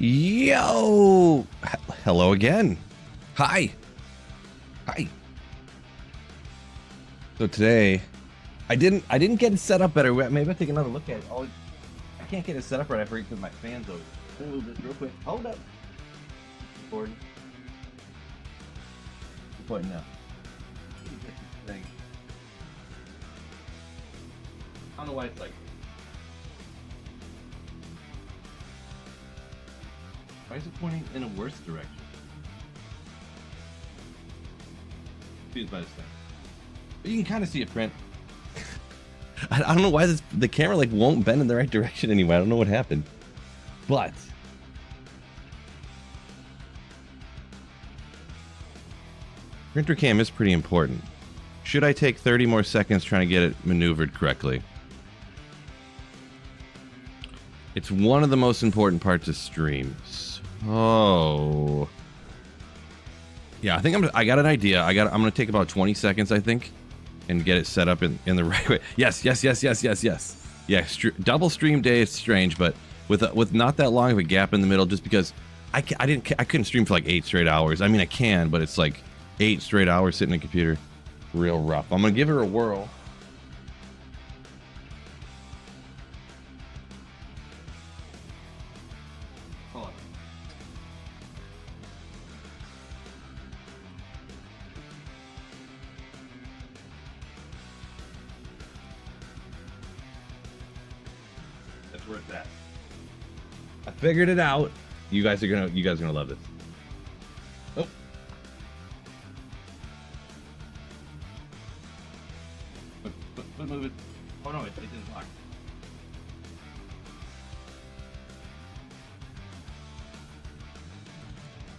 Yo! Hello again. Hi. Hi. So today, I didn't get it set up better. Maybe I'll take another look at it. I can't get it set up right after because my fan's over. Let me move this real quick. Hold up. Recording. Recording now. Thing. I don't know why it's like. Why is it pointing in a worse direction? Confused by this thing. But you can kind of see it print. I don't know why the camera like won't bend in the right direction anyway. I don't know what happened. But printer cam is pretty important. Should I take 30 more seconds trying to get it maneuvered correctly? It's one of the most important parts of streams. Oh. Yeah, I think I got an idea. I'm gonna take about 20 seconds, I think, and get it set up in the right way. Yes. Yeah, double stream day is strange, but with not that long of a gap in the middle, just because I couldn't stream for like 8 straight hours. I mean, I can, but it's like 8 straight hours sitting in a computer. Real rough. I'm gonna give her a whirl. That's where it's at. I figured it out. You guys are gonna love this. Oh. Move it. Oh no, it didn't lock.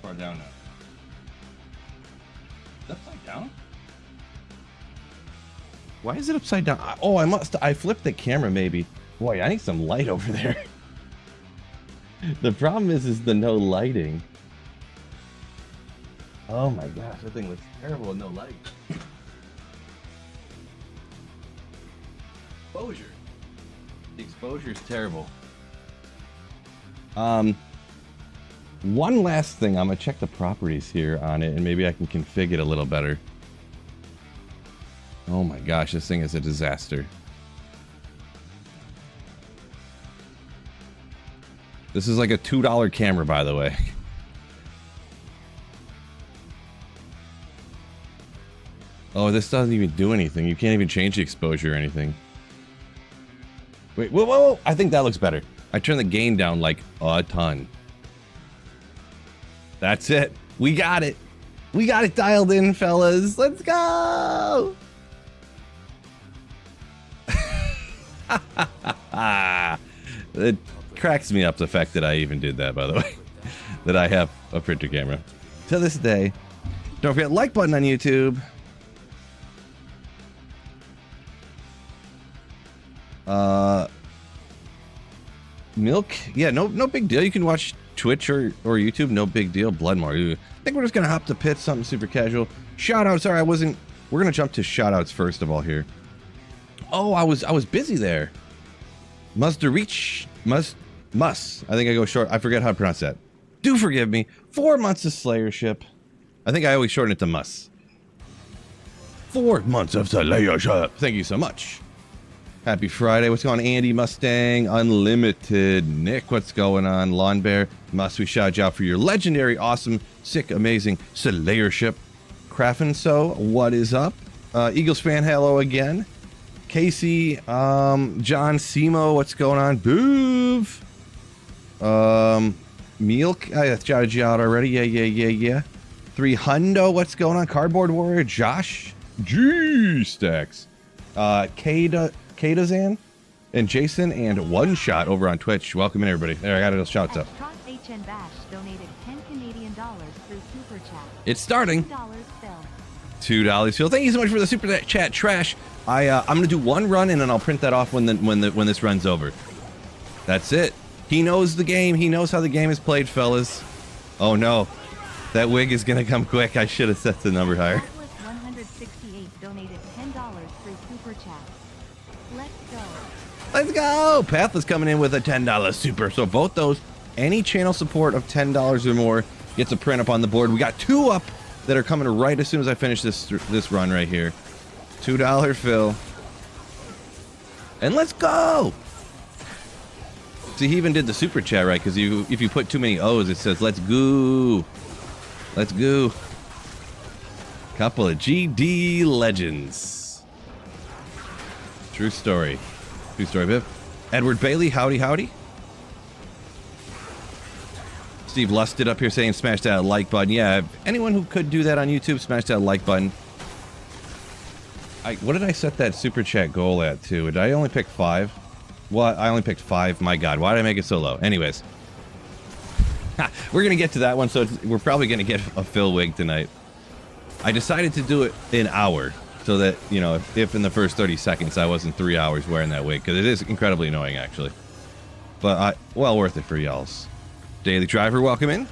Far down now. Is it upside down? Why is it upside down? Oh, I flipped the camera maybe. Boy, I need some light over there. The problem is the no lighting. Oh my gosh, that thing looks terrible with no light. Exposure. The exposure is terrible. One last thing, I'm gonna check the properties here on it and maybe I can configure it a little better. Oh my gosh, this thing is a disaster. This is like a $2 camera, by the way. Oh, this doesn't even do anything. You can't even change the exposure or anything. Wait, whoa. I think that looks better. I turned the gain down like a ton. That's it. We got it. We got it dialed in, fellas. Let's go. It cracks me up the fact that I even did that, by the way. That I have a printer camera. To this day. Don't forget like button on YouTube. Milk, yeah, no big deal. You can watch Twitch or YouTube, no big deal. Bloodmore, I think we're just gonna hop to pits, something super casual. Shout out, sorry, we're gonna jump to shout outs first of all here. Oh, I was busy there. I think I go short. I forget how to pronounce that. Do forgive me. 4 months of Slayership. I think I always shorten it to Mus. 4 months of Slayership. Thank you so much. Happy Friday. What's going on, Andy Mustang Unlimited? Nick, what's going on? Lawn Bear. Must we shout you out for your legendary, awesome, sick, amazing Slayership. Craftin' what is up? Eagles fan, hello again. Casey, John Simo, what's going on? Boov. Milk, I shouted you out already. Yeah. 300, what's going on? Cardboard Warrior, Josh, G-Stacks, Kadazan, and Jason, and One Shot over on Twitch. Welcome in, everybody. There, I got those shouts up. HN Bash donated $10 Canadian through Super Chat. It's starting. $2 $2 Phil. Thank you so much for the super chat trash. I'm gonna do one run and then I'll print that off when this runs over. That's it. He knows the game. He knows how the game is played, fellas. Oh no, that wig is gonna come quick. I should have set the number higher. 168 donated $10 through Super Chat. Let's go. Let's go. Pathless coming in with a $10 super. So both those Any channel support of $10 or more gets a print up on the board. We got 2 up that are coming right as soon as I finish this run right here. $2 fill. And let's go! See, he even did the super chat right, because if you put too many O's, it says, let's go. Let's go. Couple of GD legends. True story. True story, Biff. Edward Bailey, howdy, howdy. Steve Lusted up here saying smash that like button. Yeah, anyone who could do that on YouTube, smash that like button. What did I set that super chat goal at, too? Did I only pick 5? What? I only picked 5. My God, why did I make it so low? Anyways. We're going to get to that one, so we're probably going to get a fill wig tonight. I decided to do it an hour, so that, you know, if in the first 30 seconds I wasn't 3 hours wearing that wig, because it is incredibly annoying, actually. But, well worth it for y'all's. Daily Driver, welcome in.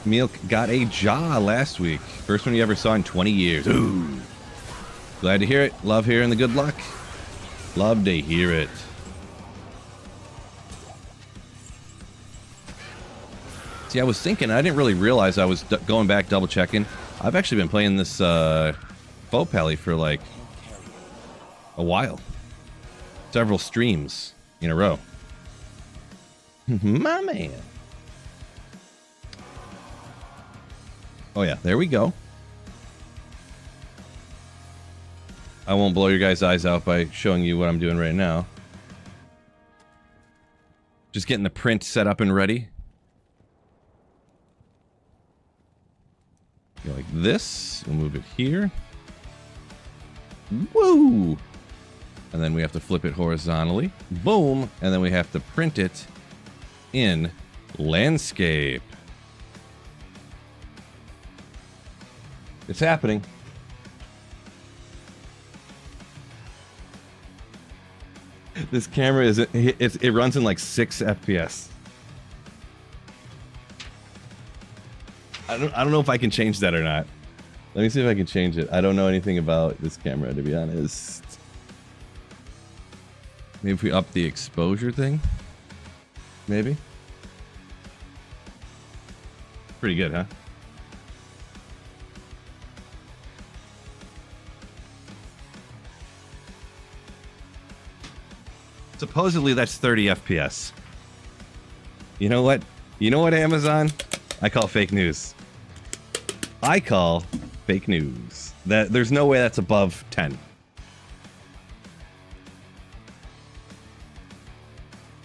Milk got a jaw last week. First one you ever saw in 20 years. Ooh. Glad to hear it. Love hearing the good luck. Love to hear it. See, I was thinking, I didn't really realize I was going back double checking. I've actually been playing this faux pally for like a while. Several streams in a row. My man. Oh yeah, there we go. I won't blow your guys' eyes out by showing you what I'm doing right now. Just getting the print set up and ready. Go like this. We'll move it here. Woo! And then we have to flip it horizontally. Boom! And then we have to print it in landscape. It's happening. This camera is it runs in like 6 FPS. I don't know if I can change that or not. Let me see if I can change it. I don't know anything about this camera, to be honest. Maybe if we up the exposure thing? Maybe? Pretty good, huh? Supposedly that's 30 FPS. You know what? You know what, Amazon? I call fake news. I call fake news. That there's no way that's above 10.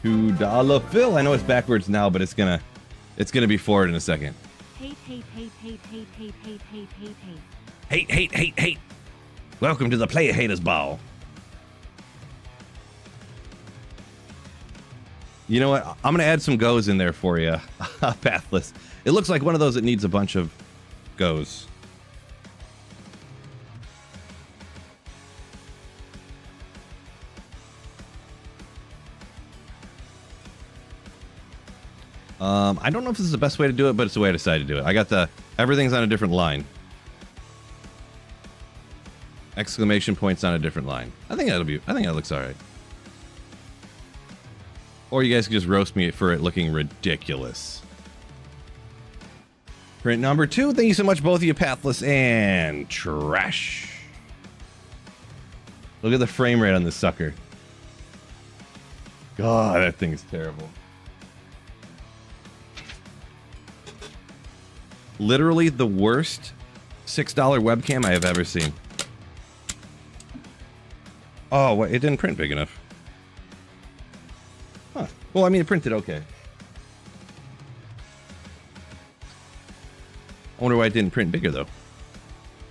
$2 fill. I know it's backwards now, but it's gonna be forward in a second. Hate, hate, hate, hate, hate, hate, hate, hate, hate, hate. Hate, hate, hate, hate. Welcome to the Player Haters Ball. You know what? I'm going to add some goes in there for you. Pathless. It looks like one of those that needs a bunch of goes. I don't know if this is the best way to do it, but it's the way I decided to do it. I got everything's on a different line. Exclamation points on a different line. I think that looks all right. Or you guys can just roast me for it looking ridiculous. Print number 2. Thank you so much, both of you, Pathless and Trash. Look at the frame rate on this sucker. God, that thing is terrible. Literally the worst $6 webcam I have ever seen. Oh, wait, it didn't print big enough. Huh. Well, I mean, it printed okay. I wonder why it didn't print bigger, though.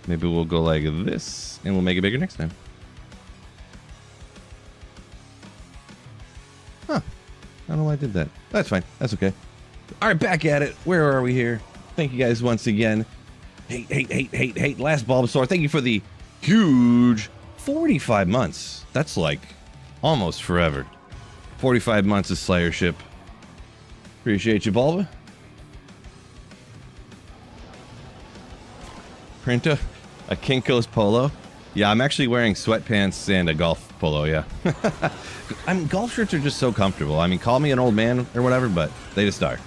Maybe we'll go like this, and we'll make it bigger next time. Huh. I don't know why I did that. That's fine. That's okay. All right, back at it. Where are we here? Thank you guys once again. Hate. Last Bulbasaur. Thank you for the huge 45 months. That's like almost forever. 45 months of Slayership. Appreciate you, Bulba. Print a Kinko's polo. Yeah, I'm actually wearing sweatpants and a golf polo, yeah. I mean, golf shirts are just so comfortable. I mean, call me an old man or whatever, but they just are.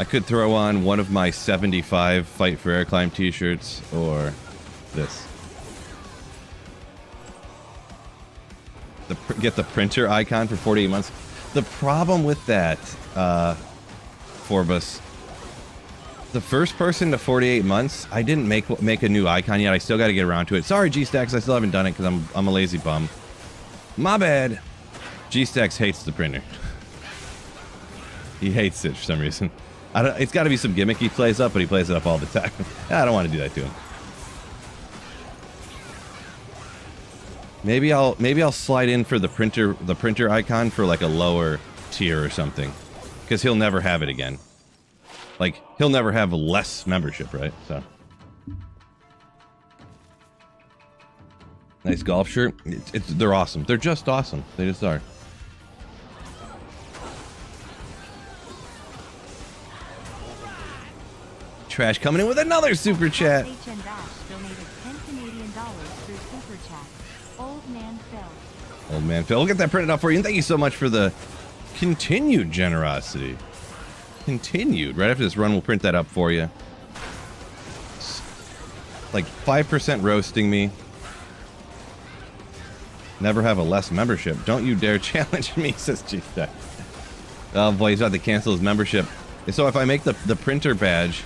I could throw on one of my 75 Fight for Air Climb t-shirts or this. Get the printer icon for 48 months. The problem with that, Forbus, the first person to 48 months, I didn't make a new icon yet. I still got to get around to it. Sorry, G-Stacks, I still haven't done it because I'm a lazy bum. My bad. G-Stacks hates the printer. He hates it for some reason. It's got to be some gimmick he plays up, but he plays it up all the time. I don't want to do that to him. Maybe I'll slide in for the printer icon for like a lower tier or something, because he'll never have it again. Like he'll never have less membership, right? So nice golf shirt. They're awesome. They're just awesome. They just are. Trash coming in with another super chat. HN Bash donated 10 Canadian dollars through super chat. Old man Phil. Old man Phil, we'll get that printed out for you. And thank you so much for the continued generosity. Continued. Right after this run, we'll print that up for you. Like 5% roasting me. Never have a less membership. Don't you dare challenge me, says G-Stack. Oh boy, he's about to cancel his membership. So if I make the printer badge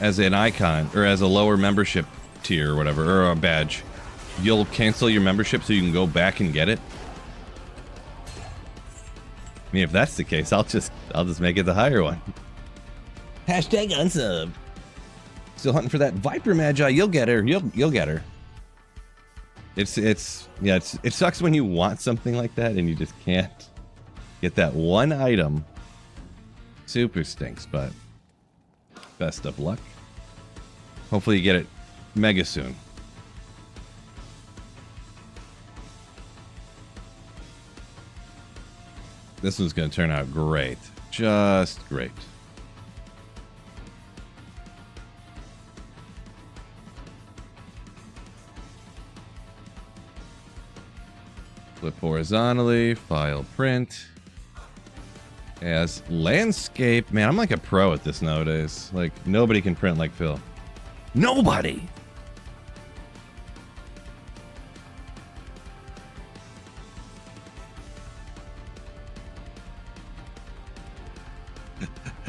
as an icon, or as a lower membership tier or whatever, or a badge, you'll cancel your membership so you can go back and get it? I mean, if that's the case, I'll just make it the higher one. Hashtag unsub. Still hunting for that Viper Magi. You'll get her. You'll get her. It sucks when you want something like that and you just can't get that one item. Super stinks, but best of luck. Hopefully you get it mega soon. This one's going to turn out great. Just great. Flip horizontally, file print. As landscape, man, I'm like a pro at this nowadays. Like, nobody can print like Phil. Nobody!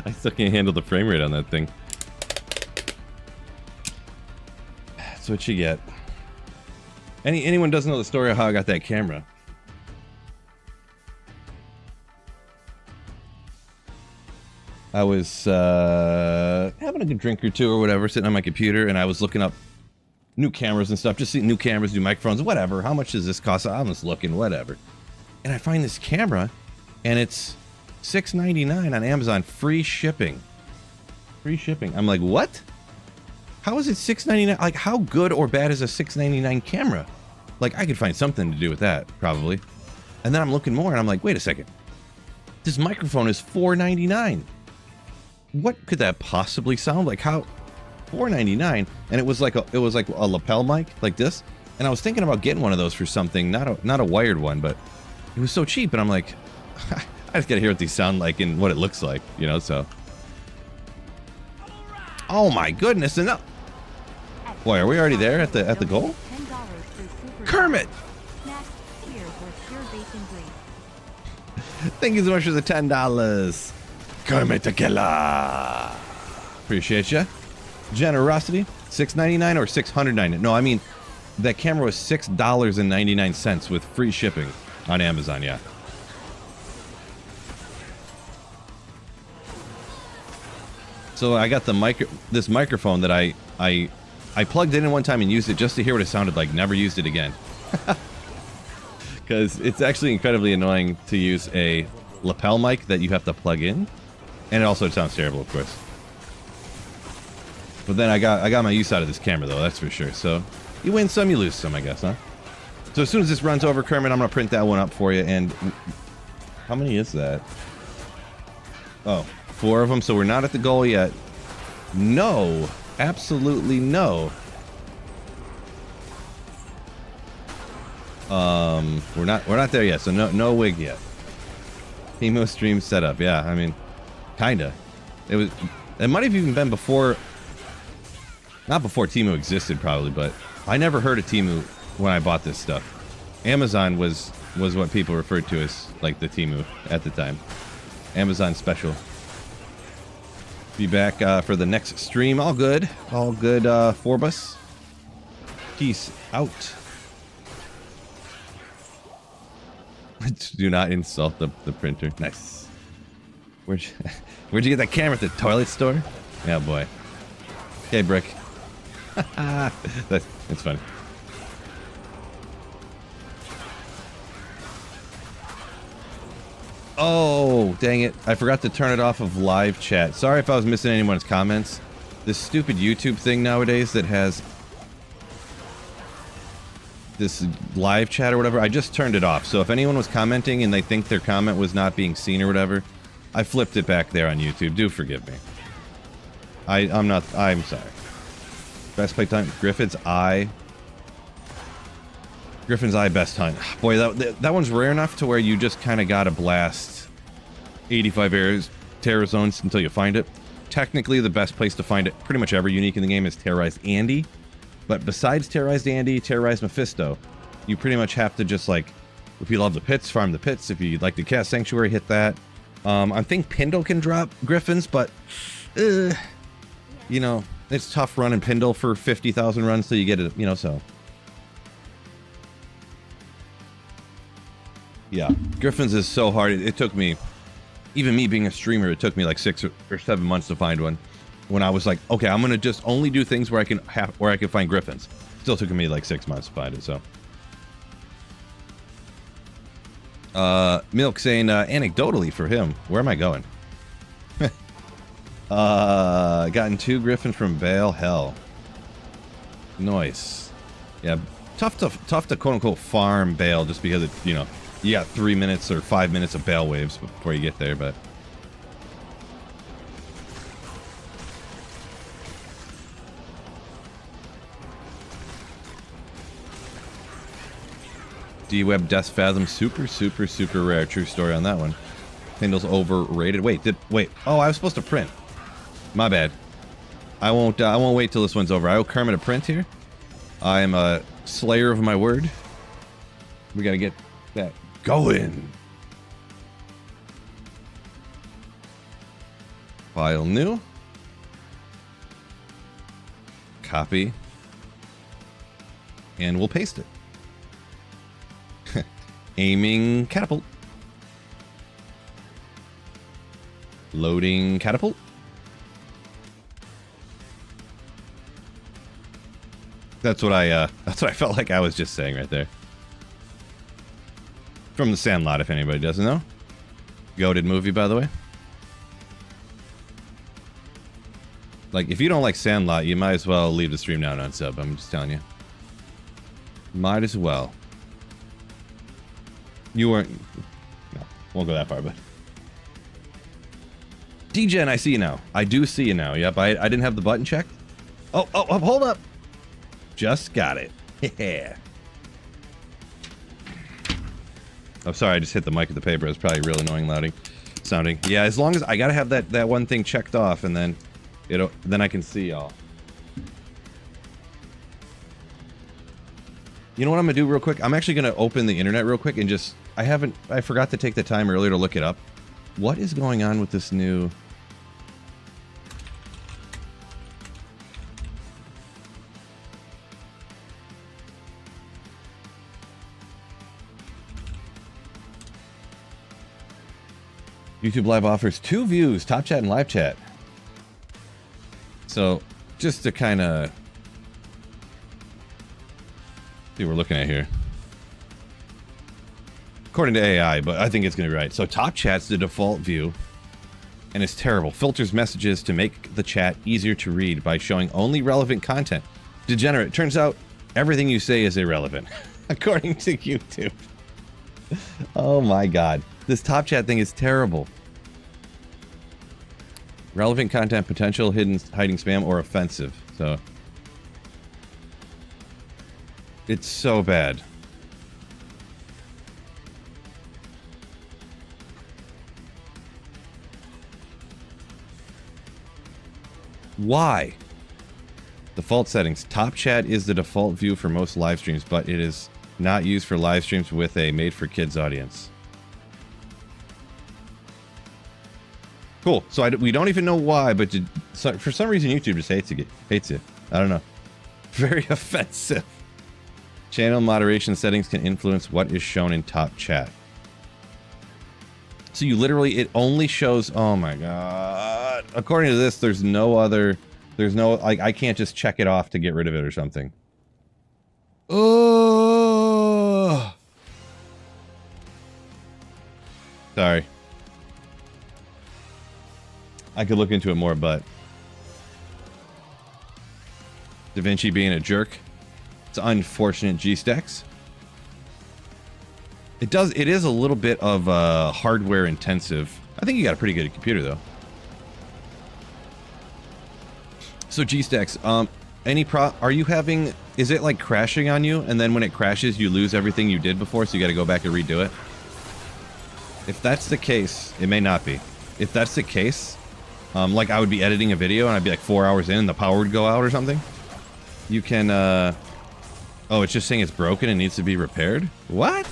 I still can't handle the frame rate on that thing. That's what you get. Anyone doesn't know the story of how I got that camera? I was having a good drink or two or whatever, sitting on my computer, and I was looking up new cameras and stuff, just seeing new cameras, new microphones, whatever. How much does this cost? I'm just looking, whatever. And I find this camera, and it's $6.99 on Amazon, free shipping. Free shipping. I'm like, what? How is it $6.99? Like, how good or bad is a $6.99 camera? Like, I could find something to do with that, probably. And then I'm looking more, and I'm like, wait a second. This microphone is $4.99. What could that possibly sound like? How? $4.99, and it was like a lapel mic like this. And I was thinking about getting one of those for something, not a wired one, but it was so cheap. And I'm like, I just gotta hear what these sound like and what it looks like, you know. So, oh my goodness! Enough. Boy, are we already there at the goal? Kermit. Thank you so much for the $10. Kermit the Killer. Appreciate you. Generosity. $6.99 or $699? No, I mean, that camera was $6.99 with free shipping on Amazon, yeah. So I got this microphone that I plugged it in one time and used it just to hear what it sounded like. Never used it again. Because it's actually incredibly annoying to use a lapel mic that you have to plug in. And it also sounds terrible, of course. But then I got my use out of this camera, though, that's for sure. So you win some, you lose some, I guess, huh? So as soon as this runs over, Kermit, I'm going to print that one up for you. And how many is that? Oh, 4 of them. So we're not at the goal yet. No. Absolutely no. We're not there yet, so no wig yet. Teemo stream setup, yeah, I mean, kinda. It might have even been before, not before Teemo existed probably, but I never heard of Teemo when I bought this stuff. Amazon was what people referred to as like the Teemo at the time. Amazon special. Be back for the next stream. All good, Forbus. Peace out. Do not insult the printer. Nice. Where'd you get that camera at the toilet store? Yeah, boy. Okay, Brick. That's funny. Oh, dang it. I forgot to turn it off of live chat. Sorry if I was missing anyone's comments. This stupid YouTube thing nowadays that has this live chat or whatever, I just turned it off. So if anyone was commenting and they think their comment was not being seen or whatever, I flipped it back there on YouTube. Do forgive me. I'm sorry. Best playtime, Griffin's Eye. Griffin's Eye best hunt. Boy, that one's rare enough to where you just kind of gotta blast 85 terror zones until you find it. Technically, the best place to find it, pretty much every unique in the game, is Terrorized Andy. But besides Terrorized Andy, Terrorized Mephisto, you pretty much have to just, like, if you love the pits, farm the pits. If you like the Cast Sanctuary, hit that. I think Pindle can drop Griffins, but, you know, it's tough running Pindle for 50,000 runs till you get it, you know, so. Yeah, Griffins is so hard. It took me, even me being a streamer, it took me like 6 or 7 months to find one. When I was like, okay, I'm gonna just only do things where I can find Griffins. Still took me like 6 months to find it. So, Milk saying anecdotally for him, where am I going? Gotten 2 Griffins from Bale. Hell, nice. Yeah, tough to quote unquote farm Bale just because it, you know, you got 3 minutes or 5 minutes of Bale waves before you get there, but. D-Web Death Fathom, super rare. True story on that one. Kindle's overrated. Wait. Oh, I was supposed to print. My bad. I won't wait till this one's over. I owe Kermit a print here. I am a slayer of my word. We gotta get that going. File new. Copy. And we'll paste it. Aiming catapult. Loading catapult. That's what I felt like I was just saying right there. From The Sandlot, if anybody doesn't know. Goated movie, by the way. Like, if you don't like Sandlot, you might as well leave the stream now and unsub. I'm just telling you. Might as well. You weren't... No, won't go that far, but... D-Gen, I see you now. I do see you now. Yep, I didn't have the button checked. Oh, hold up. Just got it. Yeah. I'm sorry, I just hit the mic with the paper. It's probably real annoying sounding. Yeah, as long as I gotta have that one thing checked off, and then then I can see y'all. You know what I'm gonna do real quick? I'm actually gonna open the internet real quick and just I forgot to take the time earlier to look it up. What is going on with this new YouTube Live offers 2 views, top chat and live chat. So, just to kind of see what we're looking at here. According to AI, but I think it's going to be right. So top chat's the default view, and it's terrible. Filters messages to make the chat easier to read by showing only relevant content. Degenerate. Turns out everything you say is irrelevant, according to YouTube. Oh my god. This top chat thing is terrible. Relevant content, potential, hiding spam, or offensive. So it's so bad. Why? Default settings. Top chat is the default view for most live streams, but it is not used for live streams with a made-for-kids audience. Cool. So we don't even know why, but for some reason YouTube just hates it. I don't know. Very offensive. Channel moderation settings can influence what is shown in top chat. So you literally, it only shows, oh my god. According to this, there's no, like, I can't just check it off to get rid of it or something. Oh. Sorry. I could look into it more, but DaVinci being a jerk. It's unfortunate, G-Stacks. It is a little bit of hardware intensive. I think you got a pretty good computer though. So G-Stacks, are you having, is it like crashing on you and then when it crashes you lose everything you did before, so you got to go back and redo it? If that's the case, it may not be. If that's the case, like I would be editing a video and I'd be like 4 hours in and the power would go out or something. You can, oh, it's just saying it's broken and needs to be repaired? What?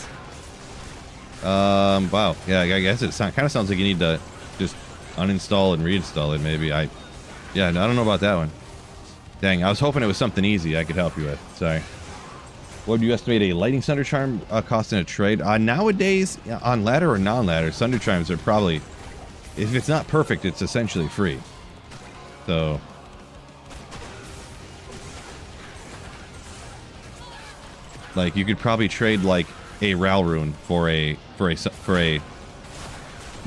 Wow. Yeah, I guess it kind of sounds like you need to just uninstall and reinstall it, maybe. Yeah, I don't know about that one. Dang, I was hoping it was something easy I could help you with. Sorry. What would you estimate a lighting Sunder Charm cost in a trade? Nowadays, on ladder or non-ladder, Sunder Charms are probably, if it's not perfect, it's essentially free. So like you could probably trade like a Ral Rune for a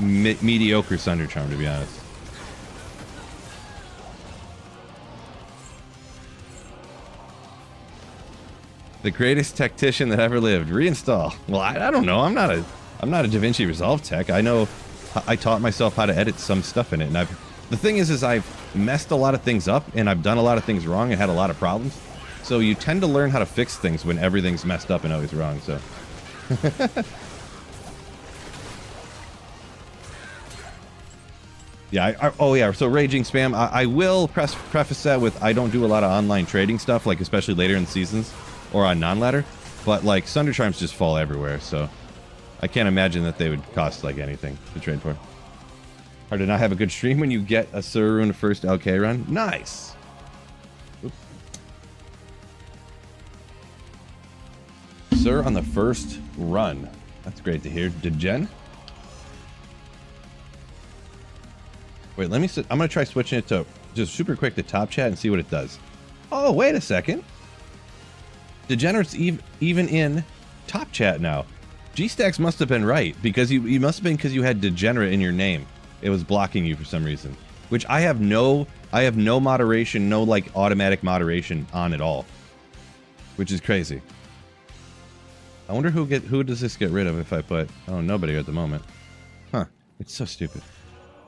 mediocre Sunder Charm, to be honest. The greatest tactician that ever lived. Reinstall. Well, I don't know. I'm not a DaVinci Resolve tech. I know I taught myself how to edit some stuff in it, and the thing is I've messed a lot of things up and I've done a lot of things wrong and had a lot of problems. So you tend to learn how to fix things when everything's messed up and always wrong. So yeah, oh yeah, so Raging Spam, I will preface that with I don't do a lot of online trading stuff, like especially later in seasons or on non-ladder, but like Sunder Charms just fall everywhere, so I can't imagine that they would cost like anything to trade for. Hard to not have a good stream when you get a Surun first LK run. Nice. Oops. Sir on the first run. That's great to hear. Degen? Wait, let me I'm gonna try switching it to just super quick to top chat and see what it does. Oh, wait a second. Degenerate's even in top chat now. G-Stacks must have been right, because you must have been because you had Degenerate in your name. It was blocking you for some reason. Which I have no moderation, no like automatic moderation on at all. Which is crazy. I wonder who does this get rid of if I put, oh, nobody at the moment. Huh. It's so stupid.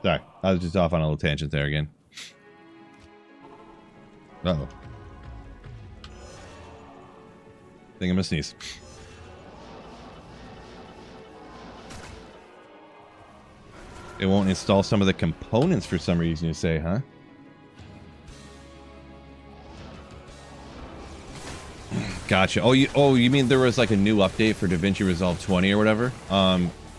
Sorry, I was just off on a little tangent there again. Uh-oh. I think I'm gonna sneeze. It won't install some of the components for some reason, you say, huh? Gotcha. Oh, you mean there was like a new update for DaVinci Resolve 20 or whatever?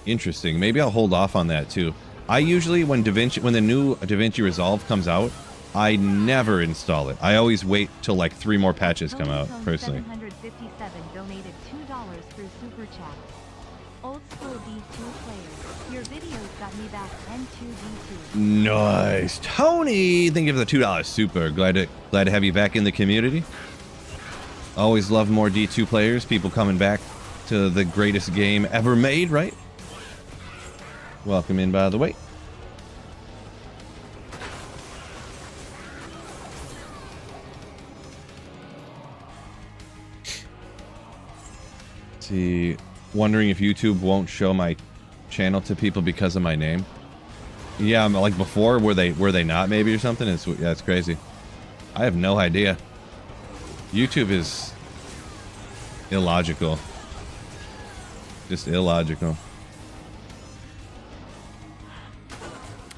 Interesting. Maybe I'll hold off on that too. I usually, when the new DaVinci Resolve comes out, I never install it. I always wait till like 3 more patches come out, personally. 757 donated $2 through Super Chat. Old school D2 players, your videos got me back N2D2. Nice. Tony, thank you for the $2 super. Glad to have you back in the community. Always love more D2 players, people coming back to the greatest game ever made, right? Welcome in, by the way. See, wondering if YouTube won't show my channel to people because of my name. Yeah, like before, were they not maybe or something? Yeah, it's crazy. I have no idea. YouTube is illogical. Just illogical.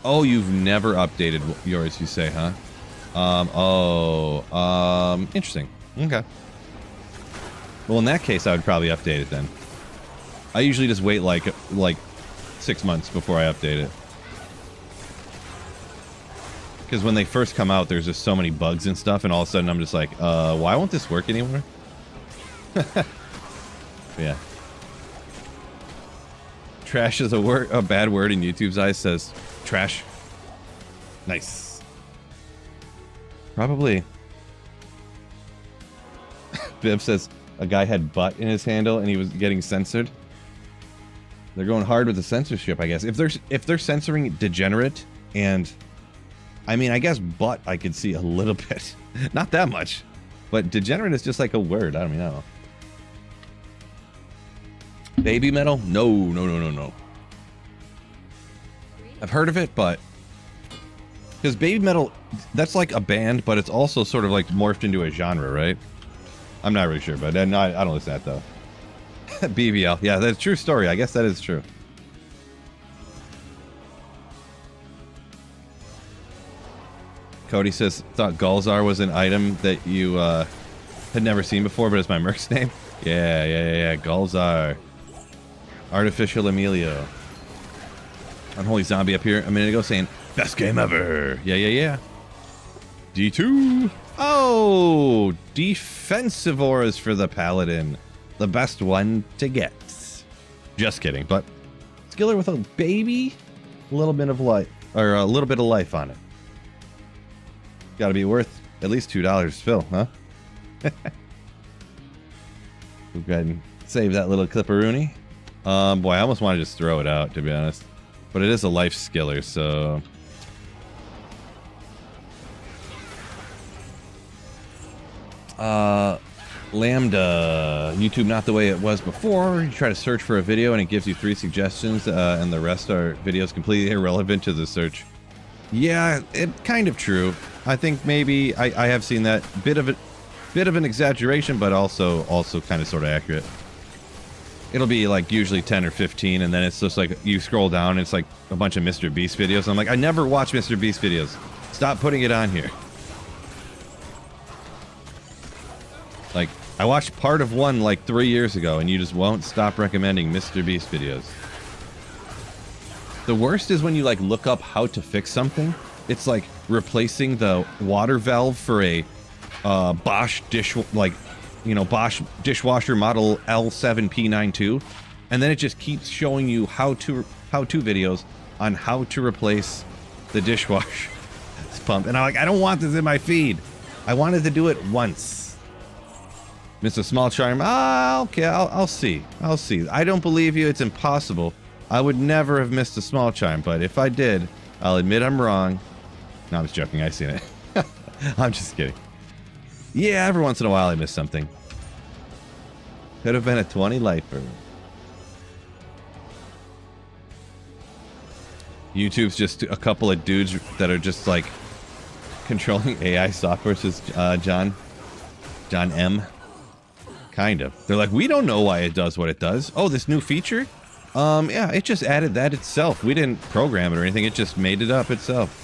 Oh, you've never updated yours, you say, huh? Interesting. Okay. Well, in that case, I would probably update it then. I usually just wait like 6 months before I update it. Because when they first come out, there's just so many bugs and stuff, and all of a sudden I'm just like, why won't this work anymore? Yeah. Trash is a bad word in YouTube's eyes, says trash. Nice. Probably. Biv says a guy had butt in his handle and he was getting censored. They're going hard with the censorship, I guess. If they're censoring degenerate and, I mean, I guess butt I could see a little bit, not that much, but degenerate is just like a word. I don't know. Baby metal? No. I've heard of it, but because baby metal, that's like a band, but it's also sort of like morphed into a genre, right? I'm not really sure, but I don't listen to that though. BBL, yeah, that's a true story. I guess that is true. Cody says, thought Gulzar was an item that you had never seen before, but it's my merc's name. Yeah. Gulzar. Artificial Emilio. Unholy Zombie up here a minute ago saying, best game ever. Yeah. D2. Oh, defensive auras for the Paladin. The best one to get. Just kidding, but skiller with a baby, a little bit of life, or a little bit of life on it. Got to be worth at least $2, Phil, huh? We'll go ahead and save that little clipperoonie. Boy, I almost want to just throw it out, to be honest. But it is a life skiller, so... Lambda. YouTube not the way it was before. You try to search for a video and it gives you 3 suggestions, and the rest are videos completely irrelevant to the search. Yeah, it kind of true. I think maybe I have seen that bit of an exaggeration, but also kind of sort of accurate. It'll be like usually 10 or 15, and then it's just like you scroll down and it's like a bunch of Mr. Beast videos. I'm like, I never watch Mr. Beast videos. Stop putting it on here. Like, I watched part of one like 3 years ago, and you just won't stop recommending Mr. Beast videos. The worst is when you like look up how to fix something. It's like replacing the water valve for a Bosch Bosch dishwasher model L7P92, and then it just keeps showing you how-to videos on how to replace the dishwasher pump, and I'm like, I don't want this in my feed. I wanted to do it once. Mr. Small Charm, okay, I'll see. I don't believe you. It's impossible. I would never have missed a small charm, but if I did, I'll admit I'm wrong. No, I'm just joking. I've seen it. I'm just kidding. Yeah, every once in a while I miss something. Could have been a 20 lifer. YouTube's just a couple of dudes that are just like controlling AI software, says John M. Kind of. They're like, we don't know why it does what it does. Oh, this new feature? Yeah, it just added that itself. We didn't program it or anything. It just made it up itself.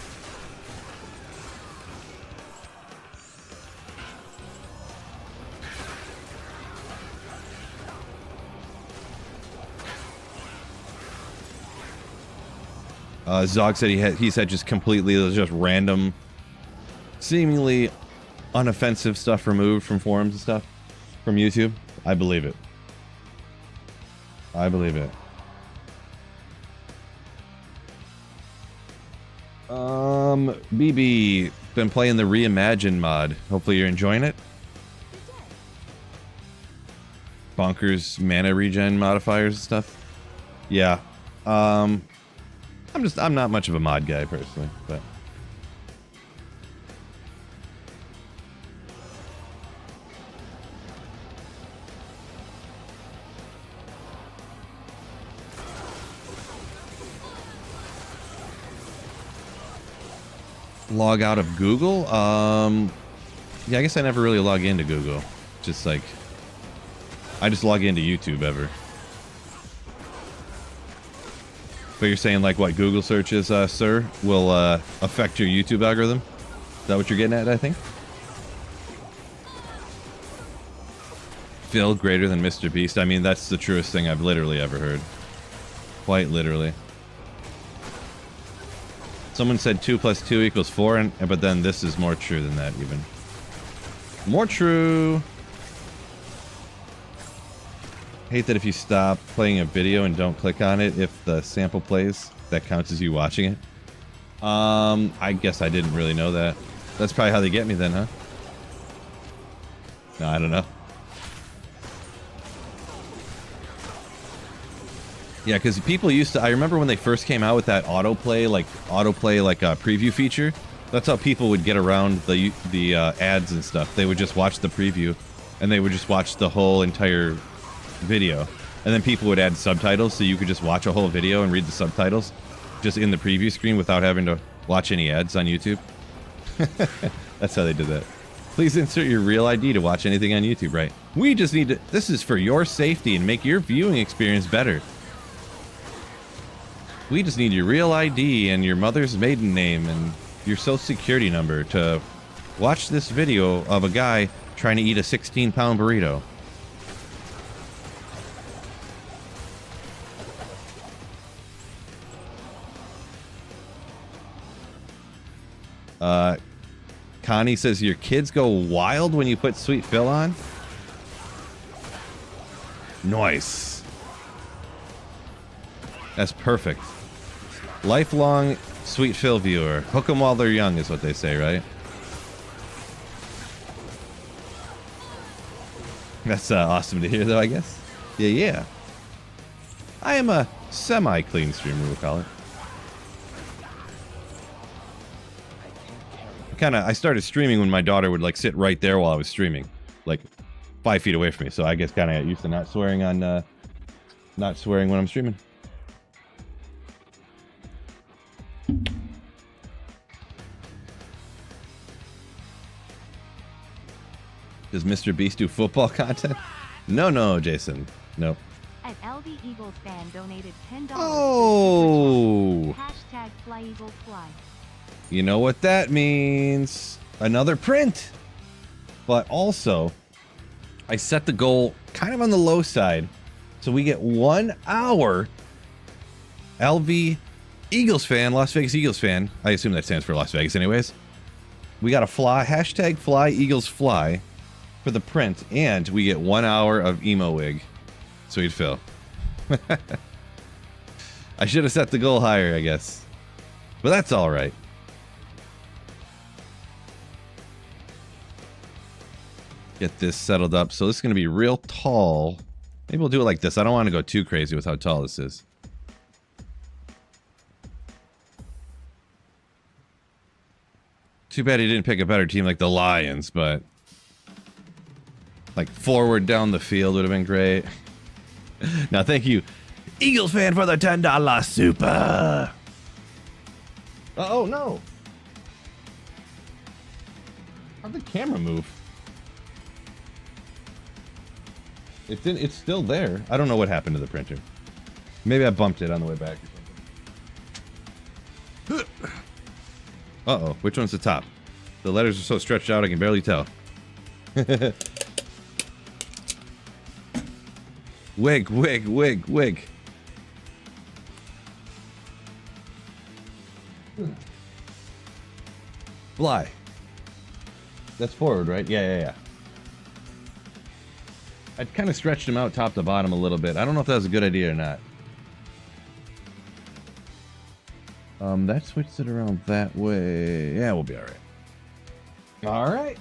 Zog said he's had just completely just random, seemingly unoffensive stuff removed from forums and stuff from YouTube. I believe it. BB, been playing the Reimagine mod. Hopefully you're enjoying it. Bonkers mana regen modifiers and stuff. Yeah. I'm not much of a mod guy personally, but Log out of Google? Yeah, I guess I never really log into Google. Just like, I just log into YouTube ever. But you're saying like what Google searches, sir, will affect your YouTube algorithm? Is that what you're getting at, I think? Phil greater than Mr. Beast? I mean, that's the truest thing I've literally ever heard. Quite literally. Someone said 2 + 2 = 4, but then this is more true than that even. More true. Hate that if you stop playing a video and don't click on it, if the sample plays, that counts as you watching it. I guess I didn't really know that. That's probably how they get me then, huh? No, I don't know. Yeah, because people used to, I remember when they first came out with that autoplay preview feature. That's how people would get around the ads and stuff. They would just watch the preview, and they would just watch the whole entire video. And then people would add subtitles, so you could just watch a whole video and read the subtitles just in the preview screen without having to watch any ads on YouTube. That's how they did that. Please insert your real ID to watch anything on YouTube, right? We just need to, this is for your safety and make your viewing experience better. We just need your real ID and your mother's maiden name and your social security number to watch this video of a guy trying to eat a 16-pound burrito. Connie says your kids go wild when you put Sweet Phil on. Nice. That's perfect. Lifelong Sweet Phil viewer. Hook them while they're young is what they say, right? That's awesome to hear, though, I guess. Yeah. I am a semi-clean streamer, we'll call it. I started streaming when my daughter would like sit right there while I was streaming, like 5 feet away from me. So I guess kind of used to not swearing when I'm streaming. Does Mr. Beast do football content? No, Jason. Nope. An LV Eagles fan donated $10. Oh. Hashtag Fly Eagles Fly. You know what that means. Another print. But also, I set the goal kind of on the low side. So we get 1 hour LV Eagles fan, Las Vegas Eagles fan. I assume that stands for Las Vegas anyways. We got a fly, hashtag Fly Eagles Fly for the print. And we get 1 hour of emo wig. Sweet Phil. I should have set the goal higher, I guess. But that's all right. Get this settled up. So this is going to be real tall. Maybe we'll do it like this. I don't want to go too crazy with how tall this is. Too bad he didn't pick a better team like the Lions, but like forward down the field would have been great. Now, thank you, Eagles fan, for the $10 super. Oh, no. How'd the camera move? It's still there. I don't know what happened to the printer. Maybe I bumped it on the way back or something. Uh-oh. Which one's the top? The letters are so stretched out I can barely tell. Wig. Fly. That's forward, right? Yeah. I kind of stretched him out top to bottom a little bit. I don't know if that was a good idea or not. That switched it around that way. Yeah, we'll be all right. All right.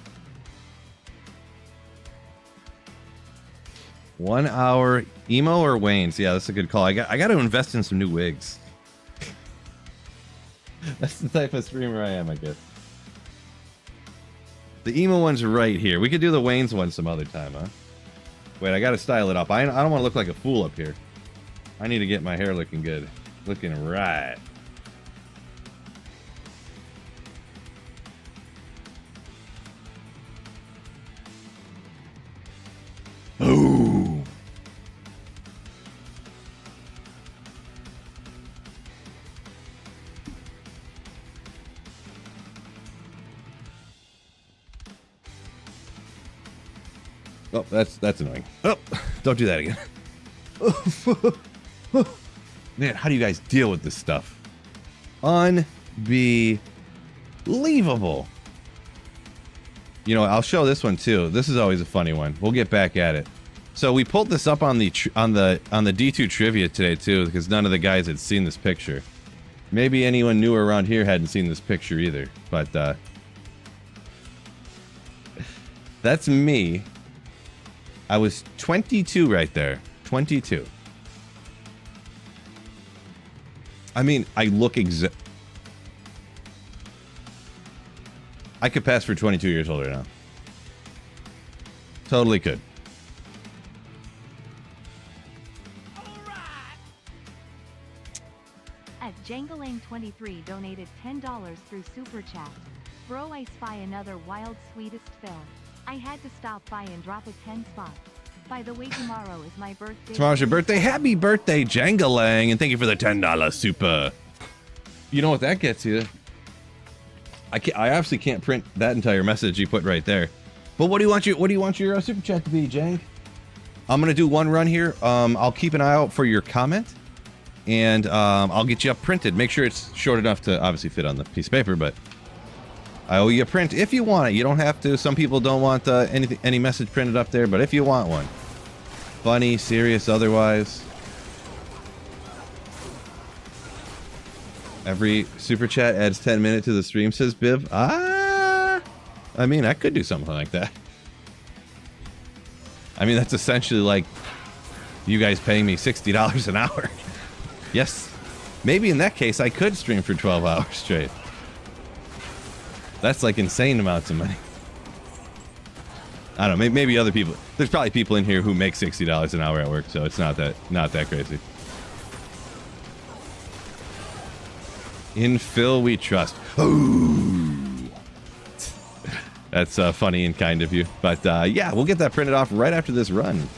1 hour emo or Wayne's? Yeah, that's a good call. I got to invest in some new wigs. That's the type of streamer I am, I guess. The emo one's right here. We could do the Wayne's one some other time, huh? Wait, I gotta style it up. I don't want to look like a fool up here. I need to get my hair looking good. Looking right. Oh, that's annoying. Oh, don't do that again. Man, how do you guys deal with this stuff? Unbelievable. You know, I'll show this one too. This is always a funny one. We'll get back at it. So we pulled this up on the D2 trivia today too, because none of the guys had seen this picture. Maybe anyone new around here hadn't seen this picture either, but that's me. I was 22 right there. 22. I mean, I look I could pass for 22 years older now. Totally could. At Jangalang23 donated $10 through Super Chat. Bro, I spy another wild sweetest fill. I had to stop by and drop a 10 spot. By the way, tomorrow is my birthday. Tomorrow's your birthday. Happy birthday, Jangalang, and thank you for the $10 super. You know what that gets you? I obviously can't print that entire message you put right there. But what do you want your super chat to be, Jang? I'm gonna do one run here. I'll keep an eye out for your comment, and I'll get you up printed. Make sure it's short enough to obviously fit on the piece of paper, but I owe you a print if you want it. You don't have to. Some people don't want any message printed up there, but if you want one. Funny, serious, otherwise. Every super chat adds 10 minutes to the stream, says Biv. I mean, I could do something like that. I mean, that's essentially like you guys paying me $60 an hour. Yes. Maybe in that case, I could stream for 12 hours straight. That's like insane amounts of money. I don't know, maybe other people. There's probably people in here who make $60 an hour at work, so it's not that crazy. In Phil we trust. Ooh. That's funny and kind of you. But yeah, we'll get that printed off right after this run.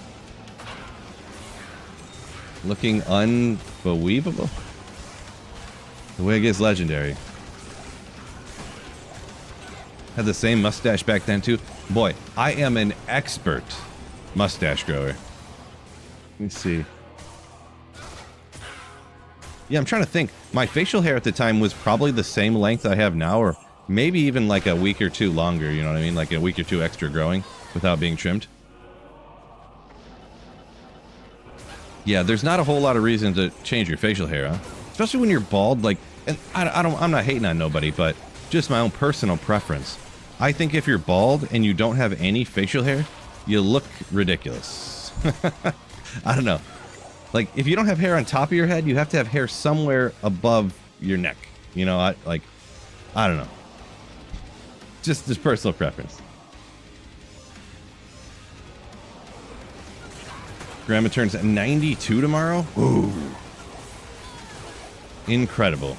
Looking unbelievable. The wig is legendary. Had the same mustache back then too. Boy, I am an expert mustache grower. Let me see. Yeah, I'm trying to think. My facial hair at the time was probably the same length I have now, or maybe even like a week or two longer, you know what I mean? Like a week or two extra growing without being trimmed. Yeah, there's not a whole lot of reason to change your facial hair, huh? Especially when you're bald, like, and I'm not hating on nobody, but just my own personal preference. I think if you're bald and you don't have any facial hair, you look ridiculous. I don't know. Like, if you don't have hair on top of your head, you have to have hair somewhere above your neck. You know, I don't know. Just personal preference. Grandma turns 92 tomorrow? Ooh. Incredible.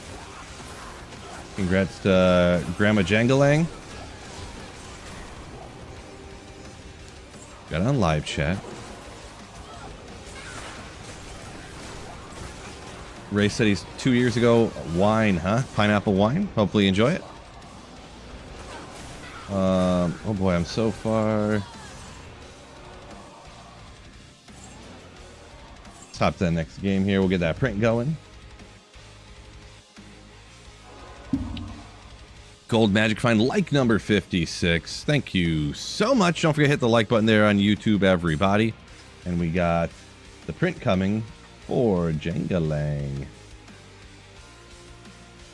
Congrats to Grandma Jangalang. Got on live chat. Ray said he's 2 years ago. Wine, huh? Pineapple wine. Hopefully you enjoy it. Oh boy, I'm so far. Let's hop to the next game here. We'll get that print going. Gold Magic Find like number 56. Thank you so much. Don't forget to hit the like button there on YouTube, everybody. And we got the print coming for Jangalang.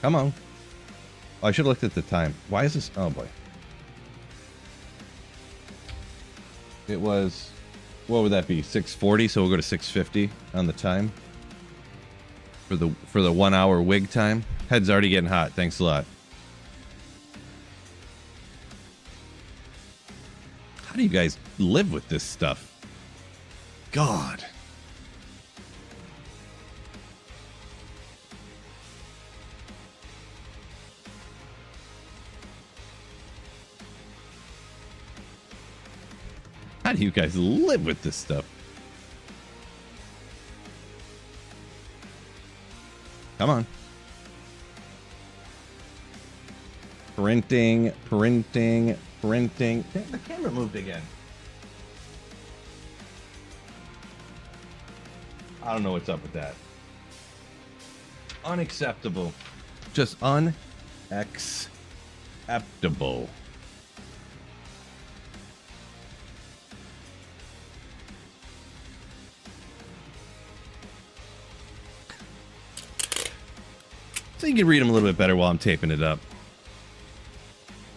Come on. Oh, I should have looked at the time. Why is this? Oh boy. It was, what would that be? 6:40, so we'll go to 6:50 on the time. For the 1 hour wig time. Head's already getting hot. Thanks a lot. How do you guys live with this stuff? God. How do you guys live with this stuff? Come on. Printing. The camera moved again. I don't know what's up with that. Unacceptable. Just unacceptable. So you can read them a little bit better while I'm taping it up.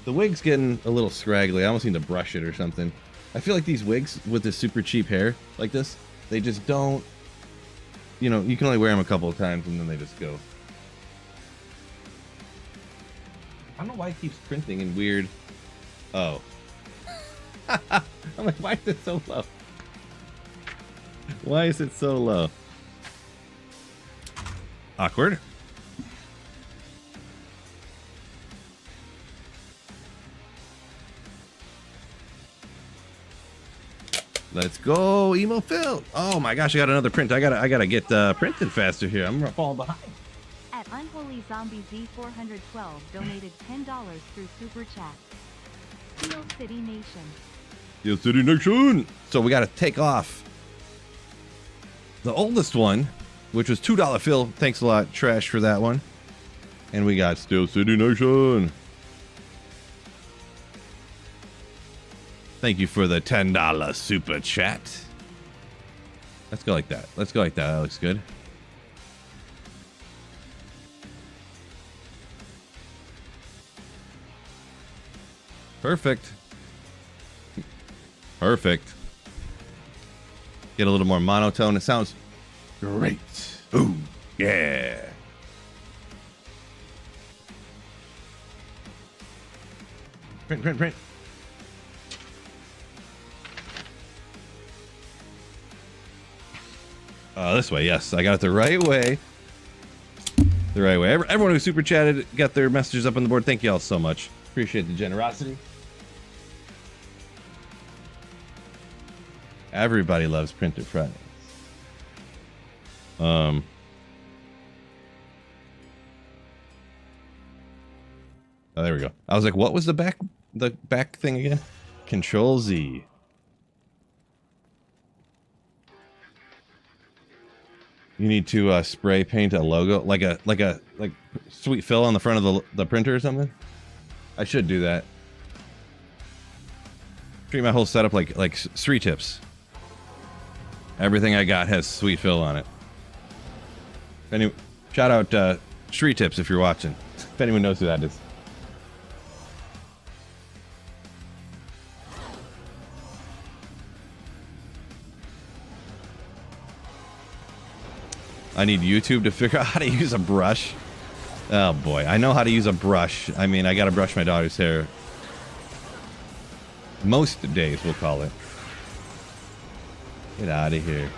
The wig's getting a little scraggly. I almost need to brush it or something. I feel like these wigs with this super cheap hair like this, they just don't, you know, you can only wear them a couple of times and then they just go. I don't know why it keeps printing in weird. Oh. I'm like, why is it so low? Why is it so low? Awkward. Let's go, Emo Phil. Oh my gosh, I got another print. I gotta get printed faster here. I'm falling behind. At Unholy Zombie Z412 donated $10 through Super Chat. Steel City Nation. Steel City Nation. So we gotta take off the oldest one, which was $2 Phil. Thanks a lot, Trash, for that one. And we got Steel City Nation. Thank you for the $10 super chat. Let's go like that. Let's go like that. That looks good. Perfect. Perfect. Get a little more monotone. It sounds great. Ooh, yeah. Print, print, print. This way, yes. I got it the right way. The right way. Everyone who super chatted got their messages up on the board. Thank you all so much. Appreciate the generosity. Everybody loves Printed Fridays. Oh, there we go. I was like, what was the back thing again? Control Z. You need to spray paint a logo, like sweet fill on the front of the printer or something. I should do that. Treat my whole setup like Sri Tips. Everything I got has sweet fill on it. Anyway, shout out Sri Tips if you're watching. If anyone knows who that is. I need YouTube to figure out how to use a brush. Oh boy, I know how to use a brush. I mean, I gotta brush my daughter's hair. Most days, we'll call it. Get out of here.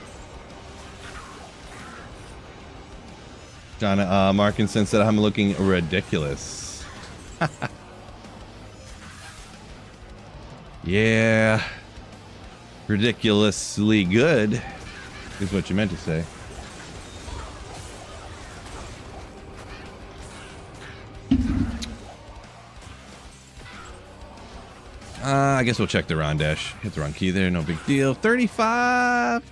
John Markinson said I'm looking ridiculous. Yeah. Ridiculously good is what you meant to say. I guess we'll check the Ron Dash. Hit the wrong key there, no big deal. 35!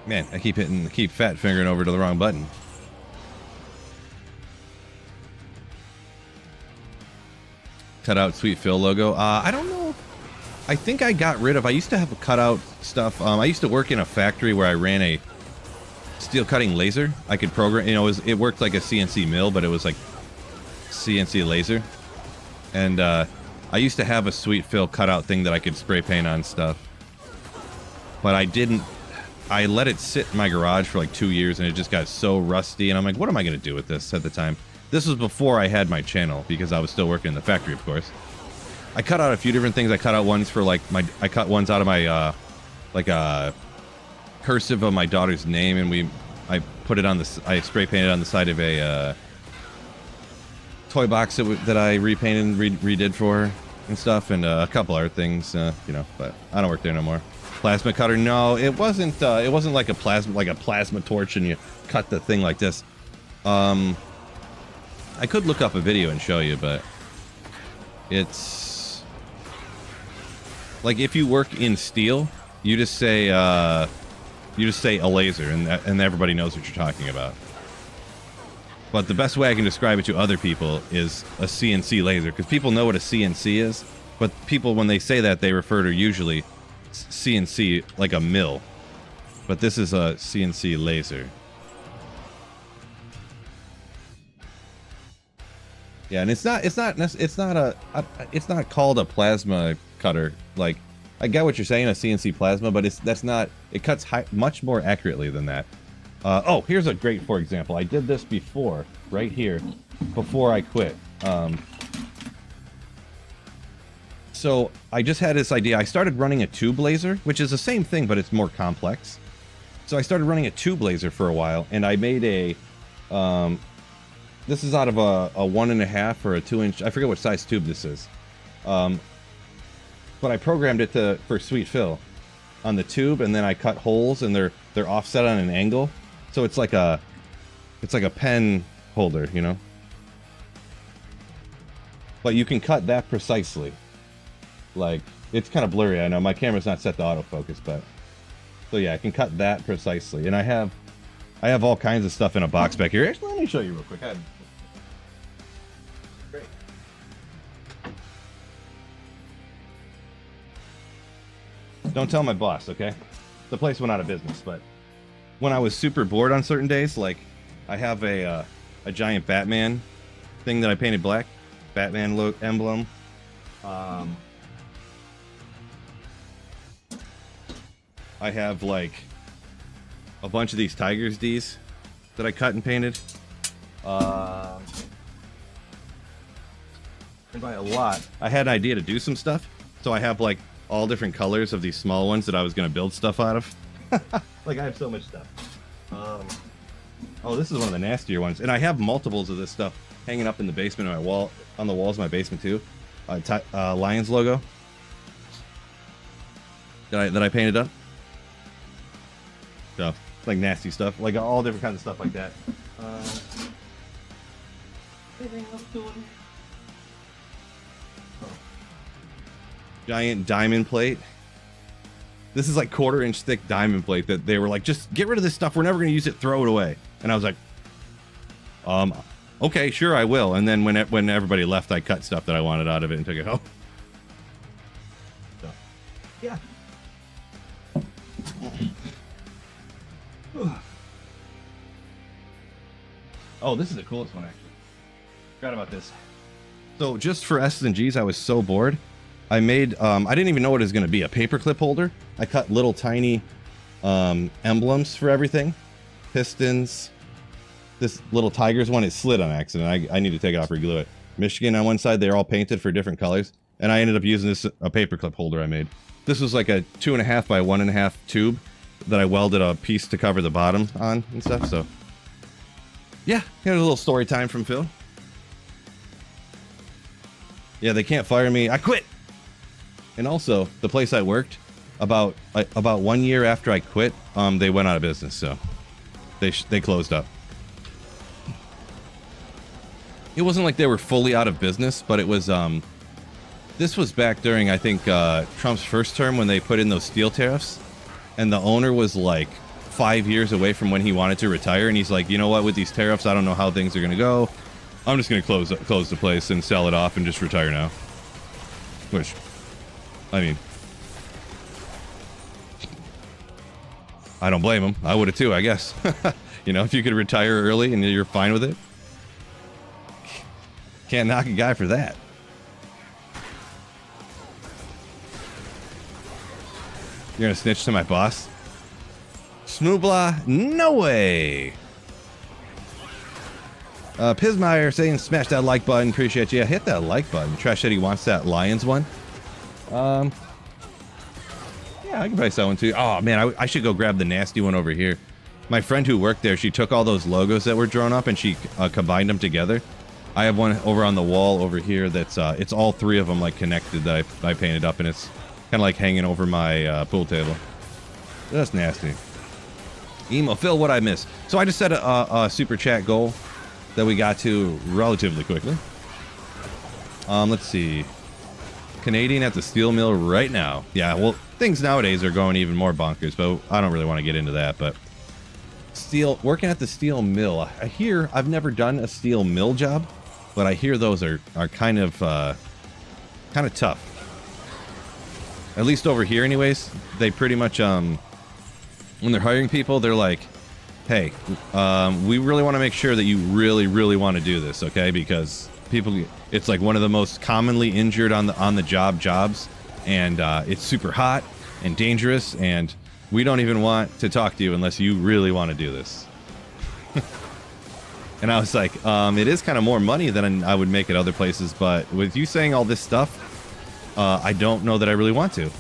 Man, I keep fat fingering over to the wrong button. Cut out Sweet Phil logo. I don't know. I think I got rid of, I used to have cutout stuff. I used to work in a factory where I ran a steel cutting laser. I could program, you know, it worked like a CNC mill, but it was like CNC laser. And I used to have a Sweet Phil cutout thing that I could spray paint on stuff. But I didn't, I let it sit in my garage for like 2 years and it just got so rusty. And I'm like, what am I going to do with this at the time? This was before I had my channel because I was still working in the factory, of course. I cut out a few different things. I cut out ones for like I cut ones out of my, like a cursive of my daughter's name, and I put it on the, I spray painted on the side of a toy box that I repainted and redid for her and stuff, and a couple other things, you know, but I don't work there no more. Plasma cutter, no, it wasn't like a plasma torch and you cut the thing like this. I could look up a video and show you, but it's Like if you work in steel, you just say a laser, and everybody knows what you're talking about. But the best way I can describe it to other people is a CNC laser, because people know what a CNC is, but people, when they say that, they refer to usually CNC like a mill. But this is a CNC laser. Yeah, and it's not called a plasma cutter. Like, I get what you're saying, a CNC plasma, but it cuts much more accurately than that. Oh, here's a great for example. I did this before, right here, before I quit. So I just had this idea. I started running a tube laser, which is the same thing, but it's more complex. So I started running a tube laser for a while, and I made a, this is out of a 1.5 or a 2-inch, I forget what size tube this is. But I programmed it for sweet fill on the tube, and then I cut holes, and they're offset on an angle. So it's like a pen holder, you know? But you can cut that precisely. Like, it's kind of blurry, I know. My camera's not set to autofocus, but... So yeah, I can cut that precisely. And I have all kinds of stuff in a box back here. Actually, let me show you real quick. Great. Don't tell my boss, okay? The place went out of business, but when I was super bored on certain days, like I have a giant Batman thing that I painted black, Batman emblem. I have like a bunch of these Tigers D's that I cut and painted. And by a lot, I had an idea to do some stuff, so I have like all different colors of these small ones that I was going to build stuff out of. Like, I have so much stuff. Oh, this is one of the nastier ones, and I have multiples of this stuff hanging up in the basement on my wall, on the walls of my basement too. Lions logo that I painted up. So, like nasty stuff, like all different kinds of stuff like that. Anything else doing? Giant diamond plate. This is like 1/4-inch thick diamond plate that they were like, just get rid of this stuff. We're never going to use it. Throw it away. And I was like, okay, sure, I will. And then when everybody left, I cut stuff that I wanted out of it and took it home. So, yeah. Oh, this is the coolest one, actually. Forgot about this. So just for S's and G's, I was so bored. I made, I didn't even know what it was going to be, a paperclip holder. I cut little tiny emblems for everything. Pistons. This little Tigers one is slid on accident. I need to take it off, reglue it. Michigan on one side, they're all painted for different colors. And I ended up using this, a paperclip holder I made. This was like a 2.5 by 1.5 tube that I welded a piece to cover the bottom on and stuff, so. Yeah, here's a little story time from Phil. Yeah, they can't fire me. I quit! And also, the place I worked, about 1 year after I quit, they went out of business, so they closed up. It wasn't like they were fully out of business, but it was, this was back during, I think, Trump's first term when they put in those steel tariffs, and the owner was like 5 years away from when he wanted to retire, and he's like, you know what, with these tariffs, I don't know how things are going to go. I'm just going to close the place and sell it off and just retire now. Which, I mean, I don't blame him. I would have too, I guess. You know, if you could retire early and you're fine with it. Can't knock a guy for that. You're going to snitch to my boss? Smoobla, no way! Pismeyer saying smash that like button. Appreciate you. Yeah, hit that like button. Trash said he wants that Lions one. Yeah, I can probably sell one too. Oh man, I should go grab the nasty one over here. My friend who worked there, she took all those logos that were drawn up and she combined them together. I have one over on the wall over here that's it's all three of them like connected that I painted up, and it's kind of like hanging over my pool table. That's nasty. Emo Phil, what I miss? So I just set a super chat goal that we got to relatively quickly. Let's see. Canadian at the steel mill right now. Yeah, well, things nowadays are going even more bonkers, but I don't really want to get into that. But working at the steel mill, I hear, I've never done a steel mill job, but I hear those are kind of tough. At least over here anyways, they pretty much, when they're hiring people, they're like, hey, we really want to make sure that you really, really want to do this, okay? Because people, it's like one of the most commonly injured on the job jobs, and it's super hot and dangerous, and we don't even want to talk to you unless you really want to do this. And I was like, it is kind of more money than I would make at other places, but with you saying all this stuff, I don't know that I really want to.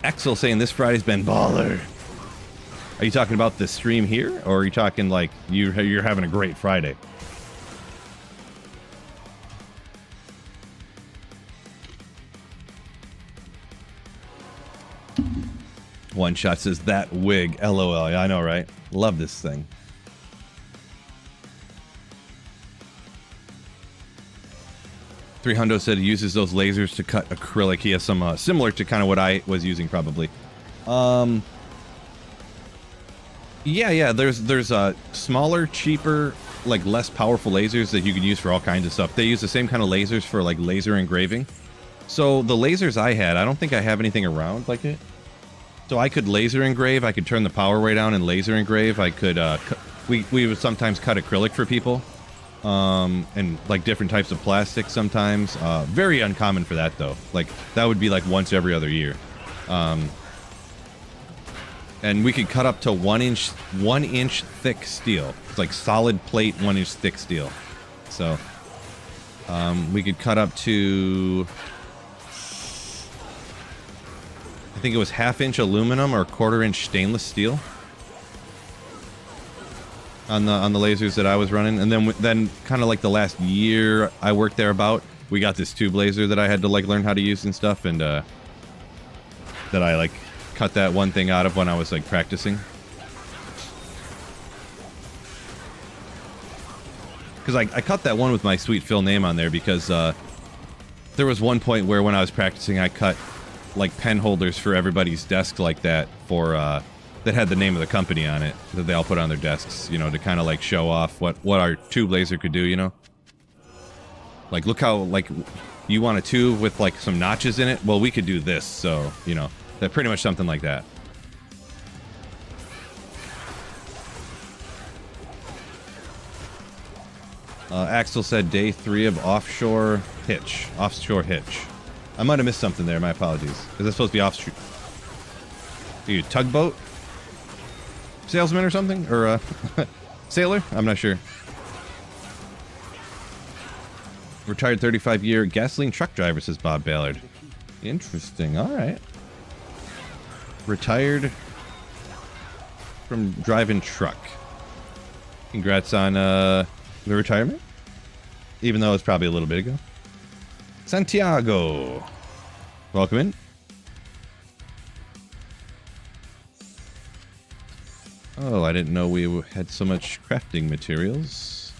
Axel saying this Friday's been baller. Are you talking about the stream here, or are you talking like you're having a great Friday? One Shot says that wig, LOL. Yeah, I know, right? Love this thing. $300 said he uses those lasers to cut acrylic. He has some similar to kind of what I was using, probably. Yeah. There's smaller, cheaper, like less powerful lasers that you can use for all kinds of stuff. They use the same kind of lasers for like laser engraving. So the lasers I had, I don't think I have anything around like it. So I could laser engrave. I could turn the power way down and laser engrave. I could. We would sometimes cut acrylic for people. And like different types of plastic sometimes. Very uncommon for that though. Like that would be like once every other year. And we could cut up to 1 inch thick steel. It's like solid plate 1 inch thick steel. So we could cut up to, I think it was 1/2 inch aluminum or 1/4 inch stainless steel. On the lasers that I was running, and then kind of like the last year I worked there about, we got this tube laser that I had to like learn how to use and stuff, and that I like cut that one thing out of when I was like practicing. Because I cut that one with my Sweet Phil name on there because there was one point where when I was practicing I cut like pen holders for everybody's desk like that for that had the name of the company on it that they all put on their desks, you know, to kind of like show off what our tube laser could do, you know? Like, look how, like, you want a tube with like some notches in it? Well, we could do this, so, you know, that pretty much something like that. Axel said day 3 of offshore hitch. I might have missed something there, my apologies. Is that supposed to be offshore? Are you a tugboat? Salesman or something? Or sailor? I'm not sure. Retired 35-year gasoline truck driver, says Bob Ballard. Interesting. All right. Retired from driving truck. Congrats on the retirement. Even though it's probably a little bit ago. Santiago. Welcome in. Oh, I didn't know we had so much crafting materials.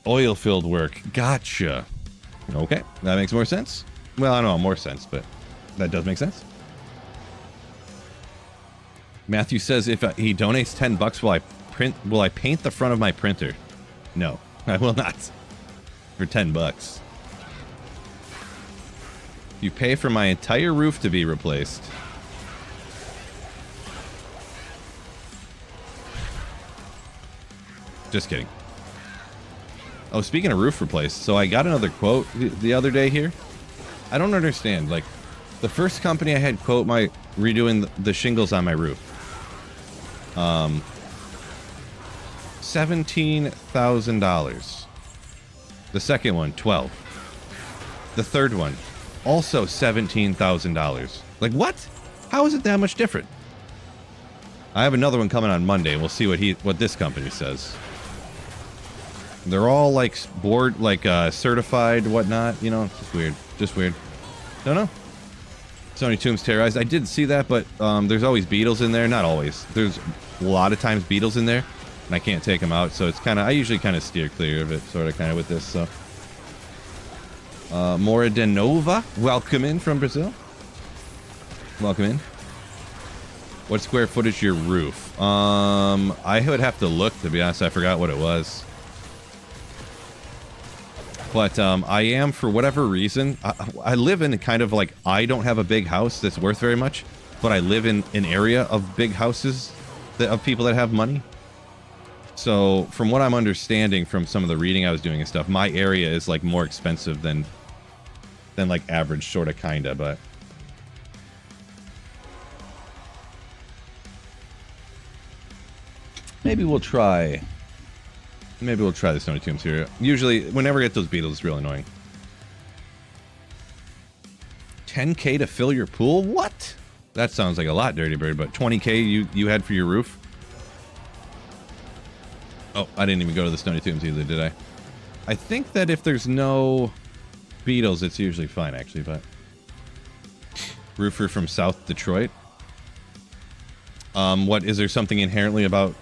Oil-filled work. Gotcha. Okay, that makes more sense. Well, I don't know, more sense, but that does make sense. Matthew says if he donates $10, will I paint the front of my printer? No, I will not. For $10. You pay for my entire roof to be replaced. Just kidding. Oh, speaking of roof replaced, so I got another quote the other day here. I don't understand. Like, the first company I had quote my redoing the shingles on my roof. $17,000. The second one, $12,000. The third one, also $17,000. Like, what? How is it that much different? I have another one coming on Monday. We'll see what this company says. They're all like board, like certified, whatnot. You know, it's just weird. Just weird. Don't know. Sony Tombs terrorized. I did see that, but there's always beetles in there. Not always. There's a lot of times beetles in there, and I can't take them out. So it's kind of, I usually kind of steer clear of it, sort of, kind of with this. So, Mora de Nova, welcome in from Brazil. Welcome in. What square footage your roof? I would have to look, to be honest. I forgot what it was. But I am, for whatever reason, I live in kind of like, I don't have a big house that's worth very much, but I live in an area of big houses that, of people that have money. So from what I'm understanding from some of the reading I was doing and stuff, my area is like more expensive than like average, sort of, kinda, but maybe we'll try. Maybe we'll try the Stony Tombs here. Usually, whenever I get those beetles, it's real annoying. 10K to fill your pool? What? That sounds like a lot, Dirty Bird, but 20K you had for your roof? Oh, I didn't even go to the Stony Tombs either, did I? I think that if there's no beetles, it's usually fine, actually, but... Roofer from South Detroit? What, is there something inherently about...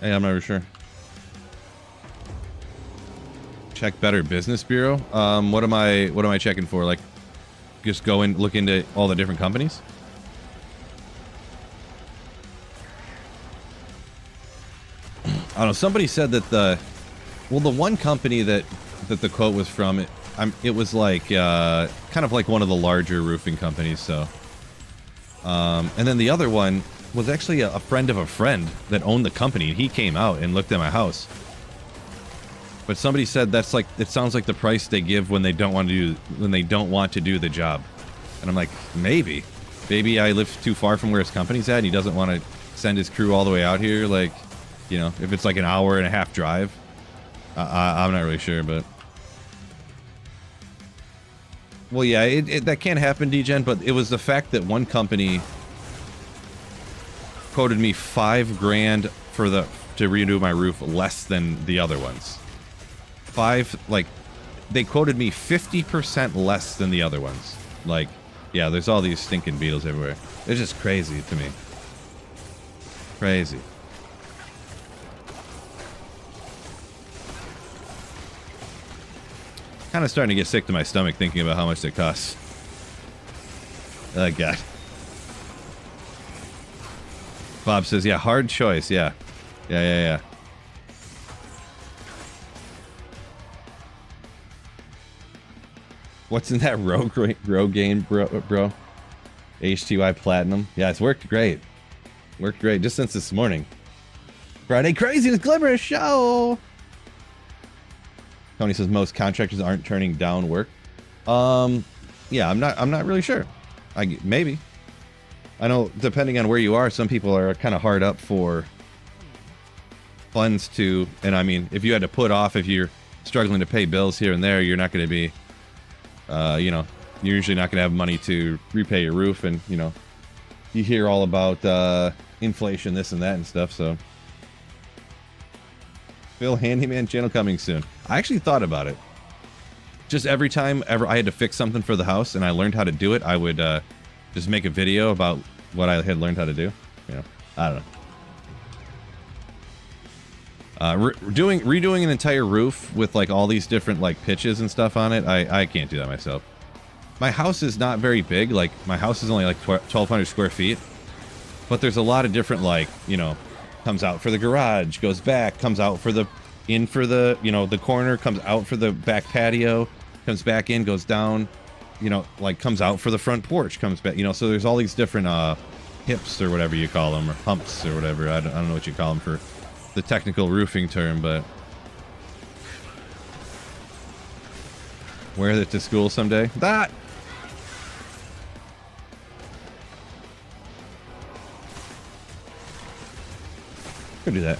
I'm not really sure. Check Better Business Bureau. What am I checking for? Like, just go and look into all the different companies? I don't know. Somebody said that the one company that the quote was from, it was like kind of like one of the larger roofing companies. So, and then the other one was actually a friend of a friend that owned the company. He came out and looked at my house. But somebody said that's like, it sounds like the price they give when they don't want to do the job. And I'm like, maybe I live too far from where his company's at and he doesn't want to send his crew all the way out here. Like, you know, if it's like an hour and a half drive, I'm not really sure, but well, yeah, that can happen, DGen, but it was the fact that one company quoted me $5 grand to redo my roof less than the other ones. They quoted me 50% less than the other ones. Like, yeah, there's all these stinking beetles everywhere. It's just crazy to me. Crazy. Kind of starting to get sick to my stomach thinking about how much it costs. Oh, God. Bob says, yeah, hard choice, yeah. Yeah. What's in that rogue game, bro? HTY Platinum. Yeah, it's worked great. Worked great, just since this morning. Friday Craziness Glimmer Show! Tony says most contractors aren't turning down work. Yeah, I'm not really sure. Maybe. I know, depending on where you are, some people are kind of hard up for funds to, and I mean, if you had to put off, if you're struggling to pay bills here and there, you're not going to be, you know, you're usually not going to have money to repay your roof, and, you know, you hear all about inflation, this and that and stuff, so. Phil Handyman channel coming soon. I actually thought about it. Just every time I had to fix something for the house and I learned how to do it, I would just make a video about what I had learned how to do. You know, I don't know. Redoing an entire roof with like all these different like pitches and stuff on it, I can't do that myself. My house is not very big. Like, my house is only like 1,200 square feet, but there's a lot of different, like, you know, comes out for the garage, goes back, comes out for the, in for the, you know, the corner, comes out for the back patio, comes back in, goes down, you know, like comes out for the front porch, comes back, you know, so there's all these different hips or whatever you call them, or humps or whatever. I don't know what you call them for the technical roofing term, but wear it to school someday. That could do that.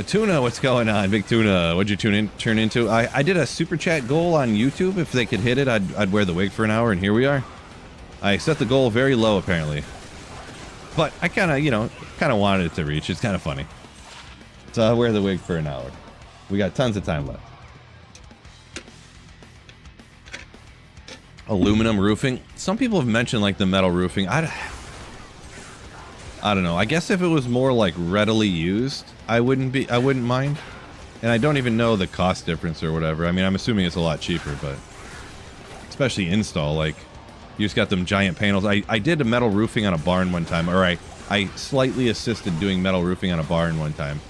Tuna, what's going on? Big Tuna, what'd you turn into? I did a super chat goal on YouTube. If they could hit it, I'd wear the wig for an hour, and here we are. I set the goal very low, apparently. But I kind of, you know, kind of wanted it to reach. It's kind of funny. So I'll wear the wig for an hour. We got tons of time left. Aluminum roofing. Some people have mentioned like the metal roofing. I don't know. I guess if it was more like readily used, I wouldn't mind. And I don't even know the cost difference or whatever. I mean, I'm assuming it's a lot cheaper, but especially install, like you just got them giant panels. I did a metal roofing on a barn one time. Or I slightly assisted doing metal roofing on a barn one time.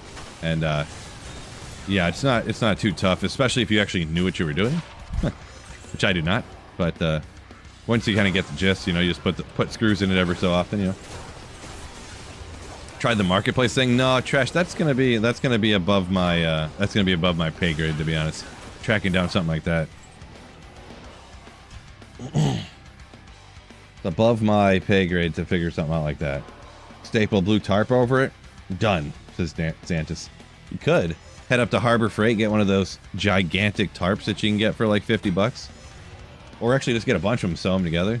And yeah, it's not too tough, especially if you actually knew what you were doing, which I do not. But once you kind of get the gist, you know, you just put screws in it every so often, you know. Tried the marketplace thing. No, Trash. That's gonna be above my pay grade, to be honest. Tracking down something like that. It's above my pay grade to figure something out like that. Staple blue tarp over it. Done, says Xantus. You could head up to Harbor Freight, get one of those gigantic tarps that you can get for like 50 bucks. Or actually just get a bunch of them, sew them together.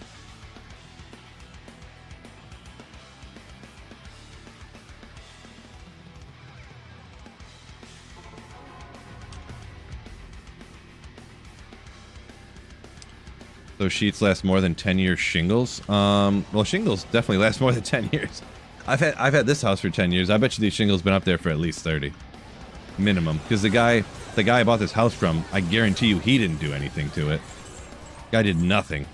Those sheets last more than 10 years. Shingles? Well, shingles definitely last more than 10 years. I've had this house for 10 years. I bet you these shingles been up there for at least 30. Minimum. Because the guy I bought this house from, I guarantee you he didn't do anything to it. Guy did nothing.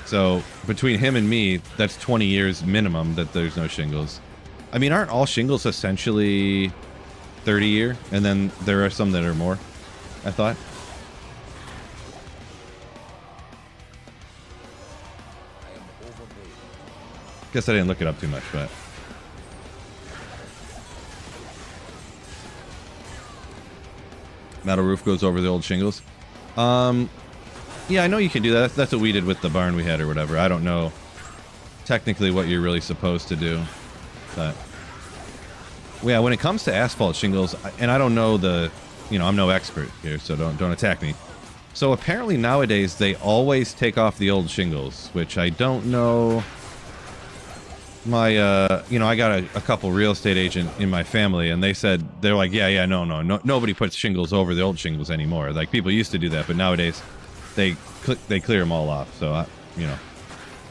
So, between him and me, that's 20 years minimum that there's no shingles. I mean, aren't all shingles essentially 30 year? And then there are some that are more, I thought. Guess I didn't look it up too much, but... Metal roof goes over the old shingles. Yeah, I know you can do that. That's what we did with the barn we had or whatever. I don't know technically what you're really supposed to do. But... yeah, when it comes to asphalt shingles, and I don't know the... you know, I'm no expert here, so don't attack me. So apparently nowadays they always take off the old shingles, which I don't know... My, you know, I got a couple real estate agent in my family, and they said, they're like, yeah, no, nobody puts shingles over the old shingles anymore. Like, people used to do that, but nowadays, they clear them all off. So, you know,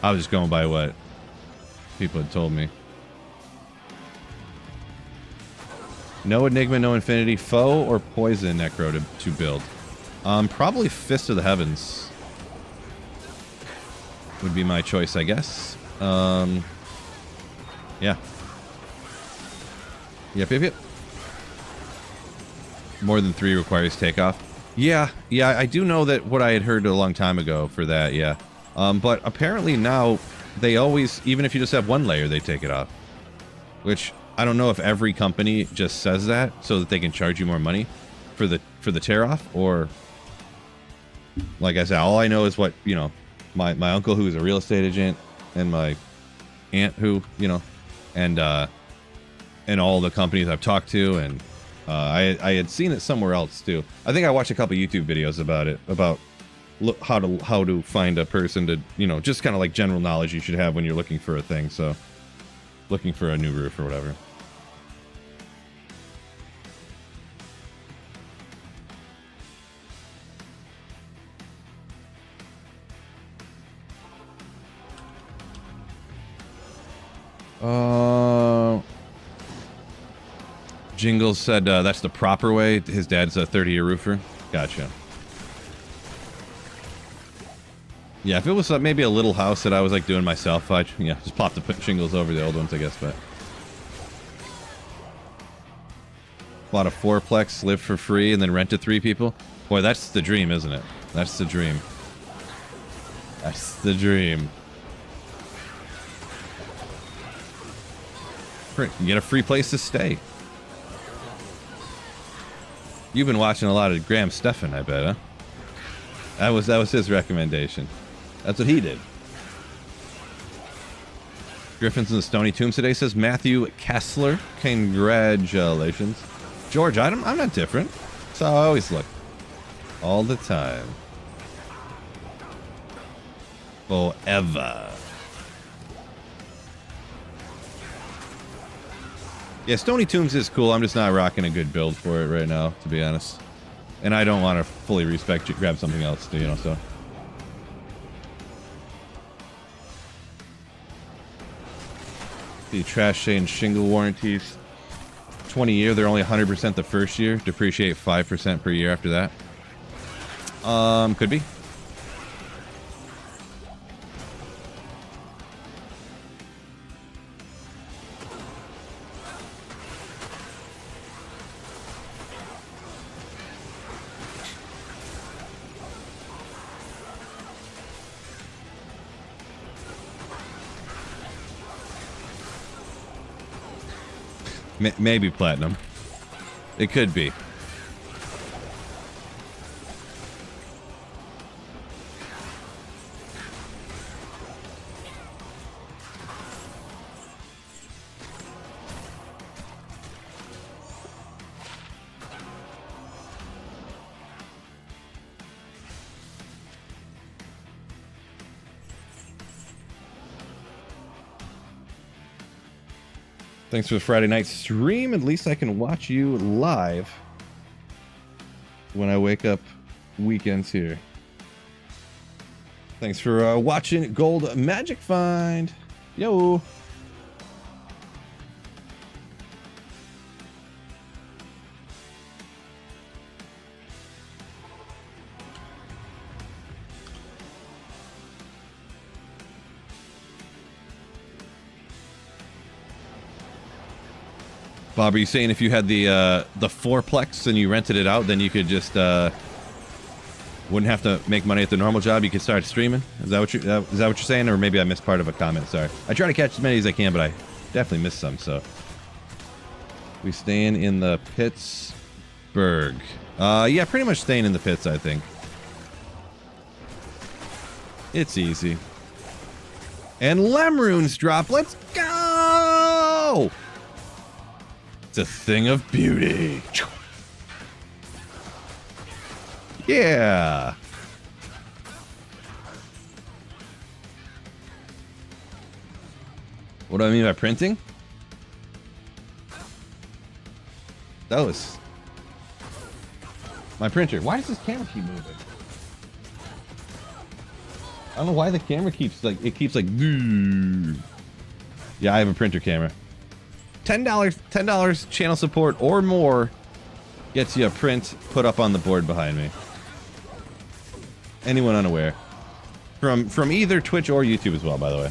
I was just going by what people had told me. No Enigma, no Infinity, Foe or Poison Necro to build. Probably Fist of the Heavens would be my choice, I guess. Yeah. Yep. More than 3 requires takeoff. Yeah, I do know that what I had heard a long time ago for that, yeah. But apparently now, they always, even if you just have 1 layer, they take it off. Which, I don't know if every company just says that, so that they can charge you more money for the tear off, or... like I said, all I know is what, you know, my uncle who's a real estate agent, and my aunt who, you know... and all the companies I've talked to, and I had seen it somewhere else too. I think I watched a couple YouTube videos about it, about how to find a person to, you know, just kind of like general knowledge you should have when you're looking for a thing. So, looking for a new roof or whatever. Jingles said that's the proper way. His dad's a 30-year roofer. Gotcha. Yeah, if it was maybe a little house that I was like doing myself, I'd just pop the shingles over the old ones, I guess. But bought a 4-plex, lived for free, and then rented 3 people. Boy, that's the dream, isn't it? That's the dream. That's the dream. You get a free place to stay. You've been watching a lot of Graham Stephan, I bet, huh? That was his recommendation. That's what he did. Griffin's in the Stony Tombs today, says Matthew Kessler. Congratulations. George, I'm not different. That's how I always look. All the time. Forever. Yeah, Stony Tombs is cool. I'm just not rocking a good build for it right now, to be honest. And I don't want to fully respect you. Grab something else, you know, so. The trash and shingle warranties. 20-year, they're only 100% the first year. Depreciate 5% per year after that. Could be. Maybe platinum. It could be. Thanks for the Friday night stream. At least I can watch you live when I wake up weekends here. Thanks for watching Gold Magic Find. Yo. Bob, are you saying if you had the fourplex and you rented it out, then you could just wouldn't have to make money at the normal job? You could start streaming. Is that what you're saying, or maybe I missed part of a comment? Sorry. I try to catch as many as I can, but I definitely missed some. So we staying in the Pittsburgh. Yeah, pretty much staying in the pits. I think it's easy. And Lemrunes drop. Let's go. It's a thing of beauty. Yeah. What do I mean by printing? That was my printer. Why does this camera keep moving? I don't know why the camera keeps like yeah, I have a printer camera. $10 channel support or more gets you a print put up on the board behind me. Anyone unaware? From either Twitch or YouTube as well, by the way.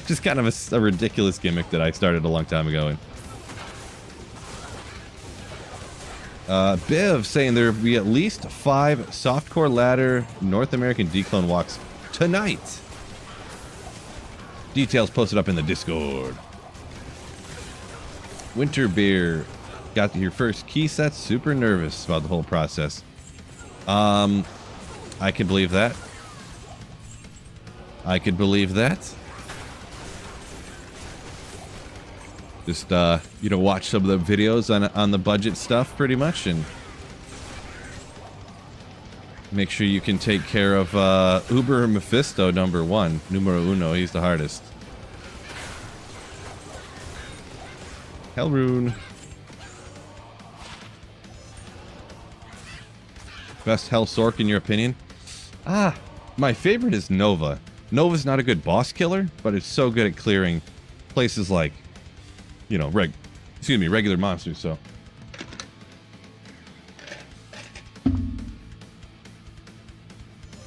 Just kind of a ridiculous gimmick that I started a long time ago. Biv saying there will be at least 5 softcore ladder North American declone walks tonight. Details posted up in the Discord. Winter Beer got your first key set. Super nervous about the whole process. I can believe that. I could believe that. Just you know, watch some of the videos on the budget stuff pretty much, and make sure you can take care of Uber Mephisto numero uno. He's the hardest. Hellrune. Best Hell Sork in your opinion? My favorite is Nova. Nova's not a good boss killer, but it's so good at clearing places like, you know, regular monsters, so.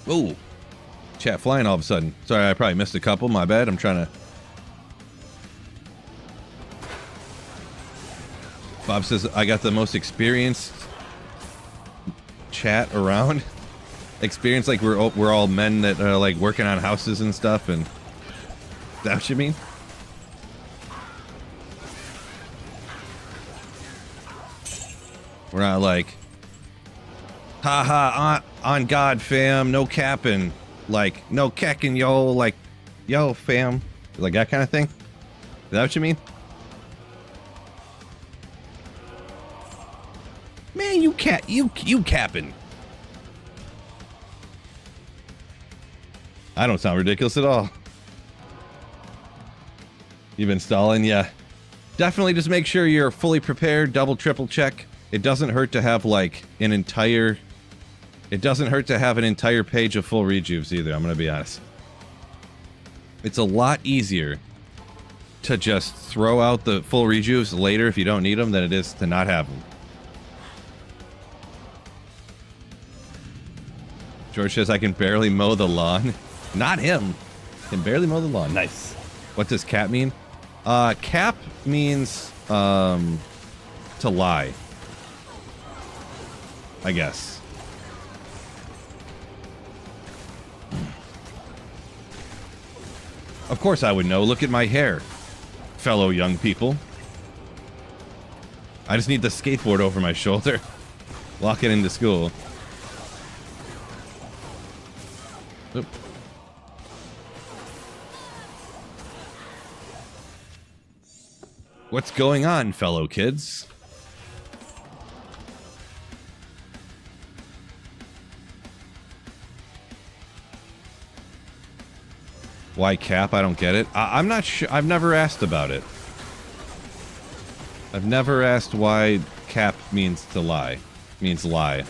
Oh, chat flying all of a sudden. Sorry, I probably missed a couple. My bad. I'm trying to. Bob says I got the most experienced chat around. Experience, like we're all men that are like working on houses and stuff, and is that what you mean? We're not like, haha, on God, fam, no capping, like no kecking, yo, like, yo, fam, like that kind of thing. Is that what you mean? Man, you capping. I don't sound ridiculous at all. You've been stalling, yeah. Definitely just make sure you're fully prepared, double, triple check. It doesn't hurt to have, like, an entire... It doesn't hurt to have an entire page of full rejuves either, I'm gonna be honest. It's a lot easier to just throw out the full rejuves later if you don't need them than it is to not have them. George says, I can barely mow the lawn. Not him. Can barely mow the lawn. Nice. What does cap mean? Cap means, to lie. I guess. Of course I would know. Look at my hair, fellow young people. I just need the skateboard over my shoulder. Walk it into school. Oop. What's going on, fellow kids? Why cap? I don't get it. I'm not sure. I've never asked about it. I've never asked why cap means to lie. Means lie.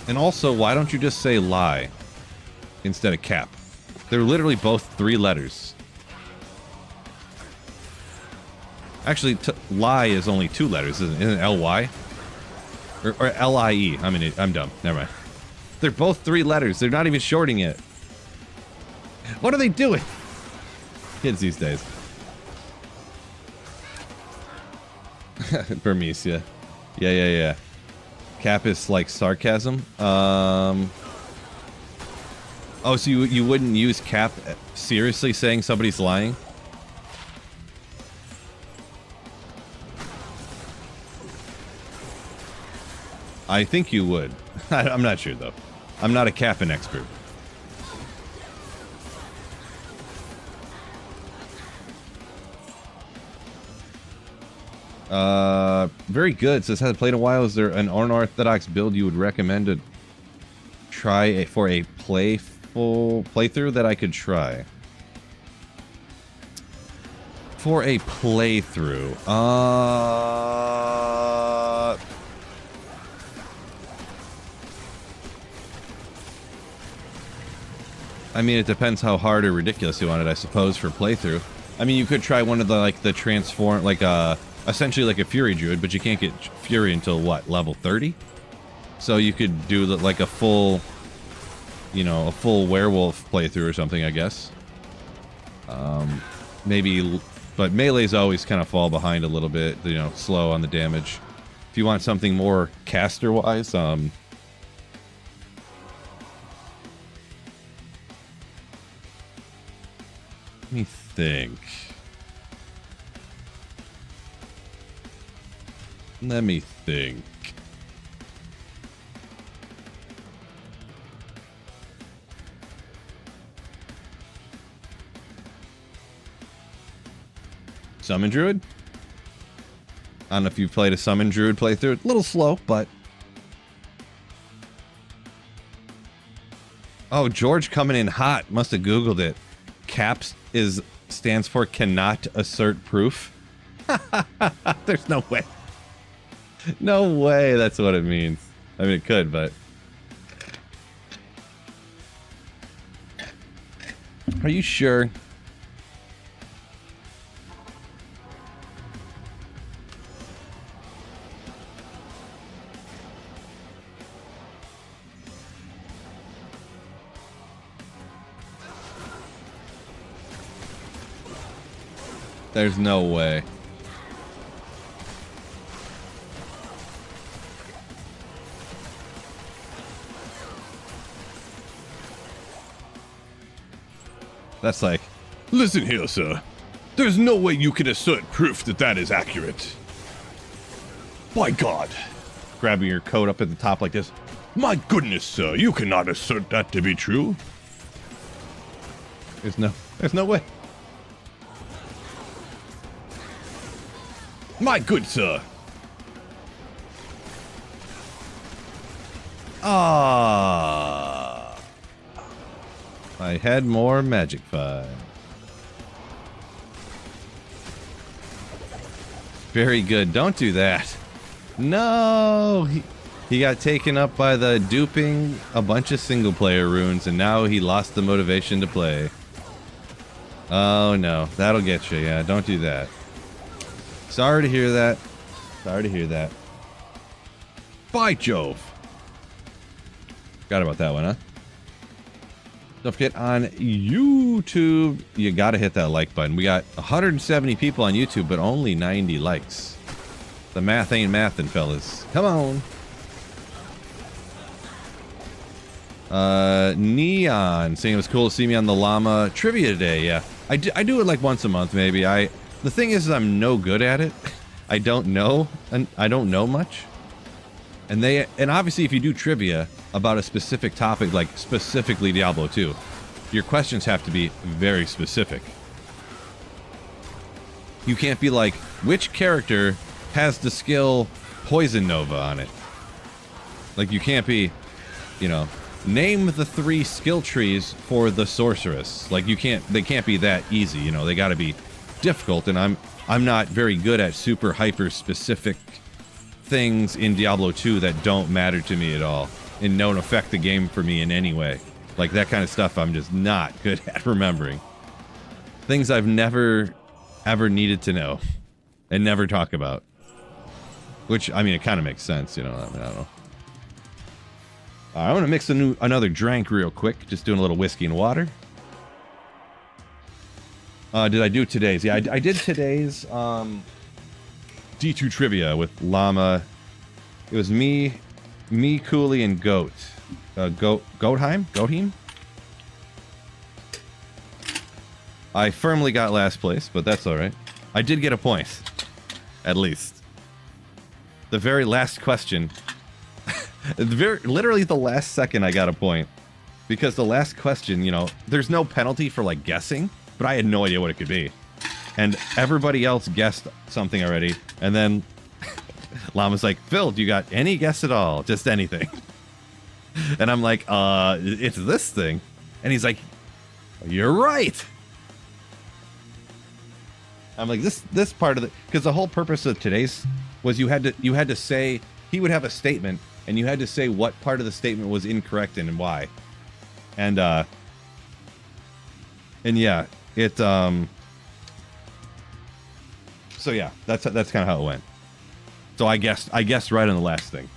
And also, why don't you just say lie instead of cap? They're literally both 3 letters. Actually, lie is only 2 letters, isn't it? L-Y? Or L-I-E. I mean, I'm dumb. Never mind. They're both 3 letters. They're not even shorting it. What are they doing? Kids these days. Burmese, yeah. Yeah. Cap is like sarcasm. Oh, so you wouldn't use cap seriously saying somebody's lying? I think you would. I'm not sure, though. I'm not a capping expert. Very good. Says, hasn't played in a while. Is there an unorthodox build you would recommend to try for a playful playthrough that I could try? For a playthrough, I mean, it depends how hard or ridiculous you want it, I suppose, for playthrough. I mean, you could try one of the, like, the transform, like, essentially like a Fury Druid, but you can't get Fury until, what, level 30? So you could do, like, a full, you know, a full werewolf playthrough or something, I guess. Maybe, but melees always kind of fall behind a little bit, you know, slow on the damage. If you want something more caster-wise, let me think. Let me think. Summon Druid? I don't know if you've played a Summon Druid playthrough. A little slow, but... Oh, George coming in hot. Must have Googled it. CAPS stands for cannot assert proof. There's no way. No way that's what it means. I mean, it could, but... Are you sure? There's no way. That's like, listen here, sir. There's no way you can assert proof that that is accurate. By God. Grabbing your coat up at the top like this. My goodness, sir, you cannot assert that to be true. There's no way. My good sir. Ah. I had more magic 5. Very good. Don't do that. No! He got taken up by the duping a bunch of single player runes, and now he lost the motivation to play. Oh no, that'll get you. Yeah, don't do that. Sorry to hear that. Sorry to hear that. By Jove. Forgot about that one, huh? Don't forget, on YouTube, you gotta hit that like button. We got 170 people on YouTube, but only 90 likes. The math ain't mathin', fellas. Come on. Neon saying it was cool to see me on the llama trivia today. Yeah, I do it like once a month, maybe. The thing is I'm no good at it. I don't know, and I don't know much. And obviously if you do trivia about a specific topic, like specifically Diablo 2, your questions have to be very specific. You can't be like, which character has the skill Poison Nova on it? Like, you can't be, you know, name the 3 skill trees for the sorceress. Like, they can't be that easy, you know, they gotta be difficult, and I'm not very good at super hyper specific things in Diablo 2 that don't matter to me at all and don't affect the game for me in any way. Like, that kind of stuff I'm just not good at remembering. Things I've never ever needed to know and never talk about. Which, I mean, it kind of makes sense, you know. I mean, I don't know. I want to mix another drink real quick. Just doing a little whiskey and water. Did I do today's? Yeah, I did today's D2 trivia with Llama. It was me, Cooley, and Goat. Goatheim? I firmly got last place, but that's alright. I did get a point. At least. The very last question. Literally the last second I got a point. Because the last question, you know, there's no penalty for, like, guessing, but I had no idea what it could be. And everybody else guessed something already, and then Llama's like, Phil, do you got any guess at all? Just anything. And I'm like, it's this thing. And he's like, you're right. I'm like, this part of the, because the whole purpose of today's was you had to say, he would have a statement, and you had to say what part of the statement was incorrect and why. And yeah, it so yeah, that's kind of how it went. So I guessed right on the last thing.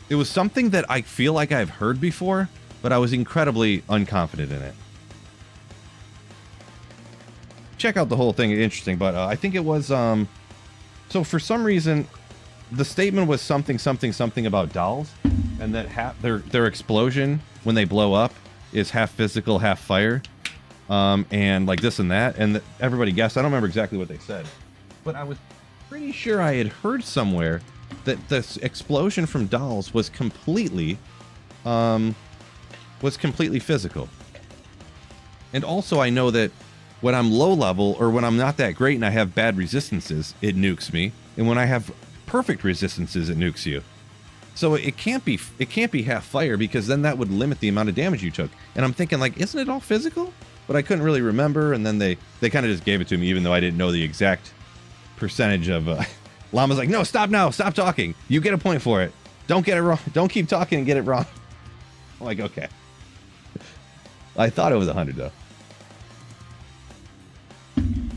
It was something that I feel like I've heard before, but I was incredibly unconfident in it. Check out the whole thing, interesting, but I think it was so for some reason the statement was something about dolls, and that their explosion when they blow up is half physical, half fire, and like this and that, and everybody guessed. I don't remember exactly what they said, but I was pretty sure I had heard somewhere that this explosion from dolls was completely physical. And also I know that when I'm low level, or when I'm not that great and I have bad resistances, it nukes me, and when I have perfect resistances, it nukes you. So it can't be half fire, because then that would limit the amount of damage you took. And I'm thinking, like, isn't it all physical? But I couldn't really remember, and then they kind of just gave it to me, even though I didn't know the exact percentage of Llama's like, no, stop now, stop talking, you get a point for it, don't get it wrong, don't keep talking and get it wrong. I'm like, okay. I thought it was 100 though.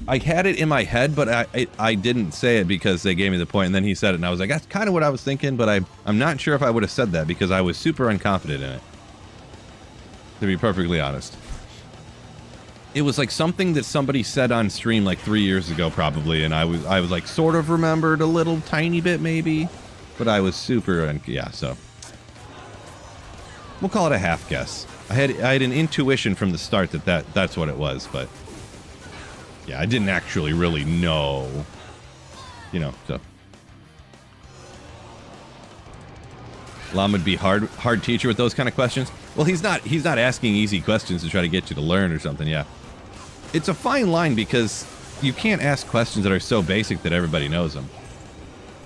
I had it in my head, but I didn't say it because they gave me the point, and then he said it, and I was like, that's kind of what I was thinking, but I'm not sure if I would have said that, because I was super unconfident in it, to be perfectly honest. It was like something that somebody said on stream like 3 years ago, probably, and I was like sort of remembered a little tiny bit maybe, but I was super, yeah, so we'll call it a half guess. I had an intuition from the start that's what it was, but yeah, I didn't actually really know, you know, so. Llama would be hard teacher with those kind of questions. Well, he's not asking easy questions to try to get you to learn or something, yeah. It's a fine line, because you can't ask questions that are so basic that everybody knows them.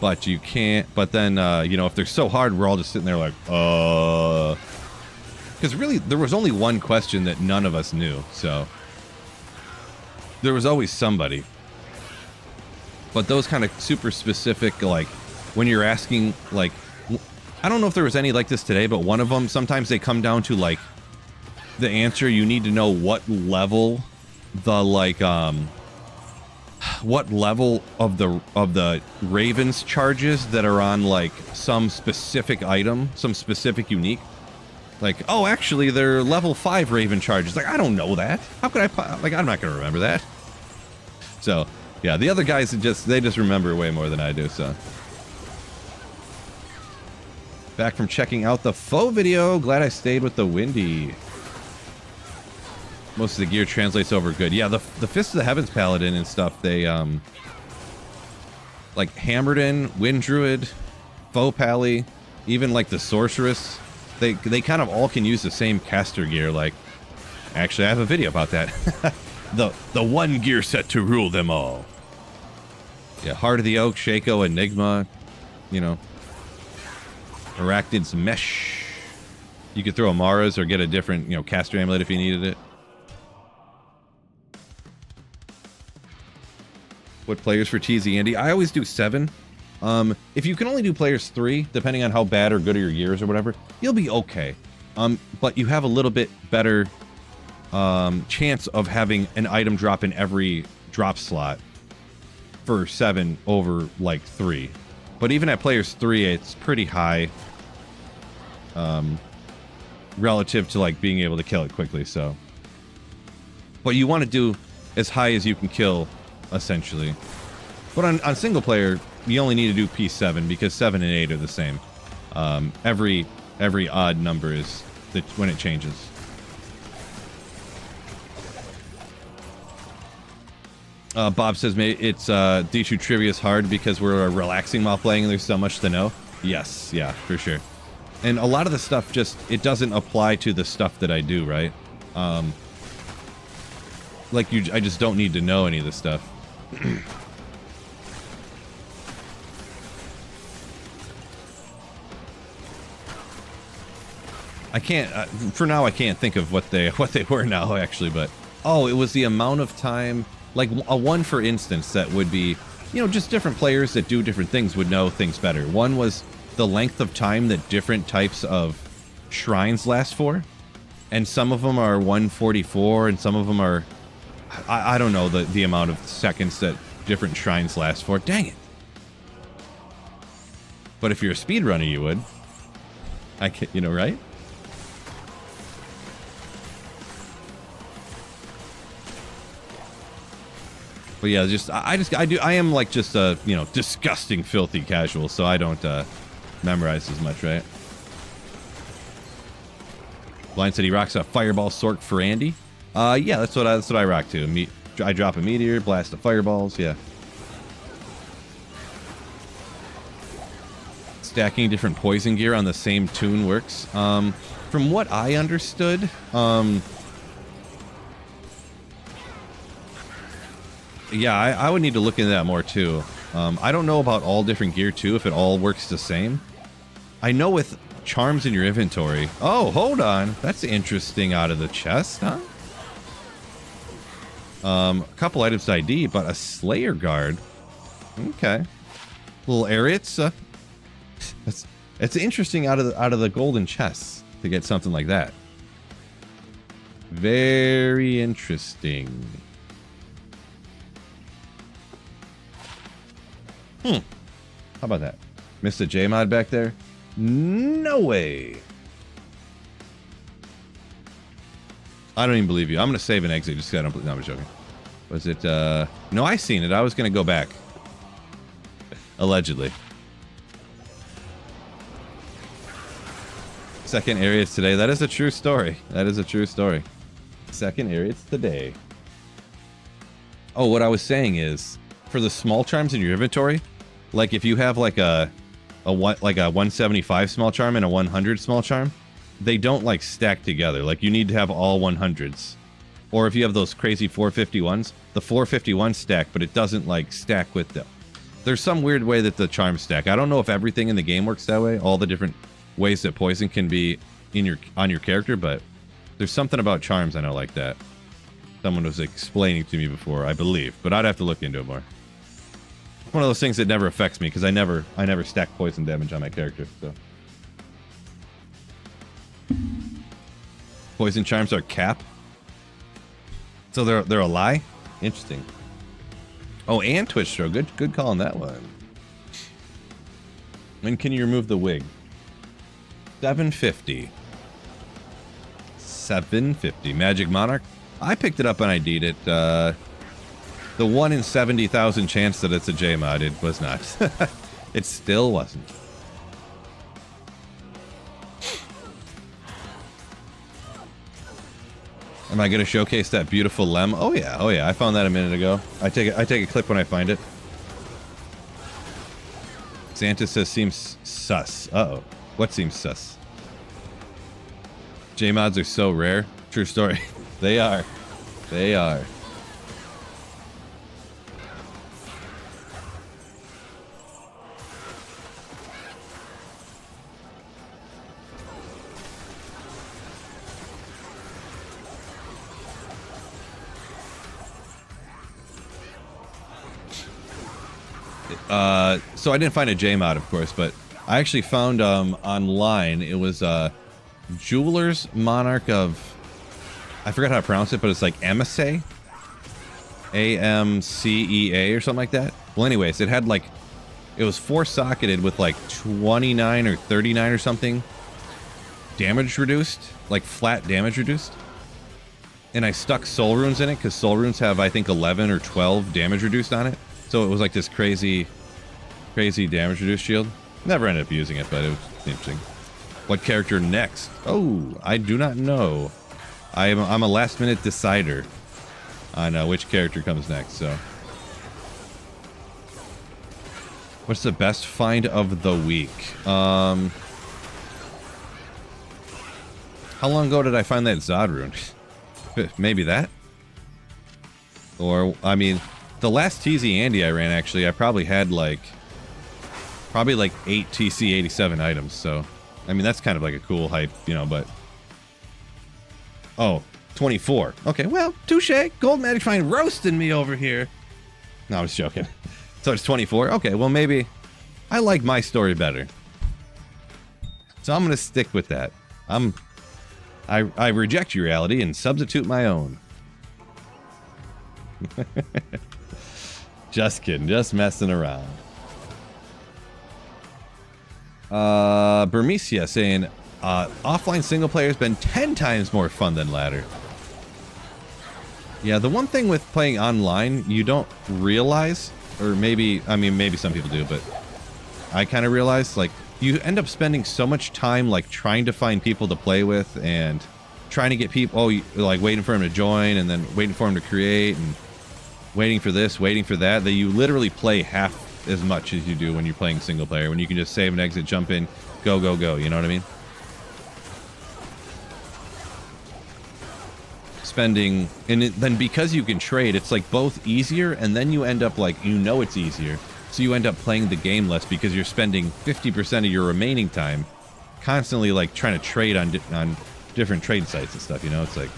But you can't, but then, you know, if they're so hard, we're all just sitting there like, because really, there was only one question that none of us knew, so there was always somebody. But those kind of super specific, like, when you're asking, like, I don't know if there was any like this today, but one of them, sometimes they come down to, like, the answer, you need to know what level the, like, what level of the Raven's charges that are on, like, some specific item, some specific unique. Like, oh, actually, they're level 5 Raven charges. Like, I don't know that. How could I, like, I'm not going to remember that. So, yeah, the other guys, they just remember way more than I do, so. Back from checking out the faux video. Glad I stayed with the Windy. Most of the gear translates over good. Yeah, the Fist of the Heavens Paladin and stuff, they, like, Hammerden, Wind Druid, Faux Pally, even, like, the Sorceress, they kind of all can use the same caster gear. Like, actually, I have a video about that. the one gear set to rule them all. Yeah, Heart of the Oak, Shaco, Enigma, you know. Arachnid's Mesh. You could throw Amara's or get a different, you know, caster amulet if you needed it. What players for TZ Andy? I always do 7. If you can only do players 3, depending on how bad or good are your gears or whatever, you'll be okay. But you have a little bit better chance of having an item drop in every drop slot for 7 over, like, 3. But even at players 3, it's pretty high relative to, like, being able to kill it quickly, so. But you want to do as high as you can kill, essentially. But on single player, you only need to do P7 because 7 and 8 are the same. Every odd number is when it changes. Bob says it's D2 trivia is hard because we're relaxing while playing and there's so much to know. Yes, yeah, for sure. And a lot of the stuff just, it doesn't apply to the stuff that I do, right? Like, I just don't need to know any of this stuff. I can't, for now I can't think of what they were now, actually, but... Oh, it was the amount of time... Like, a one, for instance, that would be... You know, just different players that do different things would know things better. One was the length of time that different types of shrines last for. And some of them are 144, and some of them are... I don't know the amount of seconds that different shrines last for. Dang it. But if you're a speedrunner, you would. I can, you know, right? But yeah, just I am like just a, you know, disgusting, filthy casual, so I don't memorize as much, right? Blind said he rocks a fireball sork for Andy. Yeah, that's what I rock too. I drop a meteor, blast the fireballs, yeah. Stacking different poison gear on the same tune works. From what I understood, yeah, I would need to look into that more too. I don't know about all different gear too, if it all works the same. I know with charms in your inventory. Oh, hold on. That's interesting out of the chest, huh? A couple items to ID, but a Slayer Guard. Okay. Little Ariats. It's interesting out of the golden chests to get something like that. Very interesting. How about that? Missed a J-mod back there? No way. I don't even believe you. I'm going to save an exit just because I don't believe... No, I'm joking. Was it, No, I seen it. I was going to go back. Allegedly. Second areas today. That is a true story. That is a true story. Second areas today. Oh, what I was saying is, for the small charms in your inventory, like if you have like a 175 small charm and a 100 small charm, they don't like stack together. Like you need to have all 100s Or if you have those crazy 451s, the 451 stack, but it doesn't like stack with them. There's some weird way that the charms stack. I don't know if everything in the game works that way, all the different ways that poison can be on your character, but there's something about charms I know like that. Someone was explaining to me before, I believe, but I'd have to look into it more. One of those things that never affects me because I never stack poison damage on my character. So poison charms are cap. So they're a lie? Interesting. Oh, and Twitch Throw. Good call on that one. When can you remove the wig? 750. 750. Magic Monarch. I picked it up and ID'd it. The 1 in 70,000 chance that it's a J-mod, it was not. It still wasn't. Am I going to showcase that beautiful lem? Oh yeah, oh yeah. I found that a minute ago. I take a clip when I find it. Santa says seems sus. Uh-oh. What seems sus? J-mods are so rare. True story. They are. They are. So I didn't find a J-mod, of course, but I actually found online, it was Jeweler's Monarch of, I forgot how to pronounce it, but it's like Amcea? A-M-C-E-A or something like that. Well, anyways, it had like, it was 4-socketed with like 29 or 39 or something damage reduced, like flat damage reduced. And I stuck Soul Runes in it, because Soul Runes have, I think, 11 or 12 damage reduced on it. So it was like this crazy damage reduced shield. Never ended up using it, but it was interesting. What character next? Oh, I do not know. I'm a last minute decider on which character comes next, so. What's the best find of the week? How long ago did I find that Zod rune? Maybe that? Or, I mean, the last TZ Andy I ran, actually, I probably had like 8 TC 87 items, so I mean that's kind of like a cool hype, you know, but oh, 24. Okay, well, touche. Gold Magic Find roasting me over here. No, I was joking. So it's 24. Okay, well maybe I like my story better, so I'm gonna stick with that. I reject your reality and substitute my own. Just kidding, just messing around. Burmesia saying, offline single player has been 10 times more fun than ladder. Yeah, the one thing with playing online, you don't realize, or maybe, I mean, maybe some people do, but I kind of realize, like, you end up spending so much time, like, trying to find people to play with and trying to get people, like, waiting for them to join and then waiting for them to create and waiting for this, waiting for that you literally play half as much as you do when you're playing single player, when you can just save and exit, jump in, go, go, go, you know what I mean? Spending, and then because you can trade, it's like both easier, and then you end up like, you know it's easier, so you end up playing the game less because you're spending 50% of your remaining time constantly like trying to trade on different trade sites and stuff, you know? It's like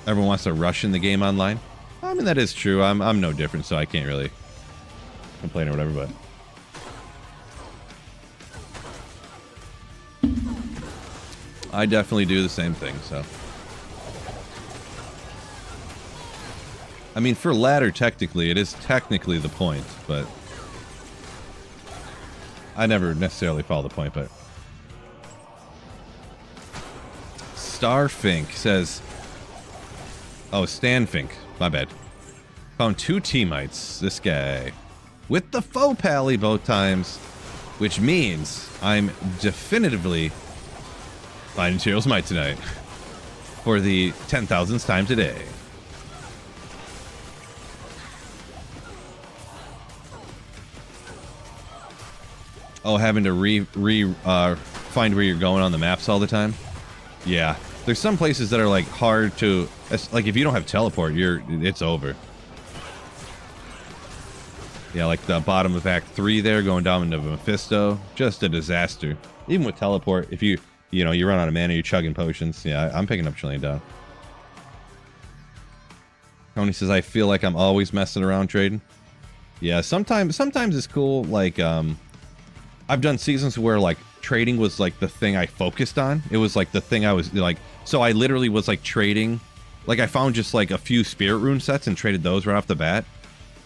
everyone wants to rush in the game online. I mean, that is true. I'm no different, so I can't really complain or whatever, but I definitely do the same thing, so. I mean, for ladder, technically, it is technically the point, but I never necessarily follow the point, but Starfink says, oh, Stanfink, my bad. Found 2 teammates, this guy, with the faux pally both times, which means I'm definitively finding Cheerios Might tonight for the 10,000th time today. Oh, having to find where you're going on the maps all the time? Yeah, There's some places that are like hard to, like if you don't have teleport, it's over. Yeah, like the bottom of Act 3 there, going down into Mephisto, just a disaster. Even with teleport, if you run out of mana, you're chugging potions. Yeah, I'm picking up Chilean Down. Tony says, I feel like I'm always messing around trading. Yeah, sometimes it's cool. Like, I've done seasons where like trading was like the thing I focused on. It was like the thing I was like, so I literally was like trading. Like I found just like a few spirit rune sets and traded those right off the bat.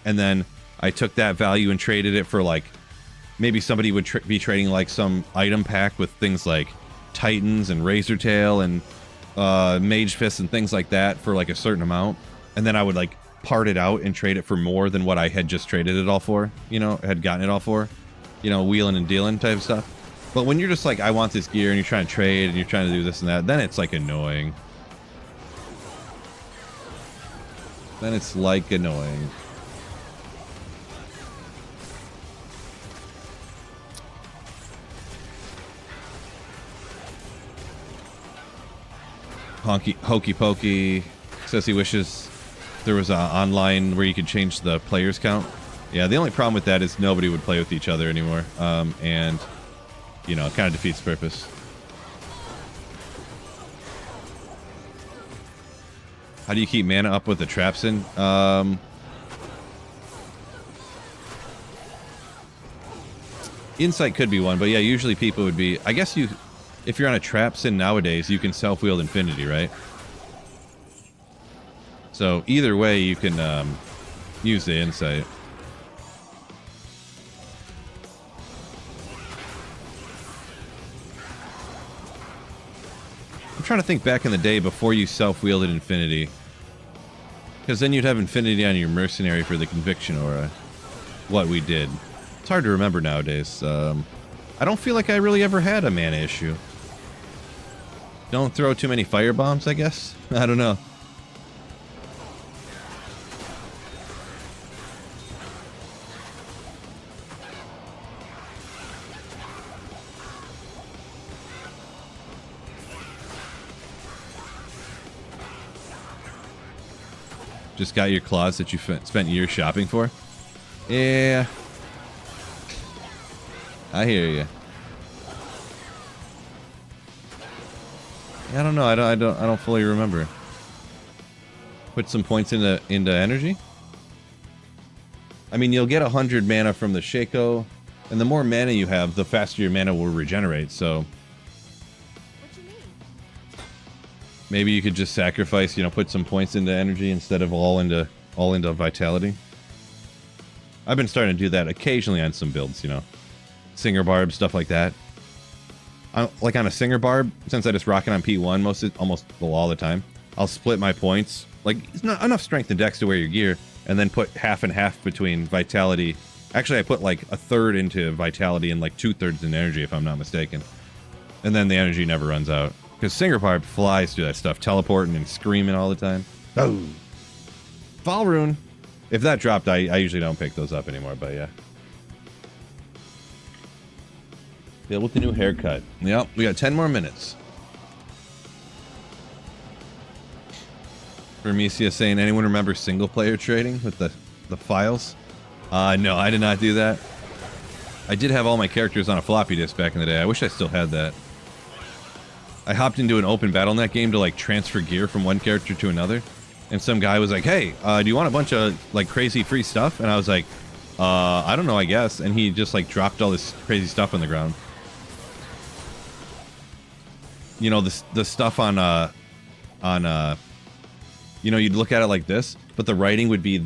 And then I took that value and traded it for like, maybe somebody would be trading like some item pack with things like Titans and Razor Tail and Mage Fist and things like that for like a certain amount. And then I would like part it out and trade it for more than what I had just traded it all for, had gotten it all for, wheeling and dealing type of stuff. But when you're just like, I want this gear and you're trying to trade and you're trying to do this and that, then it's like annoying. Then it's like annoying. Hokey Pokey says he wishes there was online where you could change the players count. Yeah, the only problem with that is nobody would play with each other anymore. And, it kind of defeats the purpose. How do you keep mana up with the traps in? Insight could be one, but yeah, usually people would be... I guess if you're on a trap sin nowadays, you can self-wield Infinity, right? So either way, you can use the insight. I'm trying to think back in the day before you self-wielded Infinity. Because then you'd have Infinity on your Mercenary for the Conviction Aura. What we did. It's hard to remember nowadays. I don't feel like I really ever had a mana issue. Don't throw too many firebombs, I guess? I don't know. Just got your claws that you spent years shopping for? Yeah. I hear you. I don't know. I don't fully remember. Put some points into energy. I mean, you'll get 100 mana from the Shaco, and the more mana you have, the faster your mana will regenerate. So What you mean? maybe you could just sacrifice, put some points into energy instead of all into vitality. I've been starting to do that occasionally on some builds, Singer Barb, stuff like that. Like on a Singer Barb, since I just rock it on P1 almost all the time, I'll split my points. Like, it's not enough strength and dex to wear your gear, and then put half and half between vitality. Actually, I put like a third into vitality and like 2/3 in energy, if I'm not mistaken. And then the energy never runs out. Because Singer Barb flies through that stuff, teleporting and screaming all the time. Oh! Fall Rune! If that dropped, I usually don't pick those up anymore, but yeah. Deal with the new haircut. Yep, we got 10 more minutes. Vermesia saying, anyone remember single player trading with the files? No, I did not do that. I did have all my characters on a floppy disk back in the day. I wish I still had that. I hopped into an open BattleNet game to like transfer gear from one character to another. And some guy was like, hey, do you want a bunch of like crazy free stuff? And I was like, I don't know, I guess. And he just like dropped all this crazy stuff on the ground. The stuff on you'd look at it like this, but the writing would be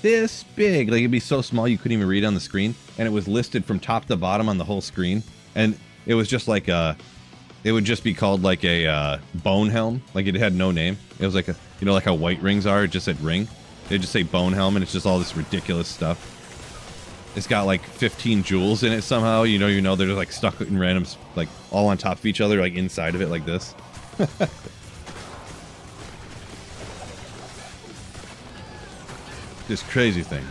this big. Like, it'd be so small you couldn't even read it on the screen. And it was listed from top to bottom on the whole screen. And it was just like it would just be called like a bone helm. Like, it had no name. It was like like how white rings are, it just said ring. They just say bone helm, and it's just all this ridiculous stuff. It's got like 15 jewels in it somehow. They're just like stuck in random, like all on top of each other, like inside of it, like this. This crazy thing.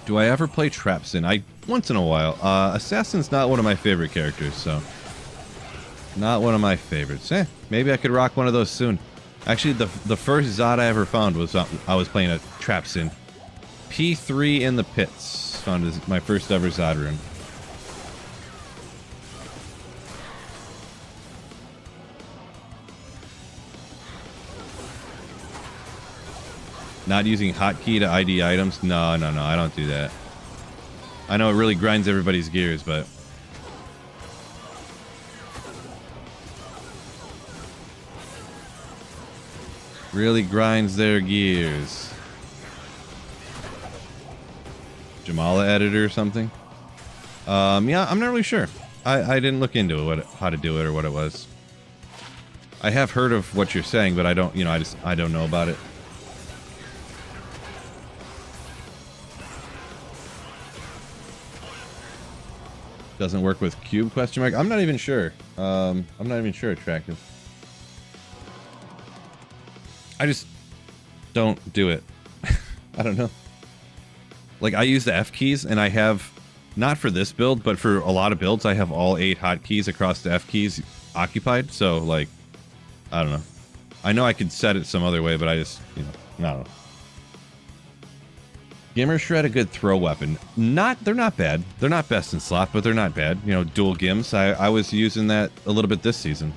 Do I ever play Trapsin? Once in a while. Assassin's not one of my favorite characters, so not one of my favorites. Maybe I could rock one of those soon. Actually, the first Zod I ever found was I was playing a Trapsin. P3 in the pits. Found as my first ever Zod rune. Not using hotkey to ID items? No, I don't do that. I know it really grinds everybody's gears, but... really grinds their gears. Jamala editor or something? Yeah, I'm not really sure. I didn't look into it, how to do it or what it was. I have heard of what you're saying, but I don't, I don't know about it. Doesn't work with cube, question mark? I'm not even sure. I'm not even sure, Attractive. I just don't do it. I don't know. Like, I use the F keys, and I have, not for this build, but for a lot of builds, I have all 8 hotkeys across the F keys occupied. So, like, I don't know. I know I could set it some other way, but I just, I don't know. Gimmer Shred, a good throw weapon. They're not bad. They're not best in slot, but they're not bad. Dual Gims. I was using that a little bit this season.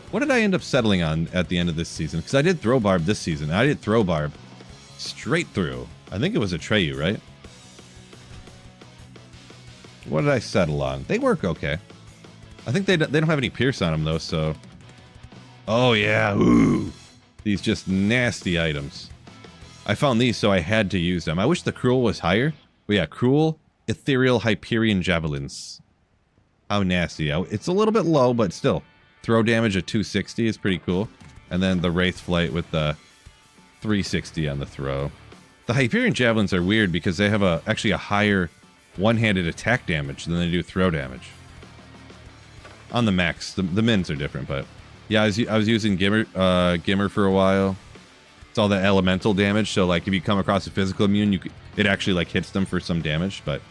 What did I end up settling on at the end of this season? Because I did throw barb this season. I did throw barb straight through. I think it was Atreyu, right? What did I settle on? They work okay. I think they don't have any pierce on them, though, so... oh, yeah. Ooh. These just nasty items. I found these, so I had to use them. I wish the Cruel was higher. But yeah, Cruel, Ethereal, Hyperion Javelins. How nasty. It's a little bit low, but still. Throw damage at 260 is pretty cool. And then the Wraith Flight with the 360 on the throw. The Hyperion Javelins are weird because they have actually a higher one-handed attack damage than they do throw damage. On the max. The mins are different, but... yeah, I was using Gimmer for a while. It's all that elemental damage, so like if you come across a physical immune, it actually like hits them for some damage, but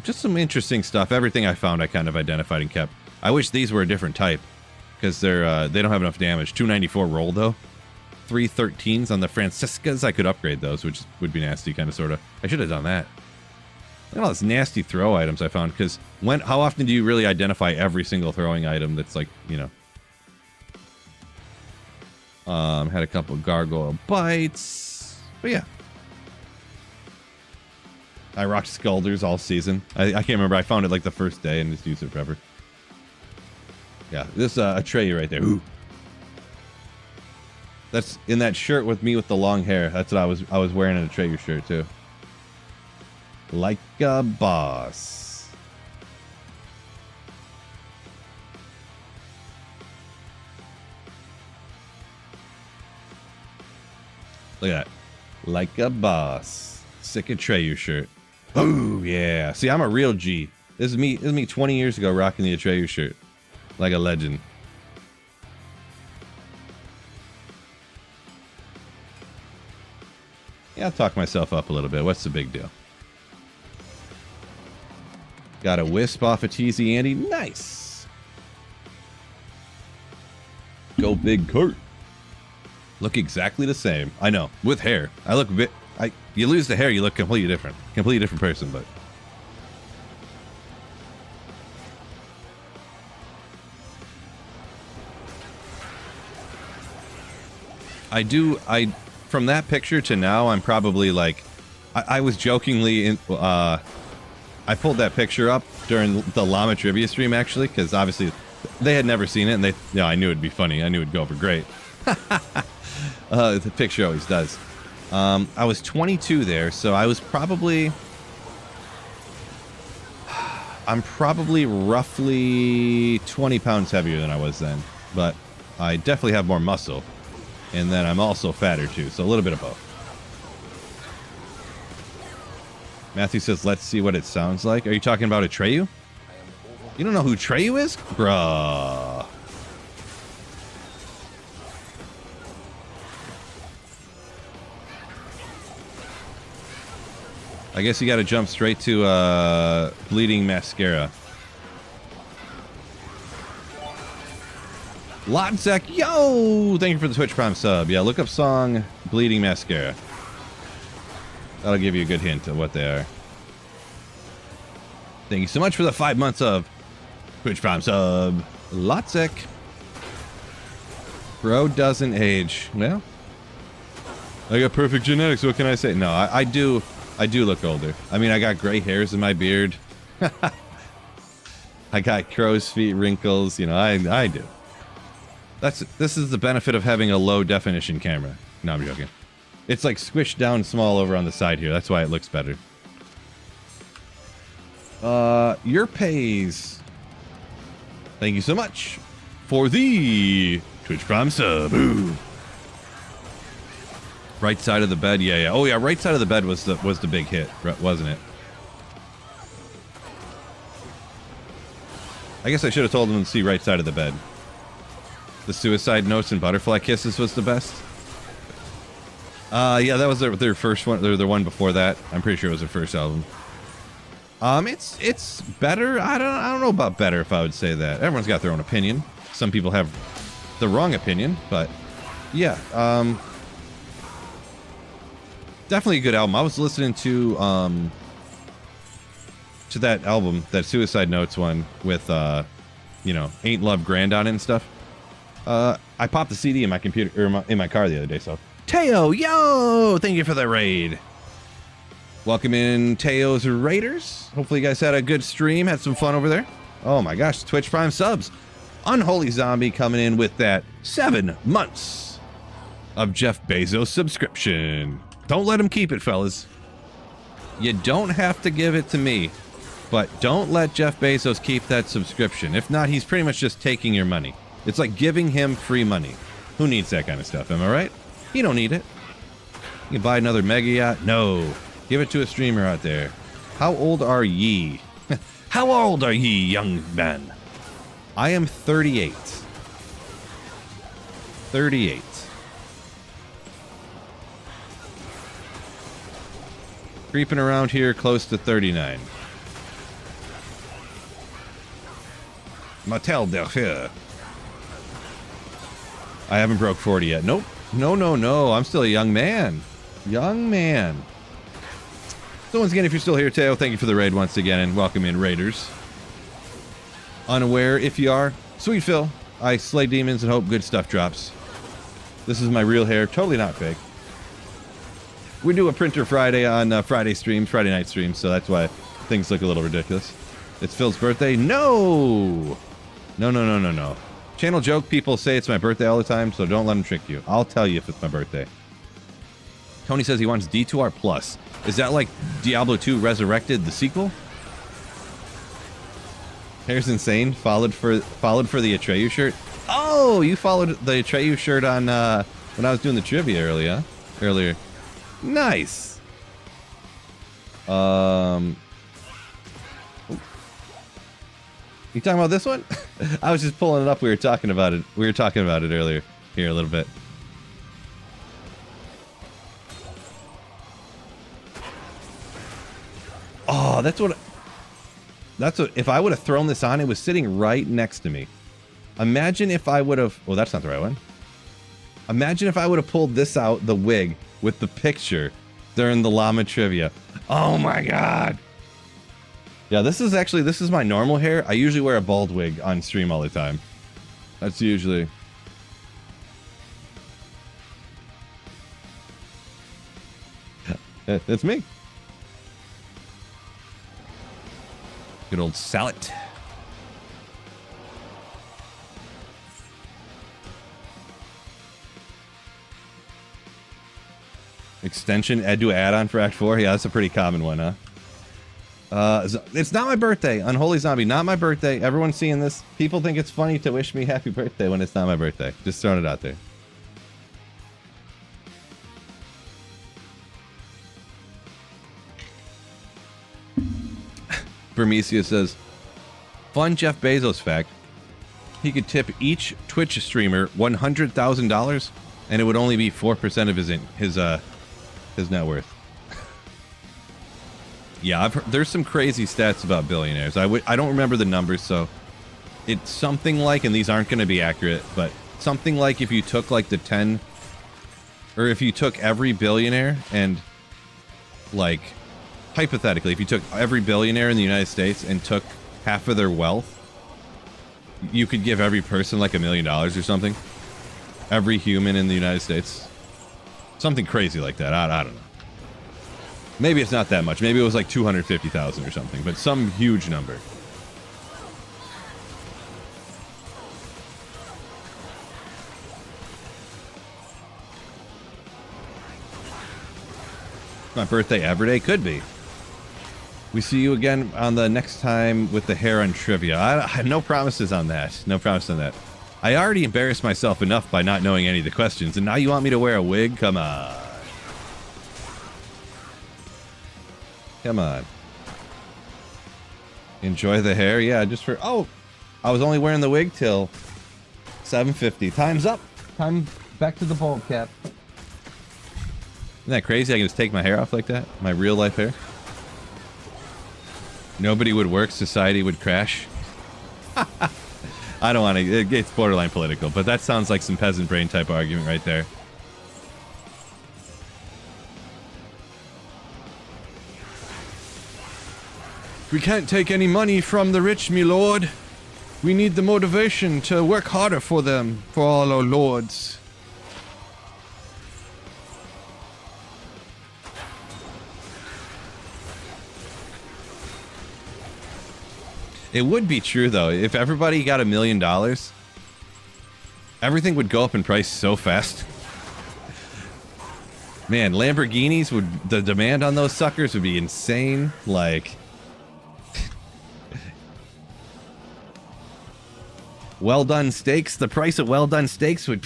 just some interesting stuff. Everything I found I kind of identified and kept. I wish these were a different type because they don't have enough damage. 294 roll though. 313s on the Franciscas. I could upgrade those, which would be nasty, kind of, sort of. I should have done that. Look at all these nasty throw items I found, because how often do you really identify every single throwing item that's like, had a couple gargoyle bites, but yeah. I rocked Skulders all season. I can't remember. I found it like the first day and just used it forever. Yeah, this Atreyu right there. Ooh. That's in that shirt with me with the long hair. That's what I was wearing an Atreyu shirt too. Like a boss. Look at that. Like a boss. Sick Atreyu shirt. Oh, yeah. See, I'm a real G. This is me 20 years ago rocking the Atreyu shirt. Like a legend. Yeah, I'll talk myself up a little bit. What's the big deal? Got a wisp off of TZ Andy. Nice. Go big Kurt. Look exactly the same. I know. With hair. I look a bit... you lose the hair, you look completely different. Completely different person, but... from that picture to now, I'm probably like... I was jokingly... I pulled that picture up during the Llama Trivia stream, actually, because obviously they had never seen it, and I knew it'd be funny. I knew it'd go over great. The picture always does. I was 22 there, so I was probably... I'm probably roughly 20 pounds heavier than I was then, but I definitely have more muscle. And then I'm also fatter too, so a little bit of both. Matthew says, let's see what it sounds like. Are you talking about Atreyu? You don't know who Atreyu is? Bruh. I guess you got to jump straight to Bleeding Mascara. Lotzek, yo! Thank you for the Twitch Prime sub. Yeah, look up song Bleeding Mascara. That'll give you a good hint of what they are. Thank you so much for the 5 months of Twitch Prime sub. Lotzek. Bro doesn't age. Well, I got perfect genetics. What can I say? No, I do look older. I mean, I got gray hairs in my beard. I got crow's feet wrinkles. You know, I do. This is the benefit of having a low definition camera. No, I'm joking. It's like squished down small over on the side here. That's why it looks better. Your pays. Thank you so much for the Twitch Prime sub. Ooh. Right side of the bed, yeah. Oh yeah, right side of the bed was the big hit, wasn't it? I guess I should have told them to see right side of the bed. The Suicide Notes and Butterfly Kisses was the best. Yeah, that was their first one. The one before that. I'm pretty sure it was their first album. It's better. I don't know about better, if I would say that. Everyone's got their own opinion. Some people have the wrong opinion, but yeah. Definitely a good album. I was listening to that album, that Suicide Notes one with you know, Ain't Love Grand on it and stuff. I popped the CD in my computer or in my car the other day. So Teo, yo, thank you for the raid. Welcome in Teo's Raiders. Hopefully you guys had a good stream, had some fun over there. Oh my gosh, Twitch Prime subs. Unholy Zombie coming in with that 7 months of Jeff Bezos subscription. Don't let him keep it, fellas. You don't have to give it to me, but don't let Jeff Bezos keep that subscription. If not, he's pretty much just taking your money. It's like giving him free money. Who needs that kind of stuff? Am I right? He don't need it. You can buy another mega yacht? No. Give it to a streamer out there. How old are ye? How old are ye, young man? I am 38. 38. Creeping around here close to 39. Mattel d'Affaires. I haven't broke 40 yet. Nope. No. I'm still a young man. Young man. So once again, if you're still here, Teo, thank you for the raid once again, and welcome in, Raiders. Unaware if you are. Sweet Phil. I slay demons and hope good stuff drops. This is my real hair. Totally not fake. We do a Printer Friday on Friday night streams, so that's why things look a little ridiculous. It's Phil's birthday? No! No. Channel joke, people say it's my birthday all the time, so don't let them trick you. I'll tell you if it's my birthday. Tony says he wants D2R Plus. Is that like Diablo 2 Resurrected, the sequel? Hair's insane. Followed for the Atreyu shirt. Oh, you followed the Atreyu shirt on when I was doing the trivia earlier. Nice. You talking about this one? I was just pulling it up. We were talking about it earlier. Here a little bit. Oh, that's what. If I would have thrown this on, it was sitting right next to me. Imagine if I would have. Well, that's not the right one. Imagine if I would have pulled this out, the wig with the picture during the llama trivia. Oh my god. Yeah, this is my normal hair. I usually wear a bald wig on stream all the time. That's usually. It's me. Good old salad. Extension, do add-on for Act 4? Yeah, that's a pretty common one, huh? It's not my birthday. Unholy Zombie, not my birthday. Everyone's seeing this. People think it's funny to wish me happy birthday when it's not my birthday. Just throwing it out there. Bermesia says, fun Jeff Bezos fact. He could tip each Twitch streamer $100,000 and it would only be 4% of his net worth. Yeah, there's some crazy stats about billionaires. I don't remember the numbers, so it's something like, and these aren't going to be accurate, but something like if you took like the 10, or if you took every billionaire and like, hypothetically, if you took every billionaire in the United States and took half of their wealth, you could give every person like $1 million or something. Every human in the United States. Something crazy like that. I don't know. Maybe it's not that much. Maybe it was like 250,000 or something, but some huge number. My birthday every day? Could be. We see you again on the next time with the hair on trivia. I have no promises on that. No promise on that. I already embarrassed myself enough by not knowing any of the questions, and now you want me to wear a wig? Come on. Come on. Enjoy the hair? Yeah, just for... Oh! I was only wearing the wig till 7:50. Time's up. Time back to the bald cap. Isn't that crazy? I can just take my hair off like that? My real life hair? Nobody would work, society would crash. I don't want to... It's borderline political, but that sounds like some peasant brain type argument right there. We can't take any money from the rich, me lord. We need the motivation to work harder for them, for all our lords. It would be true, though. If everybody got $1 million, everything would go up in price so fast. Man, Lamborghinis would... The demand on those suckers would be insane. Like... well done steaks. The price of well done steaks would...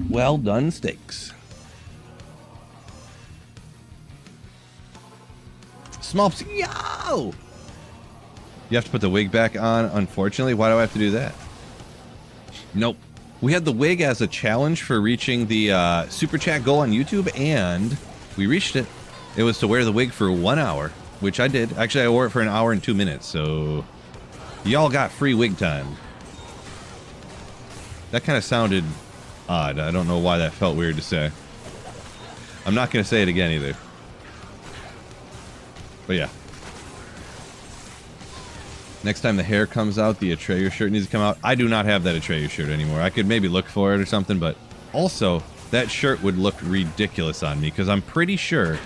well done steaks. Small... Yo! You have to put the wig back on, unfortunately. Why do I have to do that? Nope. We had the wig as a challenge for reaching the super chat goal on YouTube, and we reached it. It was to wear the wig for 1 hour, which I did. Actually, I wore it for 1 hour and 2 minutes, so y'all got free wig time. That kind of sounded odd. I don't know why that felt weird to say. I'm not going to say it again either. But yeah. Next time the hair comes out, the Atreyu shirt needs to come out. I do not have that Atreyu shirt anymore. I could maybe look for it or something, but also that shirt would look ridiculous on me because I'm pretty sure,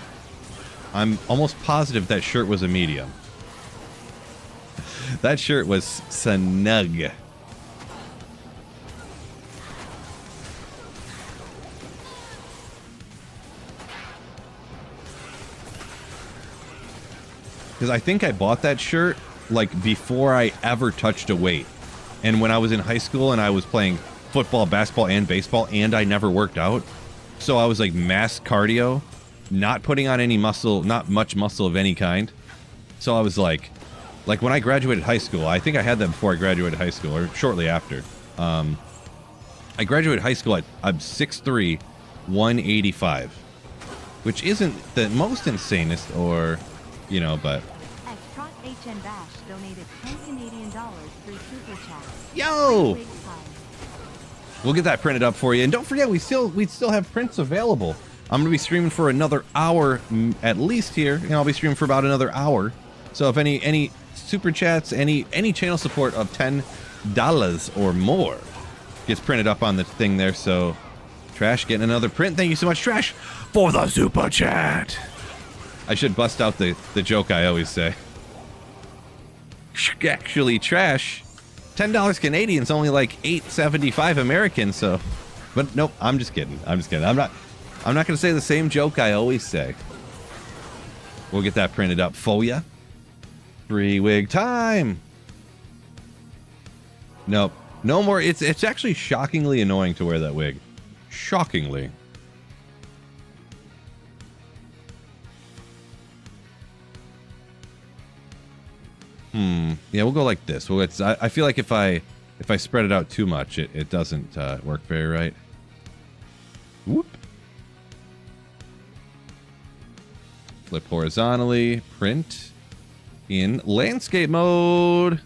I'm almost positive that shirt was a medium. That shirt was snug. Because I think I bought that shirt like before I ever touched a weight. And when I was in high school and I was playing football, basketball, and baseball, and I never worked out. So I was like mass cardio, not putting on any muscle, not much muscle of any kind. So I was like when I graduated high school, I think I had that before I graduated high school or shortly after. I graduated high school at, I'm 6'3", 185, which isn't the most insanest or, you know, but... HN Bash donated 10 Canadian dollars through Super Chat. Yo! We'll get that printed up for you. And don't forget, we still have prints available. I'm going to be streaming for another hour at least here. And I'll be streaming for about another hour. So if any Super Chats, any channel support of $10 or more gets printed up on the thing there. So Trash getting another print. Thank you so much, Trash, for the Super Chat. I should bust out the joke I always say. Actually, Trash, $10 Canadian is only like $8.75 American, so... But nope, I'm just kidding. I'm not going to say the same joke I always say. We'll get that printed up for ya. Free wig time! Nope. No more. It's actually shockingly annoying to wear that wig. Shockingly. Yeah, we'll go like this. Well, I feel like if I if I spread it out too much, it doesn't work very right. Whoop. Flip horizontally, print in landscape mode.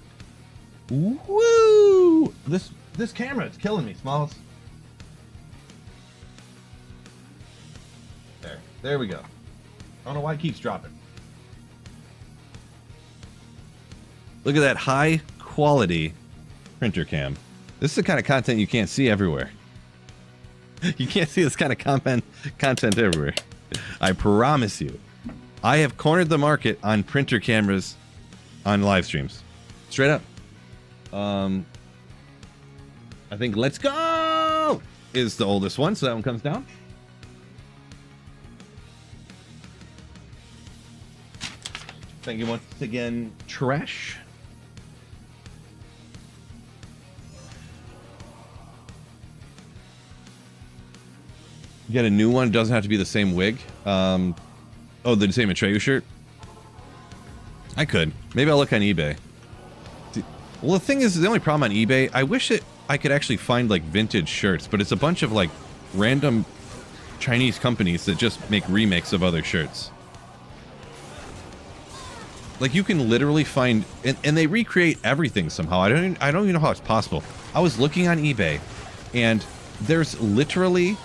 Woo! This camera is killing me, Smalls. There we go. I don't know why it keeps dropping. Look at that high quality printer cam. This is the kind of content you can't see everywhere. You can't see this kind of content everywhere. I promise you. I have cornered the market on printer cameras on live streams. Straight up. I think Let's Go is the oldest one, so that one comes down. Thank you once again, Trash. You get a new one. It doesn't have to be the same wig. Oh, the same Atreyu shirt? I could. Maybe I'll look on eBay. Well, the thing is, the only problem on eBay, I wish I could actually find, like, vintage shirts, but it's a bunch of, like, random Chinese companies that just make remakes of other shirts. Like, you can literally find... And they recreate everything somehow. I don't even know how it's possible. I was looking on eBay, and there's literally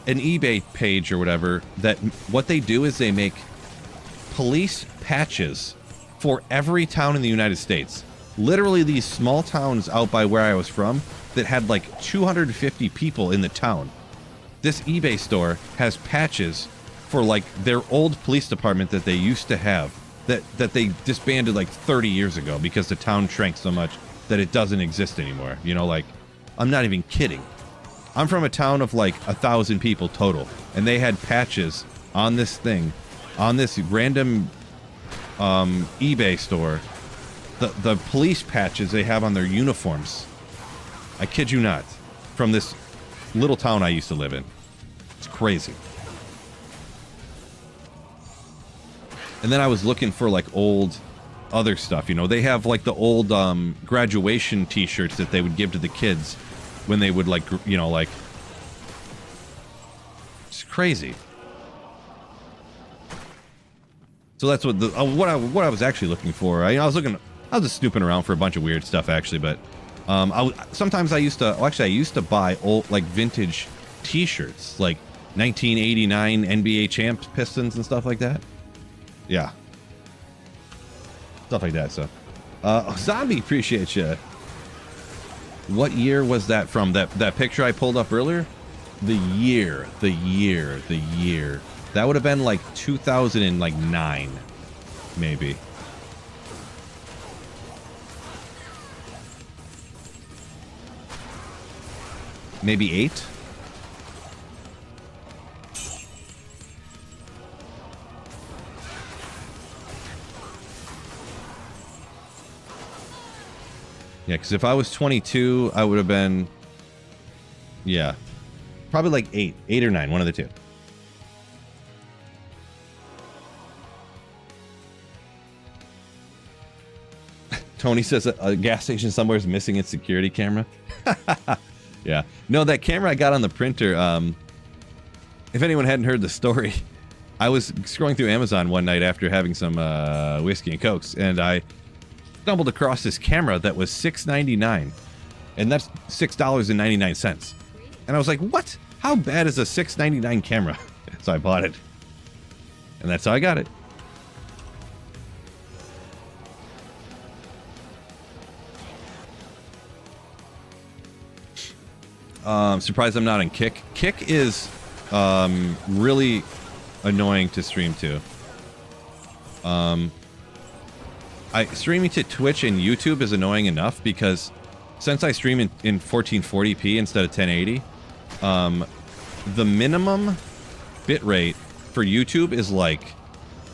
an eBay page or whatever that what they do is they make police patches for every town in the United States. Literally these small towns out by where I was from that had like 250 people in the town. This eBay store has patches for like their old police department that they used to have that they disbanded like 30 years ago because the town shrank so much that it doesn't exist anymore. You know, like, I'm not even kidding. I'm from a town of like 1,000 people total, and they had patches on this thing, on this random eBay store. The police patches they have on their uniforms. I kid you not. From this little town I used to live in. It's crazy. And then I was looking for like old other stuff, you know. They have like the old graduation t-shirts that they would give to the kids when they would like, you know, like, it's crazy. So that's what what I was actually looking for. I was just snooping around for a bunch of weird stuff actually, but sometimes I used to buy old like vintage t-shirts, like 1989 NBA champs Pistons and stuff like that. Yeah. Stuff like that, so. Zombie, appreciate you. What year was that from? That picture I pulled up earlier? The year. That would have been like 2009, maybe. Maybe 8? Yeah, because if I was 22, I would have been, yeah, probably like 8 or 9, one of the two. Tony says a gas station somewhere is missing its security camera. Yeah, no, that camera I got on the printer. If anyone hadn't heard the story, I was scrolling through Amazon one night after having some whiskey and cokes, and I stumbled across this camera that was $6.99, and that's $6.99. And I was like, what? How bad is a $6.99 camera? So I bought it, and that's how I got it. Surprised I'm not on Kick. Kick is really annoying to stream to. Streaming to Twitch and YouTube is annoying enough because since I stream in 1440p instead of 1080, the minimum bitrate for YouTube is like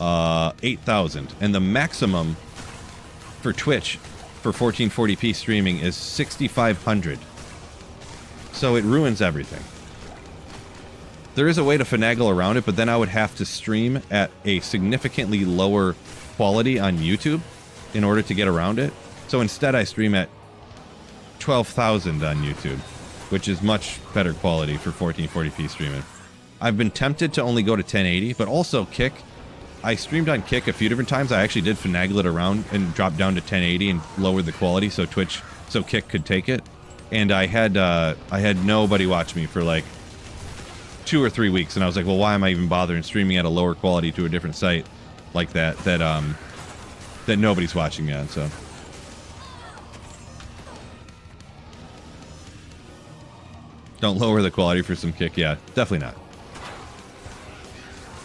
8,000, and the maximum for Twitch for 1440p streaming is 6,500. So it ruins everything. There is a way to finagle around it, but then I would have to stream at a significantly lower quality on YouTube in order to get around it. So instead I stream at 12,000 on YouTube, which is much better quality for 1440p streaming. I've been tempted to only go to 1080, but also Kick. I streamed on Kick a few different times. I actually did finagle it around and dropped down to 1080 and lowered the quality so Kick could take it. And I had nobody watch me for like 2 or 3 weeks, and I was like, well, why am I even bothering streaming at a lower quality to a different site like that nobody's watching me on? So don't lower the quality for some Kick. Yeah, definitely not.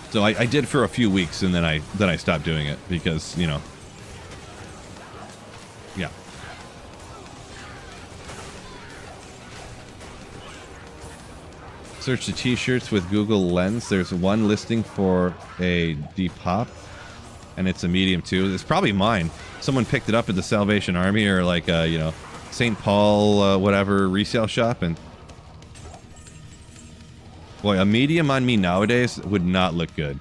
So I did for a few weeks, and then I stopped doing it because, you know, yeah. Search the t-shirts with Google Lens. There's one listing for a Depop, and it's a medium too. It's probably mine. Someone picked it up at the Salvation Army or like you know, St. Paul whatever resale shop, and boy, a medium on me nowadays would not look good.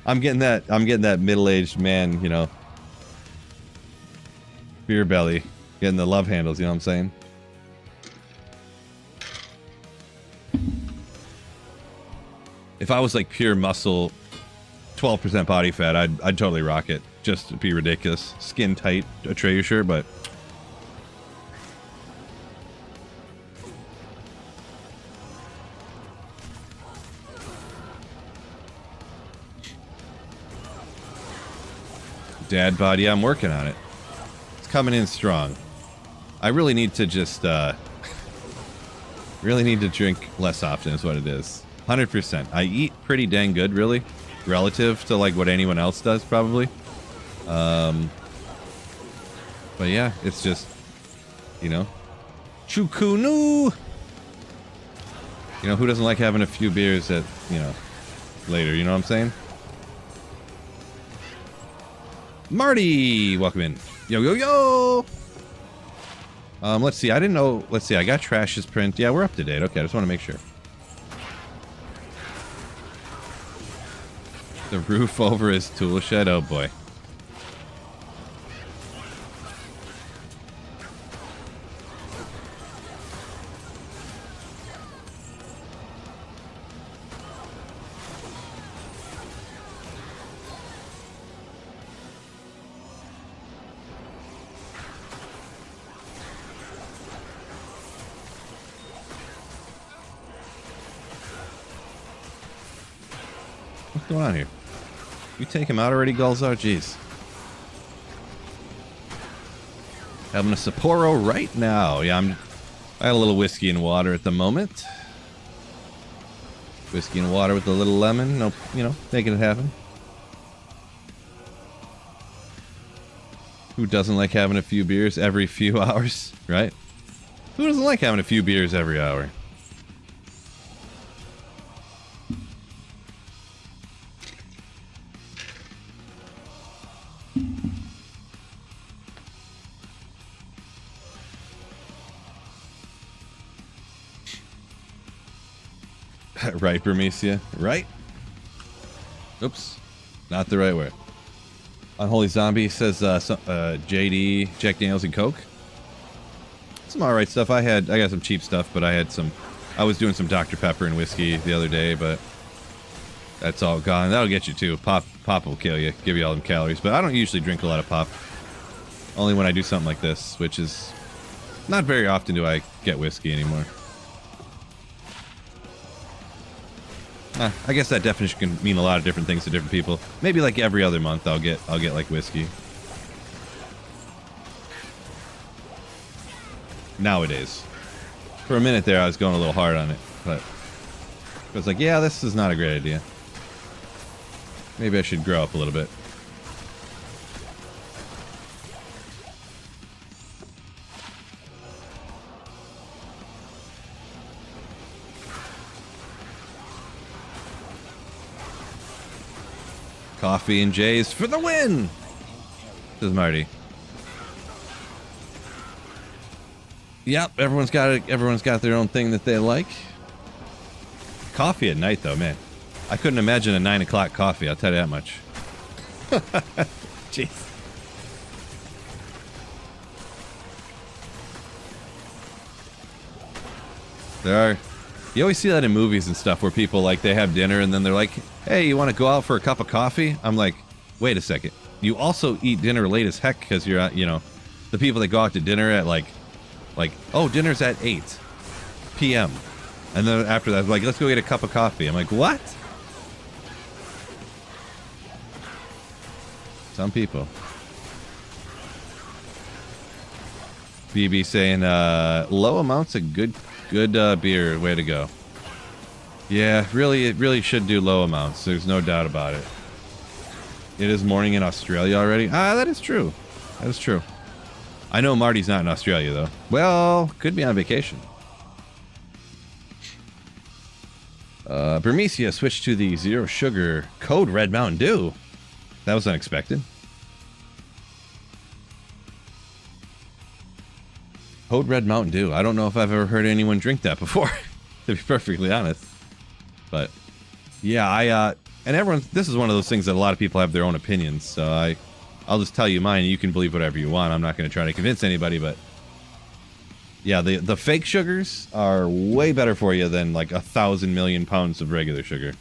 I'm getting that middle-aged man, you know, beer belly, getting the love handles, you know what I'm saying? If I was like pure muscle, 12% body fat, I'd totally rock it. Just to be ridiculous. Skin tight Atreyu shirt, but dad bod, yeah, I'm working on it. It's coming in strong. I really need to just really need to drink less often is what it is. 100%. I eat pretty dang good, really, relative to like what anyone else does, probably. But yeah, it's just, you know, chukunu. You know, who doesn't like having a few beers at, you know, later? You know what I'm saying? Marty, welcome in. Yo, yo, yo. Let's see. I didn't know. Let's see. I got Trash's print. Yeah, we're up to date. Okay, I just want to make sure. The roof over his tool shed. Oh boy. What's going on here? You take him out already, Gulzar? Jeez. Having a Sapporo right now. Yeah, I had a little whiskey and water at the moment. Whiskey and water with a little lemon. No, you know, making it happen. Who doesn't like having a few beers every few hours, right? Who doesn't like having a few beers every hour? Right, Bermesia? Right? Oops. Not the right way. Unholy Zombie says JD, Jack Daniels, and Coke. Some alright stuff. I got some cheap stuff, but I was doing some Dr. Pepper and whiskey the other day, but that's all gone. That'll get you too. Pop will kill you. Give you all them calories. But I don't usually drink a lot of pop. Only when I do something like this, which is not very often do I get whiskey anymore. I guess that definition can mean a lot of different things to different people. Maybe like every other month I'll get like whiskey. Nowadays. For a minute there I was going a little hard on it, but I was like, yeah, this is not a great idea. Maybe I should grow up a little bit. Coffee and J's for the win! Says Marty. Yep, everyone's got their own thing that they like. Coffee at night though, man. I couldn't imagine a 9 o'clock coffee, I'll tell you that much. Jeez. There are. You always see that in movies and stuff where people, like, they have dinner and then they're like, hey, you want to go out for a cup of coffee? I'm like, wait a second. You also eat dinner late as heck because you're at, you know, the people that go out to dinner at like, oh, dinner's at 8 p.m. And then after that, like, let's go get a cup of coffee. I'm like, what? Some people. BB saying, low amounts of good beer. Way to go. Yeah, really, it really should do low amounts. There's no doubt about it. It is morning in Australia already. Ah, that is true. That is true. I know Marty's not in Australia, though. Well, could be on vacation. Bermesia switched to the zero sugar Code Red Mountain Dew. That was unexpected. Code Red Mountain Dew. I don't know if I've ever heard anyone drink that before, to be perfectly honest. But yeah, and everyone, this is one of those things that a lot of people have their own opinions. So I'll just tell you mine. You can believe whatever you want. I'm not going to try to convince anybody, but yeah, the fake sugars are way better for you than like 1,000 million pounds of regular sugar.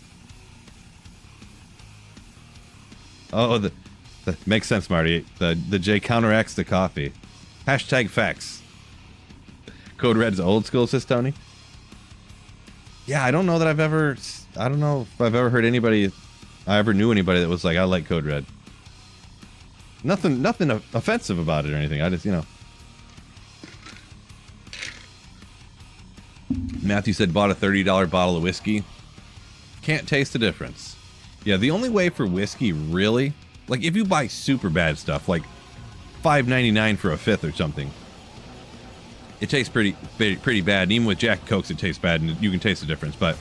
Oh, that makes sense, Marty. The J counteracts the coffee. Hashtag facts. Code Red's old school, says Tony. Yeah, I don't know if I've ever heard anybody, I ever knew anybody that was like, I like Code Red. Nothing offensive about it or anything. I just, you know. Matthew said bought a $30 bottle of whiskey. Can't taste the difference. Yeah, the only way for whiskey, really, like if you buy super bad stuff, like $5.99 for a fifth or something, it tastes pretty bad. And even with Jack and Cokes, it tastes bad, and you can taste the difference. But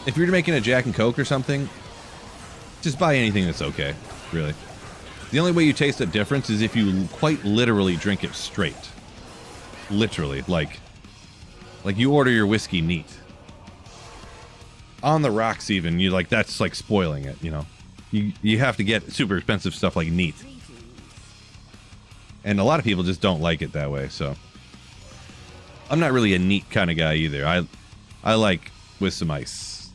if you're making a Jack and Coke or something, just buy anything that's okay, really. The only way you taste the difference is if you quite literally drink it straight. Literally, like you order your whiskey neat. On the rocks even, you like, that's like spoiling it, you know. You have to get super expensive stuff like neat. And a lot of people just don't like it that way, so. I'm not really a neat kind of guy either. I like with some ice.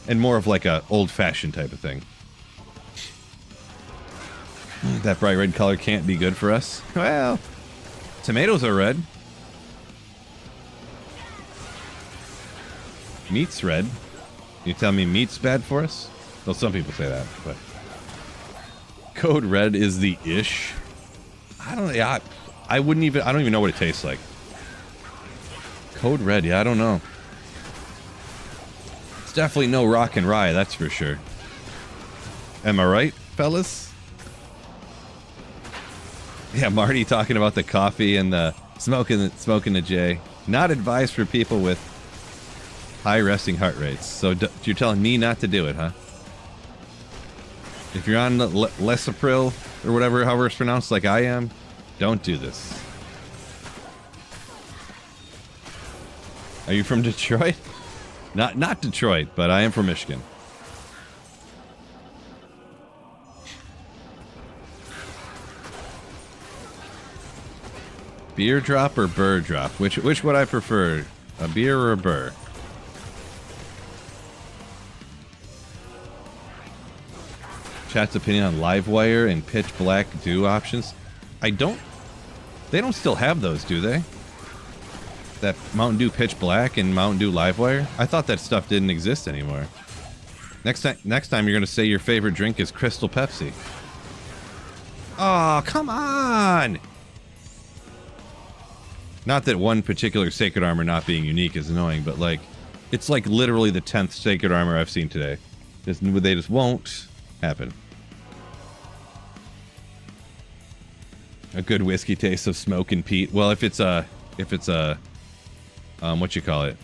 And more of like a old-fashioned type of thing. That bright red color can't be good for us. Well, tomatoes are red. Meat's red. You tell me meat's bad for us? Well, some people say that, but Code Red is the ish. I don't even know what it tastes like. Code Red, yeah, I don't know. It's definitely no rock and rye, that's for sure. Am I right, fellas? Yeah, Marty talking about the coffee and the smoking the J. Not advised for people with high resting heart rates. So you're telling me not to do it, huh? If you're on Lesapril or whatever, however it's pronounced, like I am, don't do this. Are you from Detroit? Not Detroit, but I am from Michigan. Beer drop or burr drop? Which would I prefer? A beer or a burr? Chat's opinion on Livewire and Pitch Black Dew options. They don't still have those, do they? That Mountain Dew Pitch Black and Mountain Dew Livewire? I thought that stuff didn't exist anymore. Next time you're gonna say your favorite drink is Crystal Pepsi. Oh, come on! Not that one particular Sacred Armor not being unique is annoying, but like, it's like literally the 10th Sacred Armor I've seen today. They just won't happen. A good whiskey taste of smoke and peat. Well, if it's a what you call it?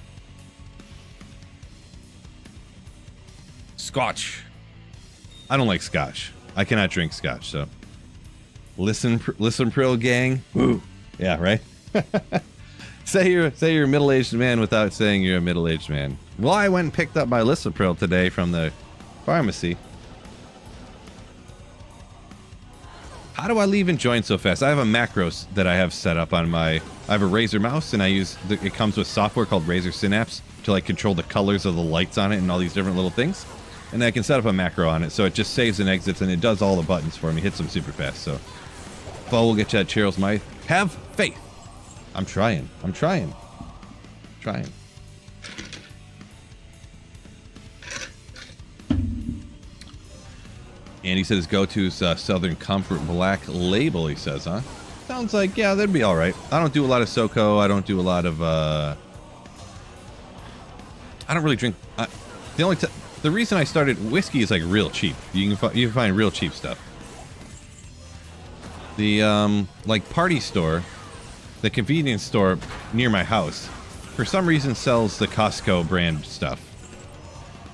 Scotch. I don't like Scotch. I cannot drink Scotch, so. Listen, Prill gang. Woo. Yeah, right? Say you're a middle-aged man without saying you're a middle-aged man. Well, I went and picked up my Lisapril today from the pharmacy. How do I leave and join so fast? I have a macros that I have set up on my... I have a Razer mouse, and I use... it comes with software called Razer Synapse to, like, control the colors of the lights on it and all these different little things. And I can set up a macro on it, so it just saves and exits, and it does all the buttons for me. Hits them super fast, so... Fo will get you that Cheryl's Might. Have faith! I'm trying. I'm trying. Trying. And he said his go-to is Southern Comfort Black Label, he says, huh? Sounds like, yeah, that'd be alright. I don't do a lot of SoCo. I don't do a lot of, I don't really drink... the reason I started... Whiskey is, like, real cheap. You can find real cheap stuff. The, like, party store, the convenience store near my house, for some reason sells the Costco brand stuff.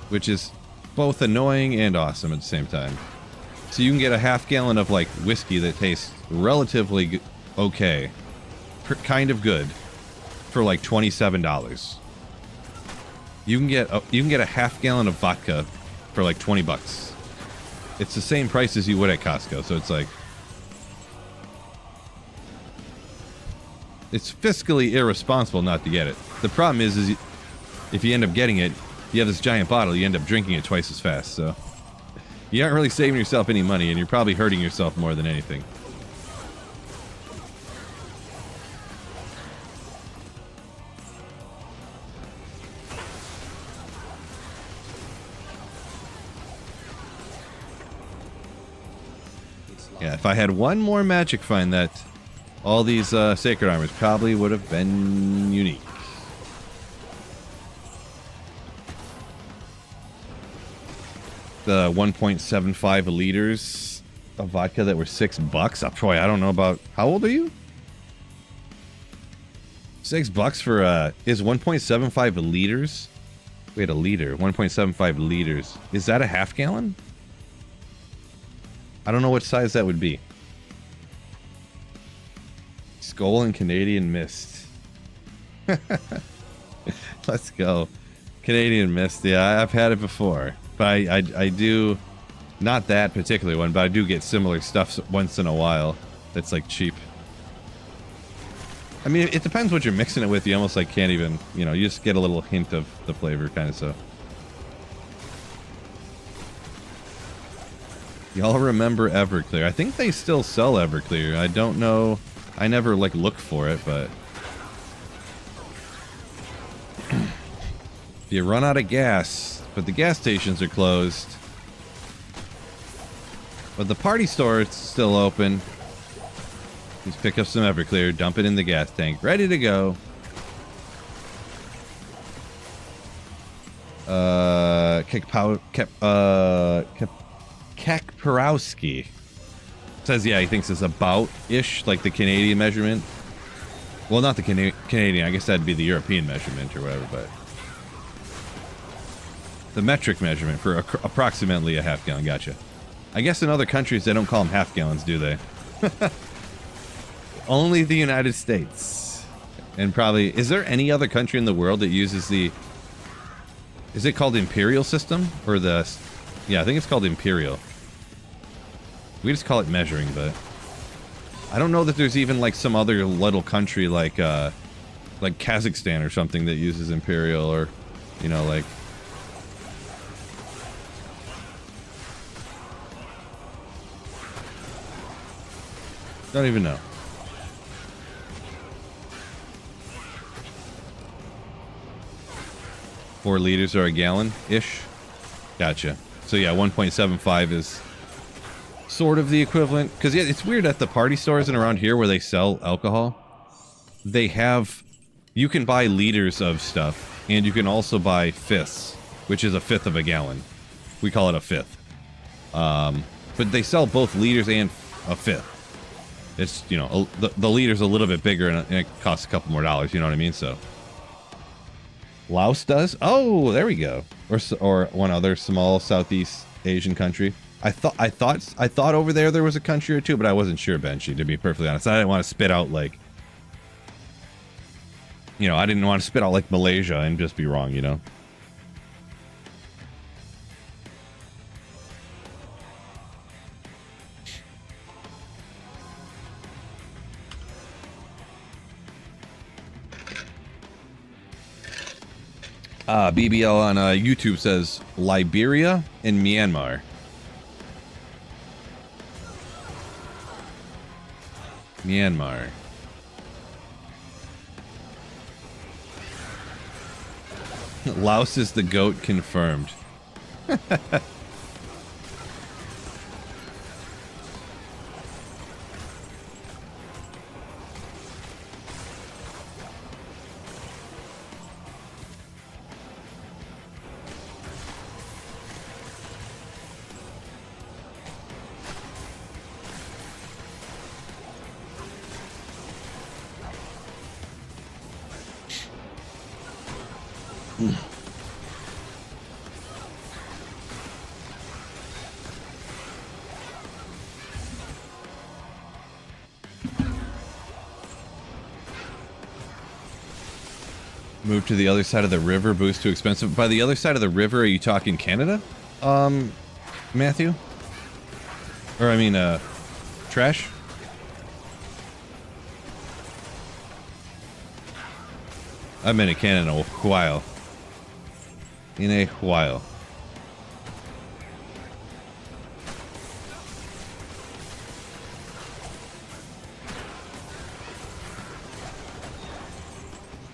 Which is both annoying and awesome at the same time. So you can get a half gallon of, like, whiskey that tastes relatively okay. Kind of good. For, like, $27. You can get a half gallon of vodka for, like, 20 bucks. It's the same price as you would at Costco, so it's like... It's fiscally irresponsible not to get it. The problem is if you end up getting it, you have this giant bottle, you end up drinking it twice as fast, so... You aren't really saving yourself any money, and you're probably hurting yourself more than anything. Yeah, if I had one more magic find, that all these sacred armors probably would have been unique. The 1.75 liters of vodka that were $6. Oh, Troy, I don't know about... How old are you? $6 for, is 1.75 liters? Wait, a liter. 1.75 liters. Is that a half gallon? I don't know what size that would be. Skull and Canadian Mist. Let's go. Canadian Mist. Yeah, I've had it before. But I do, not that particular one, but I do get similar stuff once in a while that's, like, cheap. I mean, it depends what you're mixing it with. You almost, like, can't even, you know, you just get a little hint of the flavor, kind of, so. Y'all remember Everclear? I think they still sell Everclear. I don't know. I never, like, look for it, but... If you run out of gas... But the gas stations are closed. But the party store is still open. Just pick up some Everclear, dump it in the gas tank, ready to go. Kakparowski says, yeah, he thinks it's about-ish, like the Canadian measurement. Well, not the Canadian, I guess that'd be the European measurement or whatever, but... The metric measurement for approximately a half gallon. Gotcha. I guess in other countries they don't call them half gallons, do they? Only the United States. And probably... Is there any other country in the world that uses the... Is it called Imperial system? Or the... Yeah, I think it's called Imperial. We just call it measuring, but... I don't know that there's even, like, some other little country like Kazakhstan or something that uses Imperial, or, you know, like... Don't even know. 4 liters or a gallon-ish? Gotcha. So yeah, 1.75 is sort of the equivalent. Because yeah, it's weird at the party stores and around here where they sell alcohol. They have... You can buy liters of stuff, and you can also buy fifths, which is a fifth of a gallon. We call it a fifth. But they sell both liters and a fifth. It's, you know, the liter's a little bit bigger, and it costs a couple more dollars, you know what I mean? So Laos does? Oh, there we go. Or one other small Southeast Asian country. I thought over there was a country or two, but I wasn't sure, Benchy, to be perfectly honest. I didn't want to spit out, like, you know, I didn't want to spit out like Malaysia and just be wrong, you know? BBL on YouTube says Liberia and Myanmar. Myanmar. Laos is the GOAT confirmed. Move to the other side of the river, boost too expensive. By the other side of the river, are you talking Canada? Matthew? Or I mean, Trash? I've been in Canada in a while. In a while.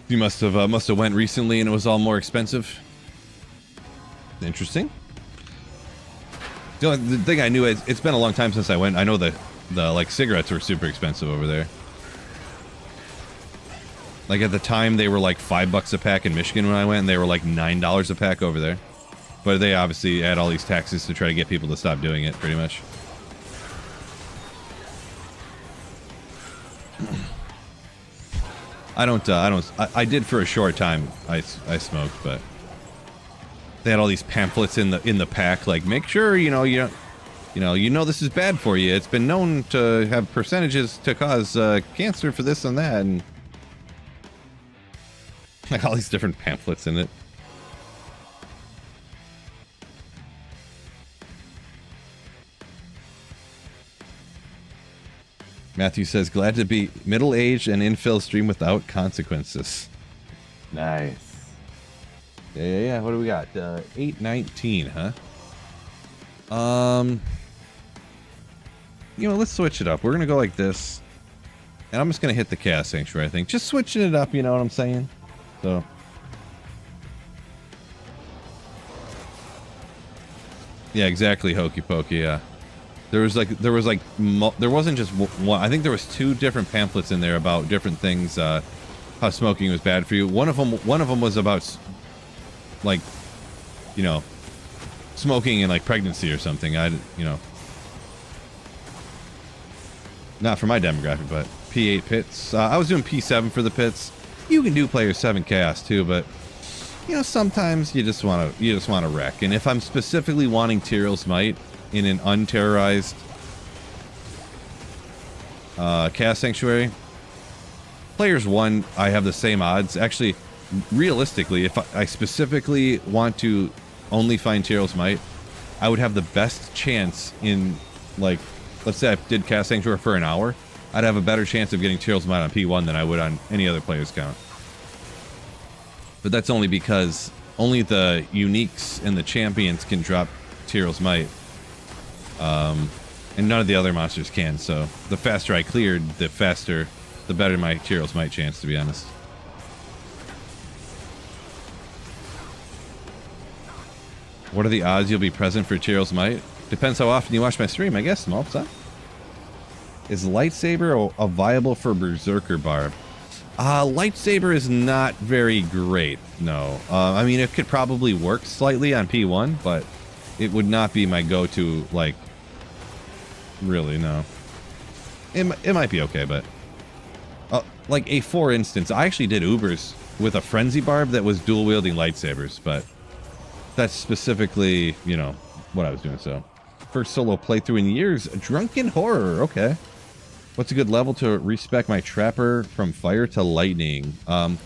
You must have went recently and it was all more expensive. Interesting. The thing I knew is it's been a long time since I went. I know the like cigarettes were super expensive over there. Like at the time they were like $5 a pack in Michigan when I went, and they were like $9 a pack over there. But they obviously add all these taxes to try to get people to stop doing it, pretty much. I did for a short time. I smoked, but they had all these pamphlets in the pack, like make sure you know this is bad for you. It's been known to have percentages to cause cancer for this and that, and like all these different pamphlets in it. Matthew says, glad to be middle-aged and infill stream without consequences. Nice. Yeah. What do we got? 819, huh? Let's switch it up. We're going to go like this. And I'm just going to hit the Chaos Sanctuary, I think. Just switching it up, you know what I'm saying? So. Yeah, exactly, Hokey Pokey, yeah. There wasn't just one. I think there was 2 different pamphlets in there about different things, how smoking was bad for you. One of them was about, like, smoking and like pregnancy or something. Not for my demographic, but P8 pits. I was doing P7 for the pits. You can do player 7 chaos too, but sometimes you just want to wreck. And if I'm specifically wanting Tyrell's Might in an unterrorized Chaos Sanctuary, players 1, I have the same odds. Actually, realistically, if I specifically want to only find Tyrell's Might, I would have the best chance in, like, let's say I did Chaos Sanctuary for an hour, I'd have a better chance of getting Tyrell's Might on P1 than I would on any other player's count. But that's only because only the uniques and the champions can drop Tyrell's Might. And none of the other monsters can, so the faster I cleared, the better my Tyrell's Might chance, to be honest. What are the odds you'll be present for Tyrell's Might? Depends how often you watch my stream, I guess, Smolps, huh? Is Lightsaber a viable for Berserker Barb? Lightsaber is not very great, no. I mean, it could probably work slightly on P1, but it would not be my go-to, like, really, no. It might be okay, but... like, for instance, I actually did Ubers with a Frenzy Barb that was dual-wielding lightsabers, but that's specifically, what I was doing, so. First solo playthrough in years, Drunken Horror, okay. What's a good level to respec my Trapper from fire to lightning? Oh,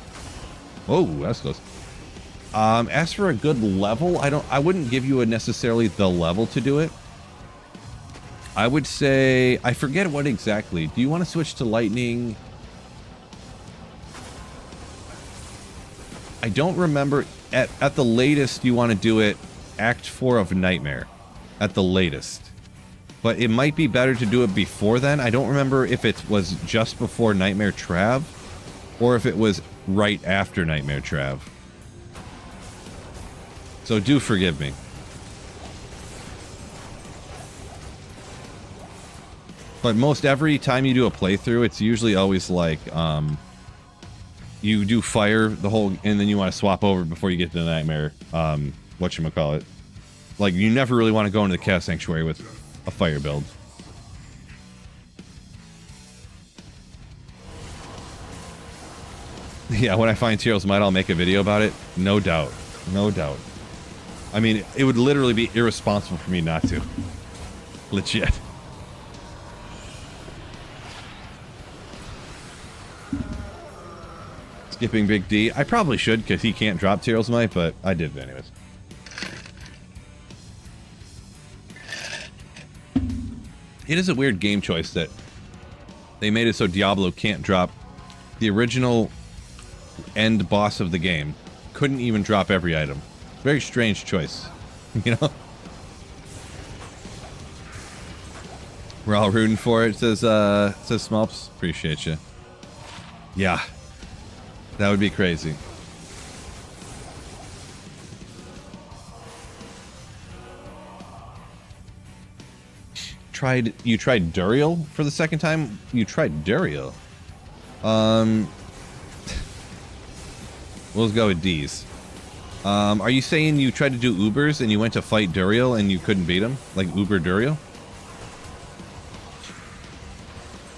that's close. As for a good level, I wouldn't give you necessarily the level to do it. I would say, I forget what exactly. Do you want to switch to lightning? I don't remember. at the latest, you want to do it Act 4 of Nightmare. At the latest. But it might be better to do it before then. I don't remember if it was just before Nightmare Trav, or if it was right after Nightmare Trav. So do forgive me. But most every time you do a playthrough, it's usually always like, you do fire the whole, and then you want to swap over before you get to the Nightmare, whatchamacallit. Like, you never really want to go into the Chaos Sanctuary with a fire build. Yeah, when I find Tyrael's Might, I'll make a video about it. No doubt. No doubt. I mean, it would literally be irresponsible for me not to. Legit. Skipping Big D. I probably should, because he can't drop Tyrael's Might, but I did it anyways. It is a weird game choice that they made it so Diablo can't drop the original end boss of the game. Couldn't even drop every item. Very strange choice, you know? We're all rooting for it, says Smulps. Appreciate you. Yeah. That would be crazy. You tried Duriel for the second time? You tried Duriel? We'll go with D's. Are you saying you tried to do Ubers and you went to fight Duriel and you couldn't beat him? Like Uber Duriel?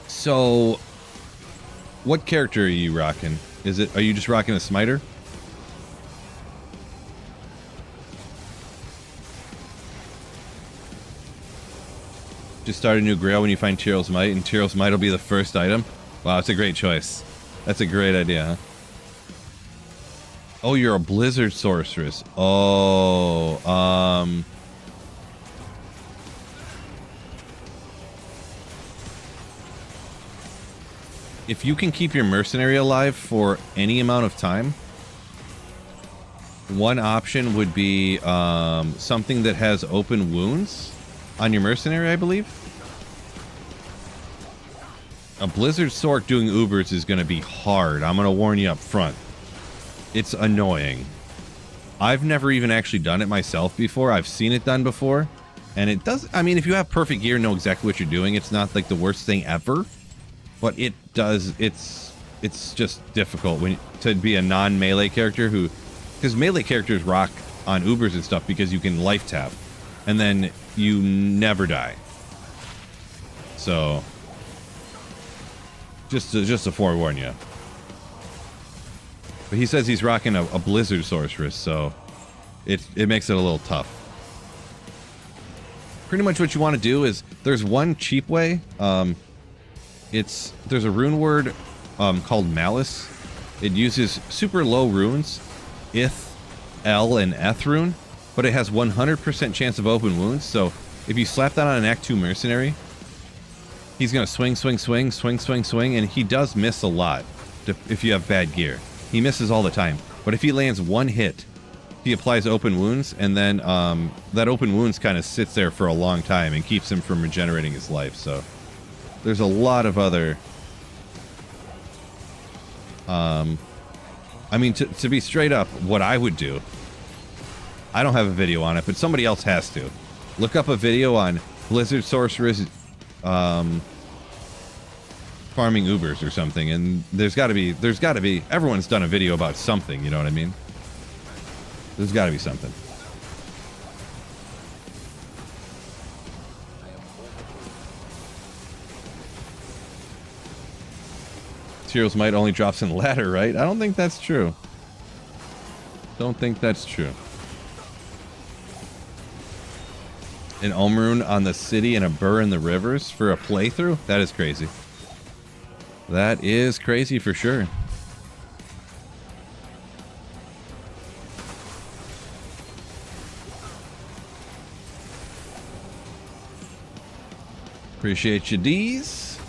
So, what character are you rocking? Are you just rocking a smiter? Just start a new grail when you find Tyrael's Might, and Tyrael's Might will be the first item. Wow, that's a great choice. That's a great idea, huh? Oh, you're a Blizzard Sorceress. Oh, if you can keep your mercenary alive for any amount of time, one option would be something that has open wounds on your mercenary, I believe. A Blizzard Sorc doing Ubers is going to be hard. I'm going to warn you up front. It's annoying. I've never even actually done it myself before. I've seen it done before. And it does... I mean, if you have perfect gear and know exactly what you're doing, it's not like the worst thing ever. But it does... It's just difficult to be a non-melee character who... Because melee characters rock on Ubers and stuff because you can life tap. And then you never die. So... Just to forewarn you. But he says he's rocking a Blizzard Sorceress, so it makes it a little tough. Pretty much what you want to do is, there's one cheap way. There's a rune word called Malice. It uses super low runes, Ith, L, and Eth rune, but it has 100% chance of open wounds, so if you slap that on an Act 2 mercenary, he's going to swing, swing, swing, swing, swing, swing, and he does miss a lot if you have bad gear. He misses all the time. But if he lands one hit, he applies open wounds, and then that open wounds kind of sits there for a long time and keeps him from regenerating his life. So there's a lot of other... I mean, to be straight up, what I would do... I don't have a video on it, but somebody else has to. Look up a video on Blizzard Sorceress... farming Ubers or something, and there's got to be, everyone's done a video about something, you know what I mean? There's got to be something. Tyrael's Might only drops in ladder, right? I don't think that's true. Don't think that's true. An Omrune on the city and a Burr in the rivers for a playthrough? That is crazy. That is crazy for sure. Appreciate you, D's.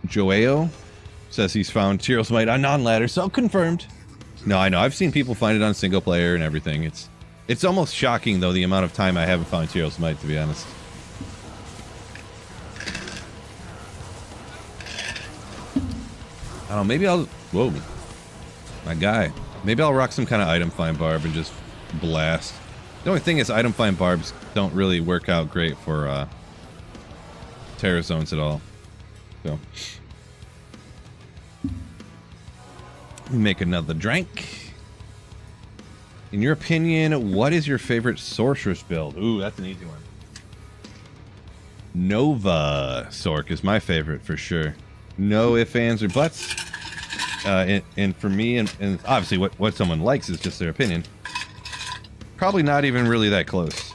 Joao says he's found Tyrael's Might on non-ladder, so confirmed. No, I know. I've seen people find it on single player and everything. It's almost shocking, though, the amount of time I haven't found Tyrael's Might, to be honest. I don't know, maybe I'll... Whoa. My guy. Maybe I'll rock some kind of item find barb and just blast. The only thing is item find barbs don't really work out great for terror zones at all. So... make another drink. In your opinion, what is your favorite sorceress build? Ooh, that's an easy one. Nova Sorc is my favorite for sure. No ifs, ands, or buts. And for me, and obviously what someone likes is just their opinion. Probably not even really that close.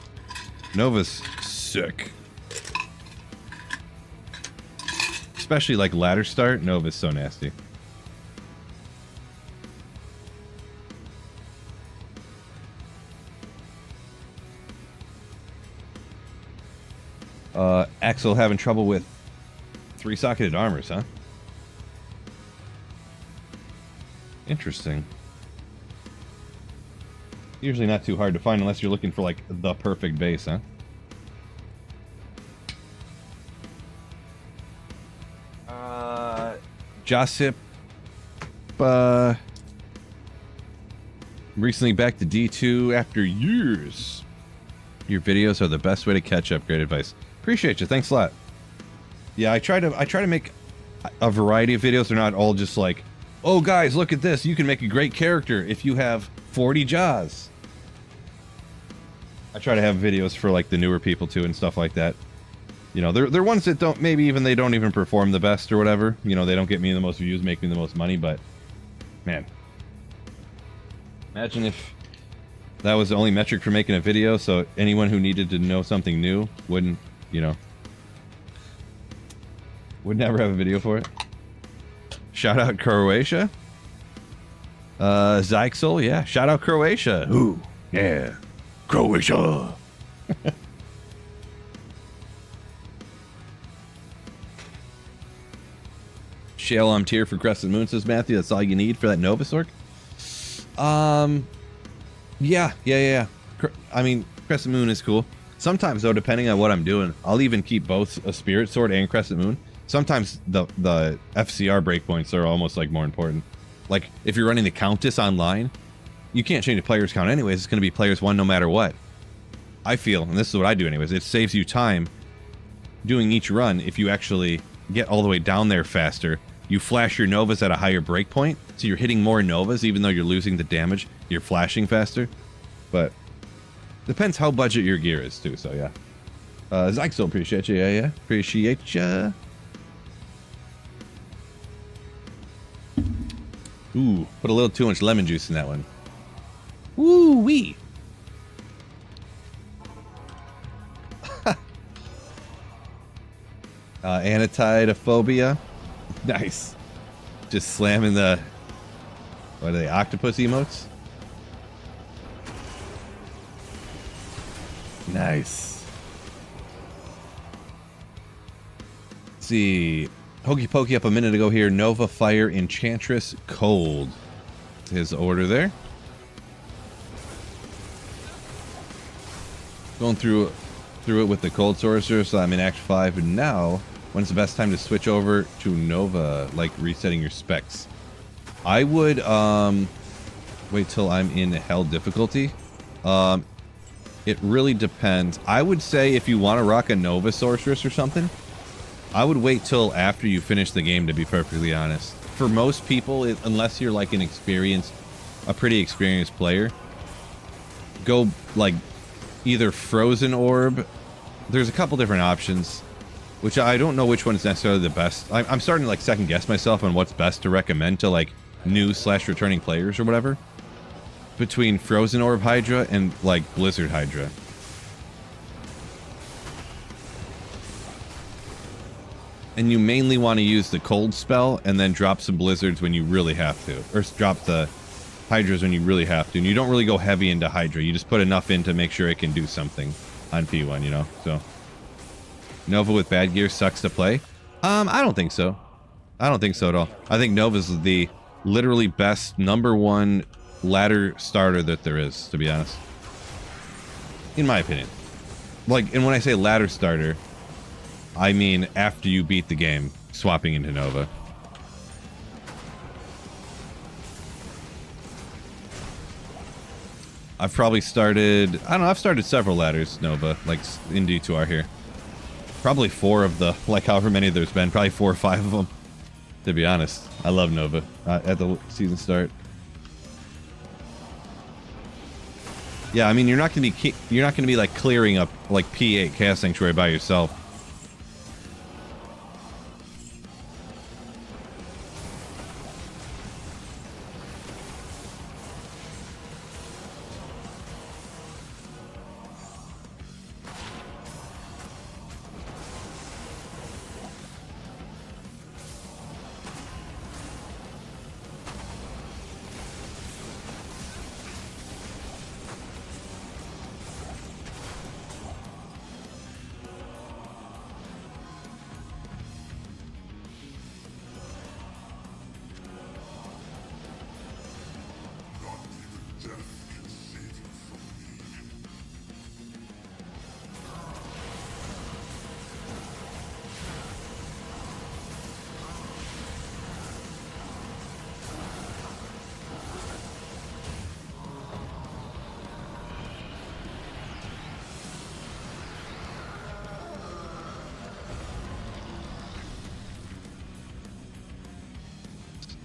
Nova's sick. Especially like ladder start, Nova's so nasty. Axel having trouble with 3-socketed armors, huh? Interesting. Usually not too hard to find unless you're looking for, like, the perfect base, huh? Josip, recently back to D2 after years. Your videos are the best way to catch up. Great advice. Appreciate you. Thanks a lot. Yeah, I try to make a variety of videos. They're not all just like, oh guys, look at this. You can make a great character if you have 40 jaws. I try to have videos for like the newer people too and stuff like that. You know, they're ones that don't, maybe even they don't even perform the best or whatever. You know, they don't get me the most views, make me the most money, but man, imagine if that was the only metric for making a video, so anyone who needed to know something new wouldn't, you know, would never have a video for it. Shout out Croatia. Zyxel, yeah. Shout out Croatia. Ooh, yeah. Croatia. Shale on tier for Crescent Moon, says Matthew. That's all you need for that Nova Sorc? Yeah. I mean, Crescent Moon is cool. Sometimes, though, depending on what I'm doing, I'll even keep both a Spirit Sword and Crescent Moon. Sometimes the FCR breakpoints are almost like more important. Like, if you're running the Countess online, you can't change the player's count anyways. It's going to be players 1 no matter what. I feel, and this is what I do anyways, it saves you time doing each run if you actually get all the way down there faster. You flash your Novas at a higher breakpoint, so you're hitting more Novas even though you're losing the damage. You're flashing faster. But depends how budget your gear is too, so yeah. Zyxel, appreciate you, yeah. Appreciate ya. Ooh, put a little too much lemon juice in that one. Woo-wee. Anatidophobia. Nice. Just slamming the... what are they, octopus emotes? Nice. Let's see. Hokey Pokey up a minute ago here. Nova Fire Enchantress Cold. His order there. Going through it with the Cold Sorcerer, so I'm in Act 5 now. When's the best time to switch over to Nova, like resetting your specs? I would wait till I'm in Hell difficulty. It really depends. I would say if you want to rock a Nova Sorceress or something, I would wait till after you finish the game, to be perfectly honest. For most people, unless you're like a pretty experienced player, go like either Frozen Orb. There's a couple different options, which I don't know which one is necessarily the best. I'm starting to like second guess myself on what's best to recommend to like new/returning players or whatever. Between Frozen Orb Hydra and like Blizzard Hydra. And you mainly want to use the cold spell and then drop some blizzards when you really have to. Or drop the Hydras when you really have to. And you don't really go heavy into Hydra. You just put enough in to make sure it can do something on P1, you know? So Nova with bad gear sucks to play. I don't think so. I don't think so at all. I think Nova's the literally best #1 ladder starter that there is, to be honest. In my opinion. Like, and when I say ladder starter, I mean after you beat the game, swapping into Nova. I've probably started, I don't know, I've started several ladders, Nova, like in D2R here. Probably 4 of the, like however many there's been, probably 4 or 5 of them, to be honest. I love Nova at the season start. Yeah, I mean, you're not gonna be like clearing up like P8 Chaos Sanctuary by yourself.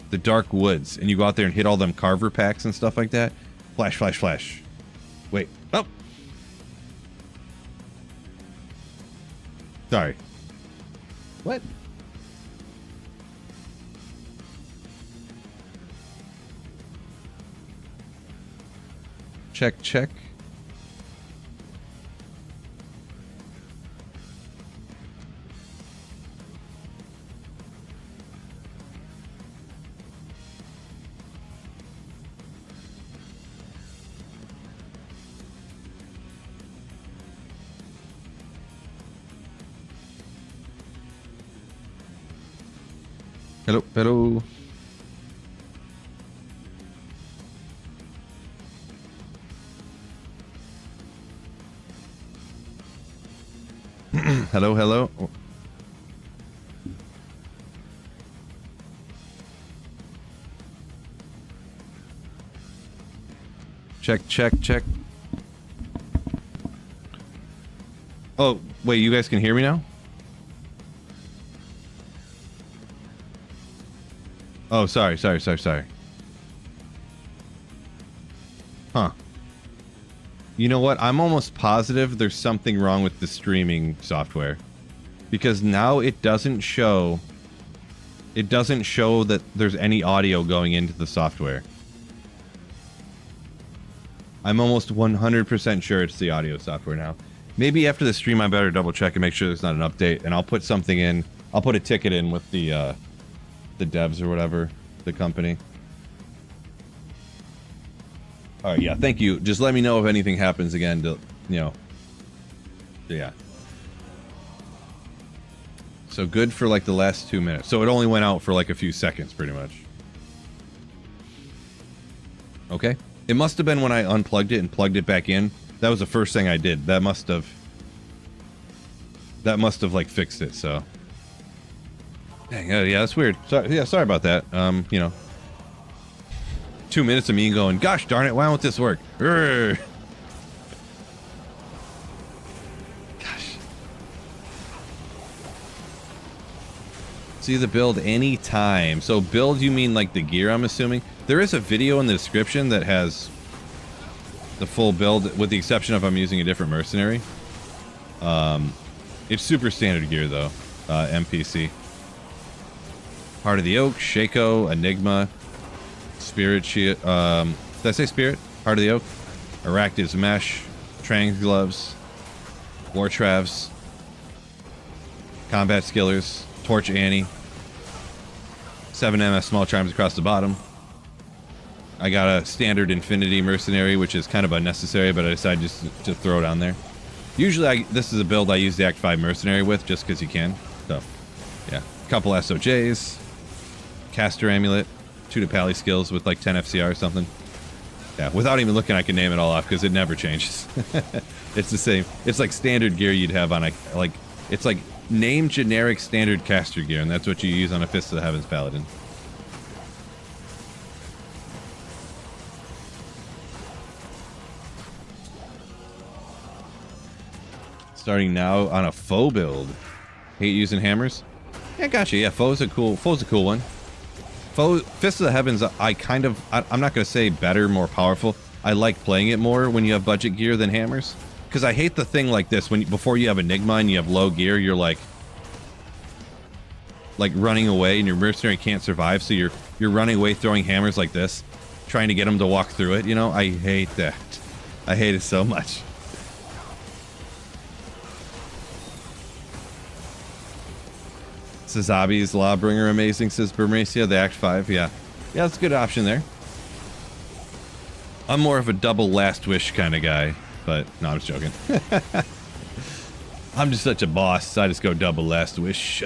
The Dark Woods, and you go out there and hit all them Carver packs and stuff like that. Flash, flash, flash. Wait. Oh. Sorry. What? Check, check. Hello, hello. Hello, hello. Oh. Check, check, check. Oh, wait, you guys can hear me now? Oh, sorry. Huh. You know what? I'm almost positive there's something wrong with the streaming software. Because now it doesn't show that there's any audio going into the software. I'm almost 100% sure it's the audio software now. Maybe after the stream I better double check and make sure there's not an update, and I'll put something in. I'll put a ticket in with the devs or whatever, the company. All right, yeah, thank you. Just let me know if anything happens again to, you know. Yeah. So good for like the last 2 minutes. So it only went out for like a few seconds, pretty much. Okay. It must have been when I unplugged it and plugged it back in. That was the first thing I did. That must have like fixed it, so. Dang, yeah, that's weird. Sorry about that. You know. 2 minutes of me going, gosh darn it, why won't this work? Urgh. Gosh. See the build anytime. So build, you mean like the gear, I'm assuming? There is a video in the description that has the full build, with the exception of I'm using a different mercenary. It's super standard gear though, MPC. Heart of the Oak, Shaco, Enigma, Spirit Shield, did I say Spirit? Heart of the Oak, Arachnid's Mesh, Trang Gloves, War Travs, Combat Skillers, Torch Annie, 7 MS Small Charms across the bottom. I got a standard Infinity Mercenary, which is kind of unnecessary, but I decided just to throw it on there. Usually, this is a build I use the Act 5 Mercenary with, just because you can. So, yeah. Couple SOJs, Caster Amulet, 2 to Pally skills with like 10 FCR or something. Yeah, without even looking, I can name it all off because it never changes. It's the same. It's like standard gear you'd have on a, like, it's like name generic standard caster gear, and that's what you use on a Fist of the Heavens Paladin. Starting now on a foe build. Hate using hammers? Yeah, gotcha. Yeah, foe's a cool one. Fist of the Heavens, I'm not going to say better, more powerful. I like playing it more when you have budget gear than hammers. Because I hate the thing like this, before you have Enigma and you have low gear, you're like running away and your mercenary can't survive, so you're running away throwing hammers like this, trying to get them to walk through it, you know? I hate that. I hate it so much. Sazabi's Lawbringer amazing, says Bermacia, the Act 5, yeah. Yeah, that's a good option there. I'm more of a double Last Wish kind of guy, but no, I'm just joking. I'm just such a boss, so I just go double Last Wish.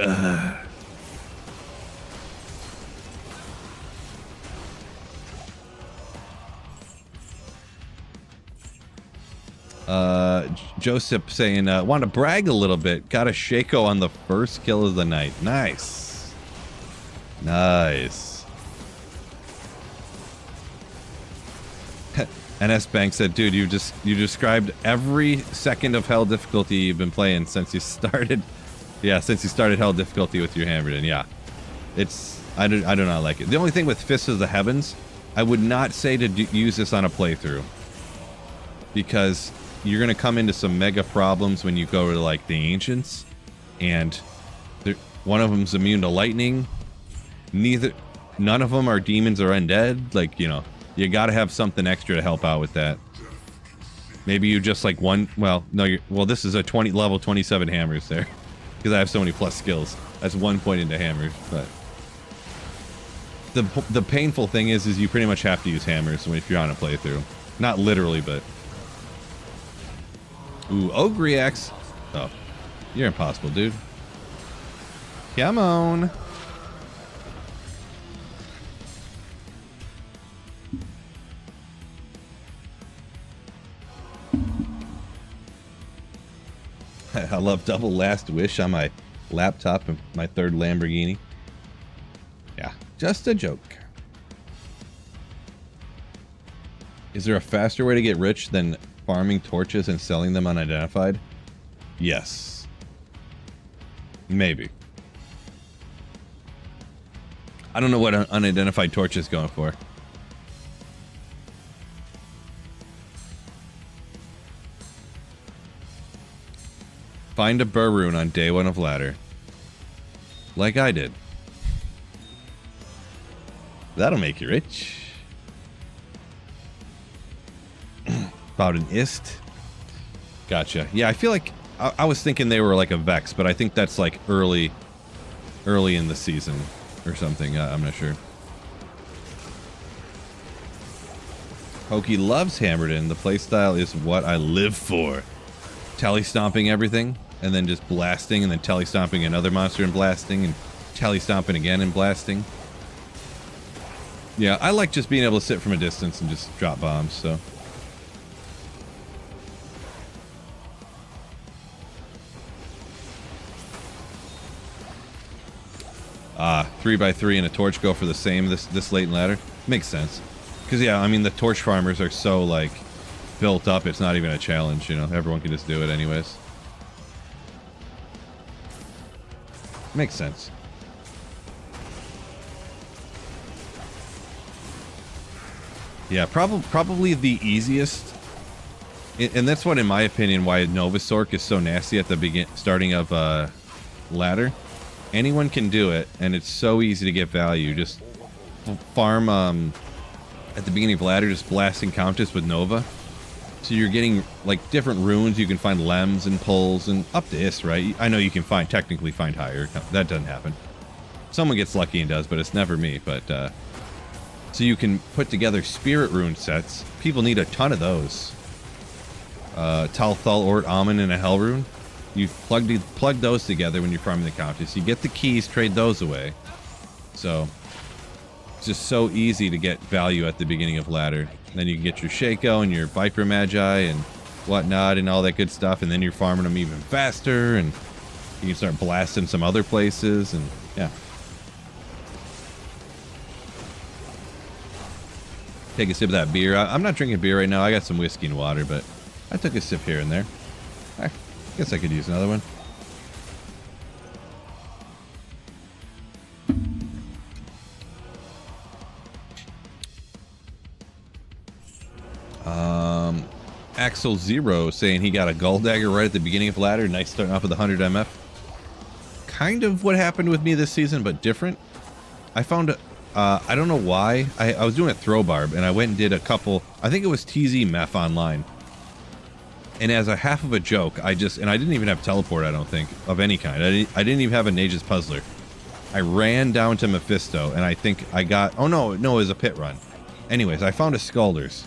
Joseph saying, want to brag a little bit. Got a Shaco on the first kill of the night. Nice. Nice. NS Bank said, dude, you described every second of hell difficulty you've been playing since you started. Yeah, since you started hell difficulty with your Hammerden. Yeah. I do not like it. The only thing with Fist of the Heavens, I would not say to use this on a playthrough. Because you're going to come into some mega problems when you go to, like, the Ancients. And one of them's immune to lightning. None of them are demons or undead. Like, you know, you got to have something extra to help out with that. Maybe you just, like, this is a level 27 hammers there. Because I have so many plus skills. That's 1 point into hammers, but... The painful thing is you pretty much have to use hammers if you're on a playthrough. Not literally, but... Ooh, Ogriax. Oh, you're impossible, dude. Come on. I love double Last Wish on my laptop and my third Lamborghini. Yeah, just a joke. Is there a faster way to get rich than farming torches and selling them unidentified? Yes. Maybe. I don't know what an unidentified torch is going for. Find a burr rune on day 1 of ladder. Like I did. That'll make you rich. About an ist. Gotcha. Yeah, I feel like I was thinking they were like a Vex, but I think that's like early in the season or something. I'm not sure. Pokey loves Hammerden. The playstyle is what I live for. Tally stomping everything, and then just blasting, and then tally stomping another monster and blasting, and tally stomping again and blasting. Yeah, I like just being able to sit from a distance and just drop bombs, so... Ah, 3x3 and a torch go for the same this late in ladder. Makes sense. Because, yeah, I mean, the torch farmers are so, like, built up, it's not even a challenge, you know? Everyone can just do it anyways. Makes sense. Yeah, probably the easiest... And that's what, in my opinion, why Novasork is so nasty at the starting of ladder. Anyone can do it, and it's so easy to get value. Just farm at the beginning of ladder, just blasting Countess with Nova. So you're getting like different runes. You can find Lems and pulls and up to Is, right? I know you can technically find higher. That doesn't happen. Someone gets lucky and does, but it's never me. But so you can put together spirit rune sets. People need a ton of those. Talthal, Ort, Almond, and a Hell Rune. You plug those together when you're farming the Countess. You get the keys, trade those away. So, it's just so easy to get value at the beginning of ladder. And then you can get your Shaco and your Viper Magi and whatnot and all that good stuff. And then you're farming them even faster. And you can start blasting some other places. And, yeah. Take a sip of that beer. I'm not drinking beer right now. I got some whiskey and water, but I took a sip here and there. I guess I could use another one. Axel Zero saying he got a Gull Dagger right at the beginning of ladder. Nice starting off with 100 MF. Kind of what happened with me this season, but different. I found... I don't know why. I was doing a throw barb, and I went and did a couple... I think it was TZ Meth online. And as a half of a joke, I didn't even have teleport, I don't think, of any kind. I didn't even have a Nage's Puzzler. I ran down to Mephisto, and I think I got... Oh, no, it was a pit run. Anyways, I found a Scalders.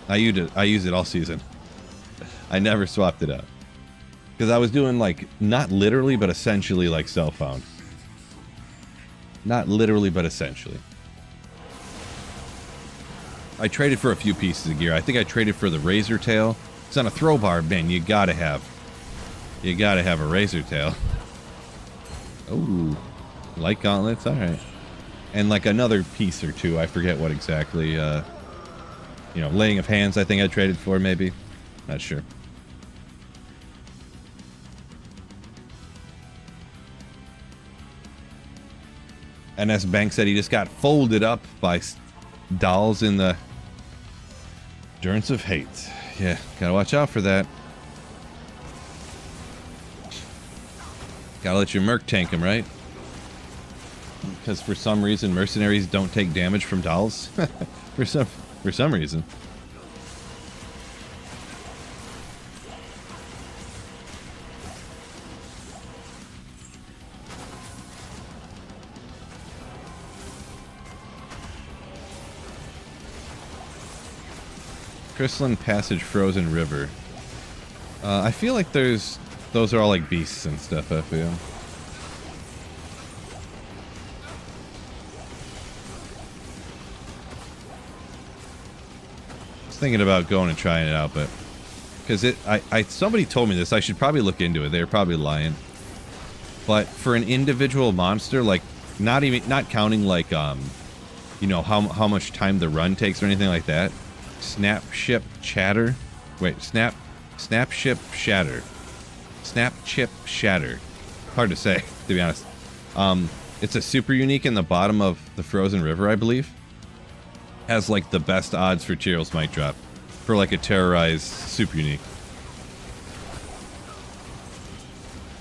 I used it all season. I never swapped it out. Because I was doing, like, not literally, but essentially, like, self-found. Not literally, but essentially. I traded for a few pieces of gear. I think I traded for the Razor Tail. It's on a throw bar, man. You gotta have a Razor Tail. Oh, light gauntlets. All right, and like another piece or two. I forget what exactly. You know, laying of hands. I think I traded for maybe. Not sure. NS Bank said he just got folded up by dolls in the Endurance of Hate. Yeah, gotta watch out for that. Gotta let your merc tank him, right? Because for some reason mercenaries don't take damage from dolls. for some reason. Crystalline Passage, Frozen River. I feel like those are all like beasts and stuff, I feel. I was thinking about going and trying it out, but because somebody told me this, I should probably look into it. They're probably lying. But for an individual monster, like not counting like you know how much time the run takes or anything like that. Snap Ship Shatter. Wait, Snap Ship Shatter. Snap Chip Shatter. Hard to say, to be honest. It's a super unique in the bottom of the Frozen River, I believe. Has like the best odds for Tyrell's Mic Drop. For like a terrorized super unique.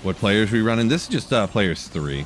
What players are we running? This is just players 3.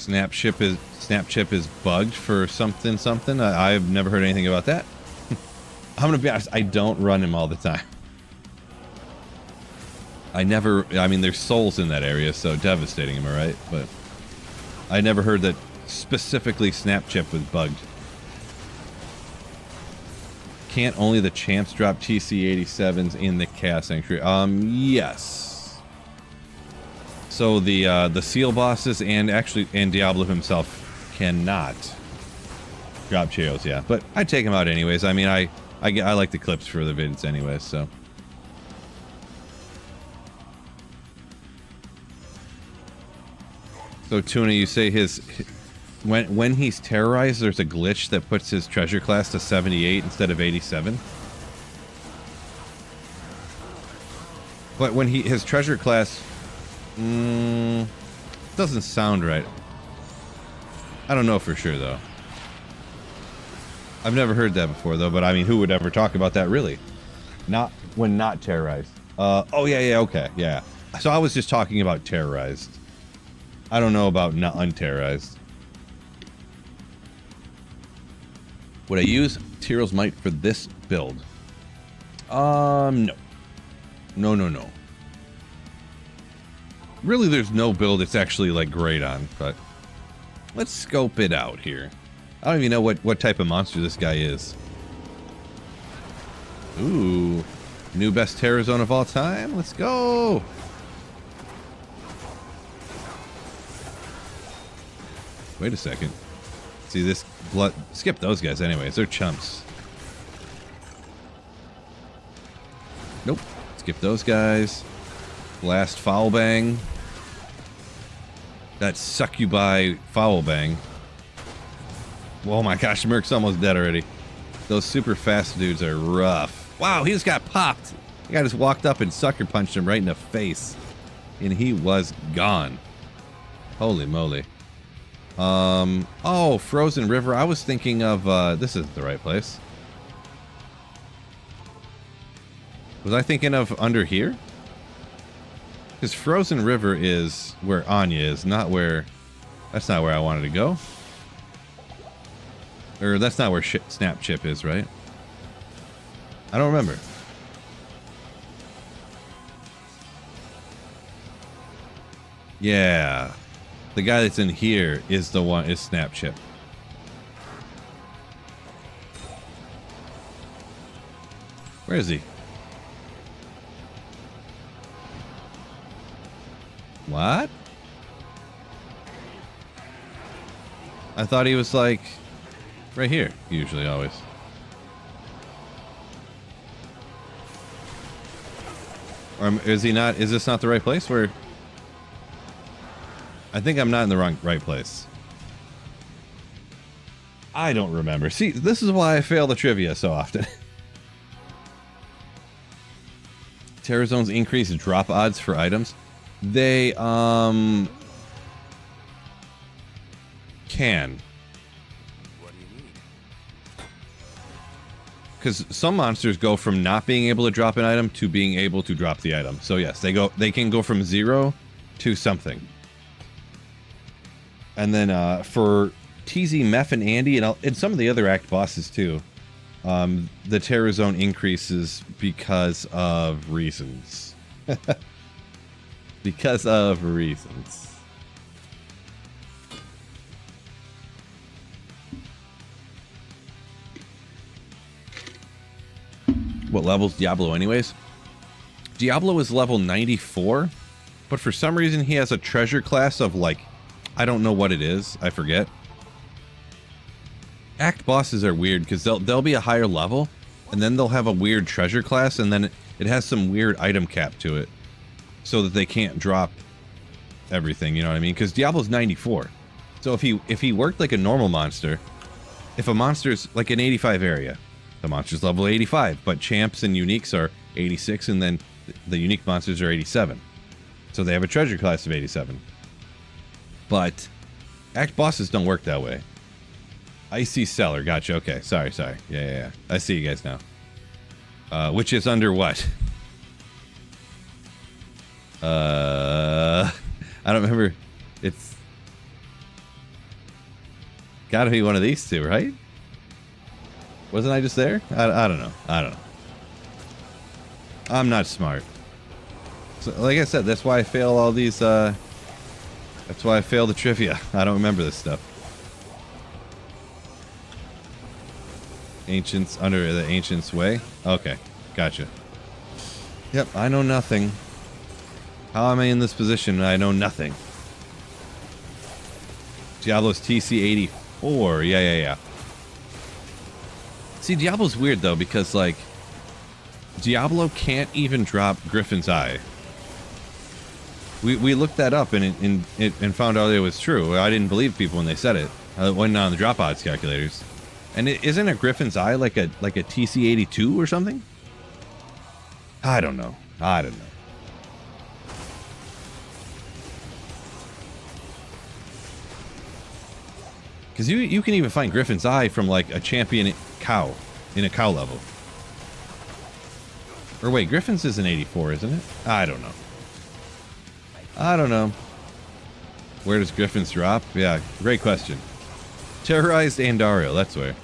Snapchip is bugged for something. I've never heard anything about that. I'm gonna be honest, I don't run him all the time. I mean, there's souls in that area, so devastating, am I right? But I never heard that specifically Snapchip was bugged. Can't only the champs drop TC-87s in the Chaos Sanctuary? Yes. So the seal bosses and Diablo himself cannot drop Cheos, yeah. But I take him out anyways. I mean, I like the clips for the vids anyways, so. So Tuna, you say when he's terrorized, there's a glitch that puts his treasure class to 78 instead of 87. But when his treasure class doesn't sound right. I don't know for sure though. I've never heard that before though, but I mean, who would ever talk about that really? Not when not terrorized. Oh yeah, okay, yeah. So I was just talking about terrorized. I don't know about not unterrorized. Would I use Tyro's Might for this build? No. No. Really, there's no build it's actually, like, great on, but let's scope it out here. I don't even know what type of monster this guy is. Ooh. New best terror zone of all time? Let's go! Wait a second. See this blood? Skip those guys anyways. They're chumps. Nope. Skip those guys. Blast Foul Bang. That Succubi Foul Bang. Oh my gosh, Merc's almost dead already. Those super fast dudes are rough. Wow, he just got popped. The guy just walked up and sucker punched him right in the face. And he was gone. Holy moly. Oh, Frozen River. I was thinking of, this isn't the right place. Was I thinking of under here? Because Frozen River is where Anya is, not where... That's not where I wanted to go. Or that's not where Snap Chip is, right? I don't remember. Yeah. The guy that's in here is the one, is Snap Chip. Where is he? What? I thought he was like right here, usually, always. Or is he not? Is this not the right place? Where? I think I'm not in the right place. I don't remember. See, this is why I fail the trivia so often. Terror zones increase drop odds for items. They, can. What do you need? Because some monsters go from not being able to drop an item to being able to drop the item. So yes, they can go from 0 to something. And then for TZ, Meph, and Andy, and some of the other act bosses too, the terror zone increases because of reasons. Because of reasons. What level's Diablo anyways? Diablo is level 94, but for some reason he has a treasure class of like, I don't know what it is, I forget. Act bosses are weird because they'll be a higher level, and then they'll have a weird treasure class, and then it has some weird item cap to it, so that they can't drop everything, you know what I mean? Because Diablo's 94. So if he worked like a normal monster, if a monster's like an 85 area, the monster's level 85, but champs and uniques are 86, and then the unique monsters are 87. So they have a treasure class of 87. But act bosses don't work that way. Icy Cellar, gotcha. Okay, sorry. Yeah. I see you guys now. Which is under what? I don't remember. It's gotta be one of these two, right? Wasn't I just there? I don't know. I'm not smart. So, like I said, that's why I fail all these, that's why I fail the trivia. I don't remember this stuff. Ancients, under the Ancients Way? Okay, gotcha. Yep, I know nothing. How am I in this position? I know nothing. Diablo's TC84. Yeah. See, Diablo's weird, though, because, like, Diablo can't even drop Griffin's Eye. We looked that up and found out it was true. I didn't believe people when they said it. I went on the drop odds calculators. And isn't a Griffin's Eye like a TC82 or something? I don't know. Because you can even find Griffin's Eye from like a champion cow in a cow level. Or wait, Griffin's is an 84, isn't it? I don't know. I don't know. Where does Griffins drop? Yeah, great question. Terrorized Andariel, that's where.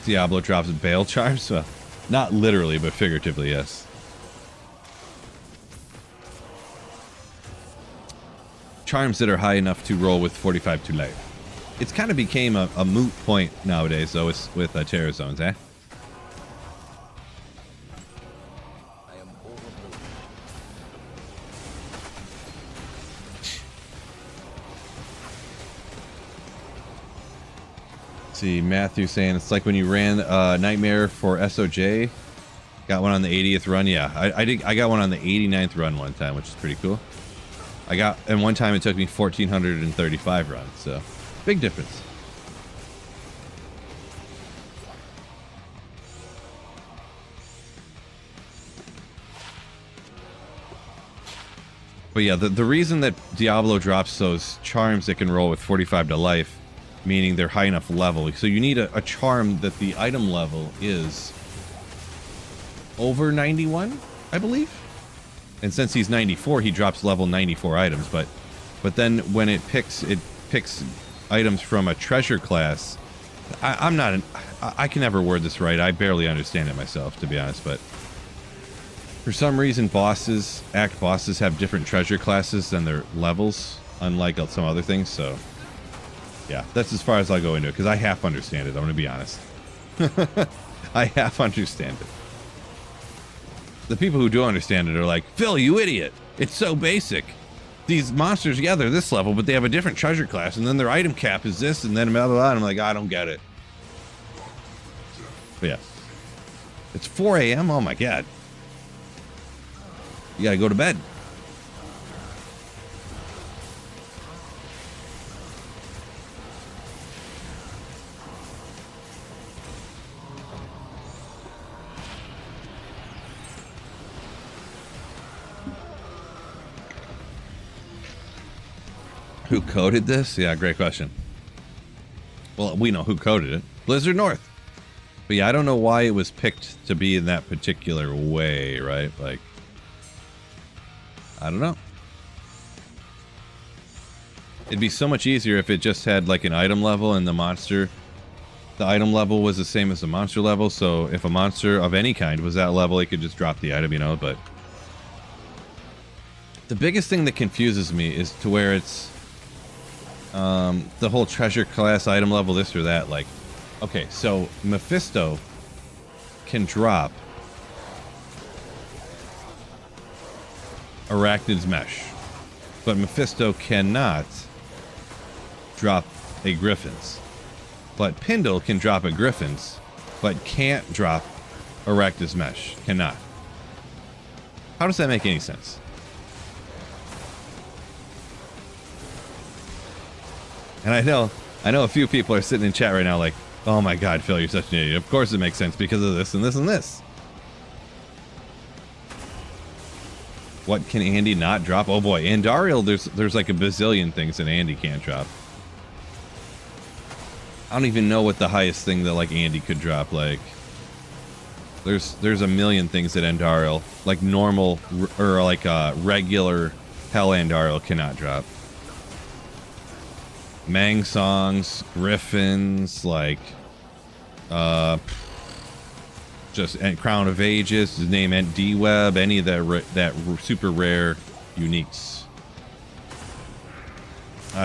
Diablo drops Bale Charms? Well, not literally, but figuratively, yes. Charms that are high enough to roll with 45 to life. It's kind of became a moot point nowadays, though, with Terror Zones, eh? See, Matthew saying it's like when you ran Nightmare for SOJ. Got one on the 80th run. Yeah, I got one on the 89th run one time, which is pretty cool. And one time it took me 1,435 runs, so big difference. But yeah, the reason that Diablo drops those charms that can roll with 45 to life, meaning they're high enough level. So you need a charm that the item level is over 91, I believe. And since he's 94, he drops level 94 items. But then when it picks items from a treasure class. I can never word this right. I barely understand it myself, to be honest. But for some reason, act bosses have different treasure classes than their levels, unlike some other things. So yeah, that's as far as I'll go into it, because I half understand it. I'm going to be honest. I half understand it. The people who do understand it are like, Phil, you idiot. It's so basic. These monsters, yeah, they're this level, but they have a different treasure class, and then their item cap is this, and then blah, blah, blah. And I'm like, I don't get it. But yeah. It's 4 a.m.? Oh my god. You gotta go to bed. Who coded this? Yeah, great question. Well, we know who coded it. Blizzard North. But yeah, I don't know why it was picked to be in that particular way, right? Like, I don't know. It'd be so much easier if it just had like an item level and the item level was the same as the monster level. So if a monster of any kind was that level, it could just drop the item, you know, but the biggest thing that confuses me is to where it's the whole treasure class item level, this or that. Like, okay, so Mephisto can drop Arachnid's Mesh, but Mephisto cannot drop a Griffin's. But Pindle can drop a Griffin's, but can't drop Arachnid's Mesh. Cannot. How does that make any sense? And I know a few people are sitting in chat right now like, oh my god, Phil, you're such an idiot. Of course it makes sense because of this and this and this. What can Andy not drop? Oh boy, Andariel, there's like a bazillion things that Andy can't drop. I don't even know what the highest thing that like Andy could drop. Like, there's a million things that Andariel, like normal or like regular Hell Andariel cannot drop. Mang songs, Griffins, like, just and Crown of Ages, his name and D-Web, any of that super rare uniques.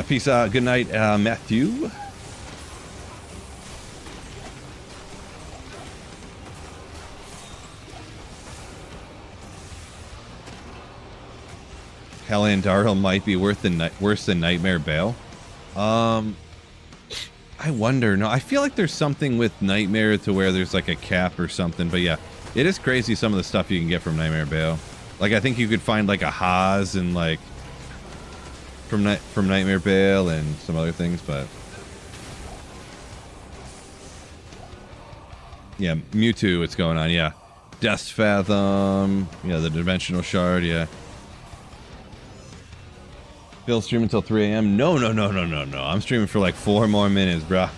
Peace out. Good night, Matthew. Hell Andariel might be worse than Nightmare Bale. I wonder. No, I feel like there's something with Nightmare to where there's like a cap or something. But yeah, it is crazy some of the stuff you can get from Nightmare Bale. Like, I think you could find like a Haas and like from Nightmare Bale and some other things. But yeah, Mewtwo, what's going on? Yeah, Death Fathom. Yeah, the Dimensional Shard. Yeah. Phil stream until 3 a.m. No. I'm streaming for like 4 more minutes, bruh.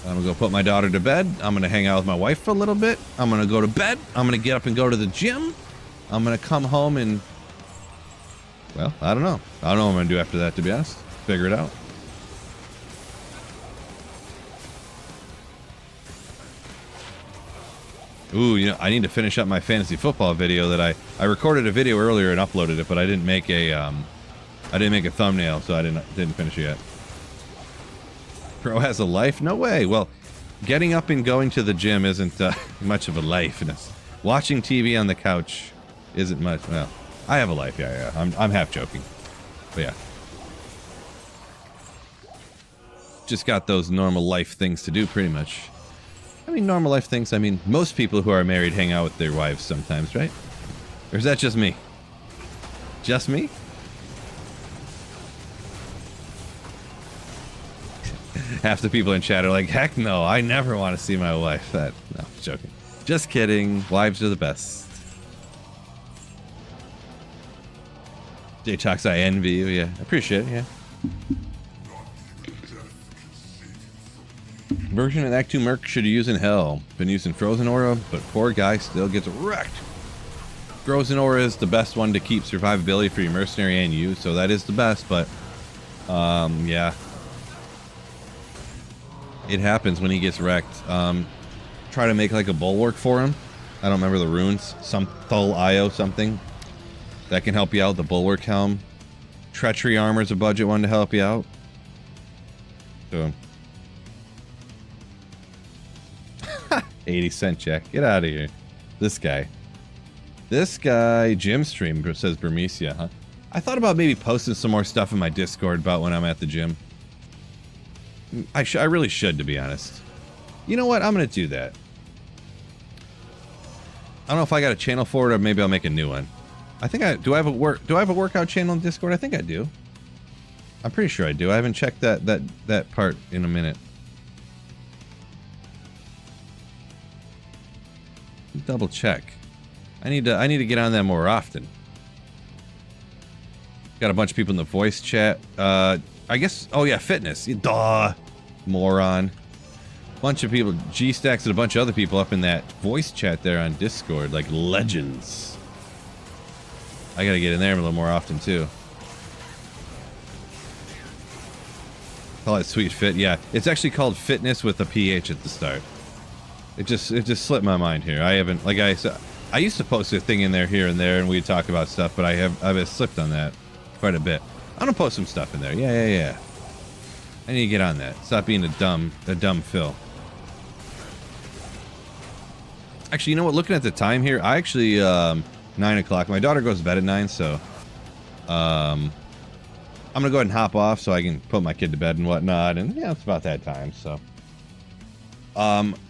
I'm gonna go put my daughter to bed. I'm gonna hang out with my wife for a little bit. I'm gonna go to bed. I'm gonna get up and go to the gym. I'm gonna come home and, well, I don't know. I don't know what I'm gonna do after that, to be honest. Figure it out. Ooh, you know, I need to finish up my fantasy football video that I recorded a video earlier and uploaded it, but I didn't make a thumbnail, so I didn't finish it yet. Pro has a life? No way. Well, getting up and going to the gym isn't much of a life. And watching TV on the couch isn't much. Well, I have a life. Yeah. I'm half joking. But yeah. Just got those normal life things to do, pretty much. I mean, normal life things. I mean, most people who are married hang out with their wives sometimes, right? Or is that just me? Just me? Half the people in chat are like, heck no, I never want to see my wife. No, joking. Just kidding. Wives are the best. J-Talks, I envy you. Yeah, appreciate it. Yeah. Version of Act 2 Merc should use in hell. Been using Frozen Aura, but poor guy still gets wrecked. Frozen Aura is the best one to keep survivability for your mercenary and you, so that is the best, but yeah. It happens when he gets wrecked. Try to make like a bulwark for him. I don't remember the runes. Some Thul Io something. That can help you out. The bulwark helm. Treachery armor is a budget one to help you out. So 80-cent check. Get out of here. This guy. Gym stream says Burmecia, huh? I thought about maybe posting some more stuff in my Discord about when I'm at the gym. I really should, to be honest. You know what? I'm gonna do that. I don't know if I got a channel for it, or maybe I'll make a new one. I think do I have a workout channel in Discord? I think I do. I'm pretty sure I do. I haven't checked that part in a minute. Double check. I need to get on that more often. Got a bunch of people in the voice chat. I guess, oh yeah, fitness. Duh, moron. Bunch of people, G-Stacks and a bunch of other people up in that voice chat there on Discord, like legends. I gotta get in there a little more often too. Call it Sweet Fit, yeah. It's actually called Fitness with a PH at the start. It just slipped my mind here. I haven't, like I said, I used to post a thing in there here and there, and we'd talk about stuff, but I've slipped on that quite a bit. I'm gonna post some stuff in there. Yeah. I need to get on that. Stop being a dumb Phil. Actually, you know what? Looking at the time here, I actually 9 o'clock. My daughter goes to bed at 9, so I'm gonna go ahead and hop off so I can put my kid to bed and whatnot. And yeah, it's about that time. So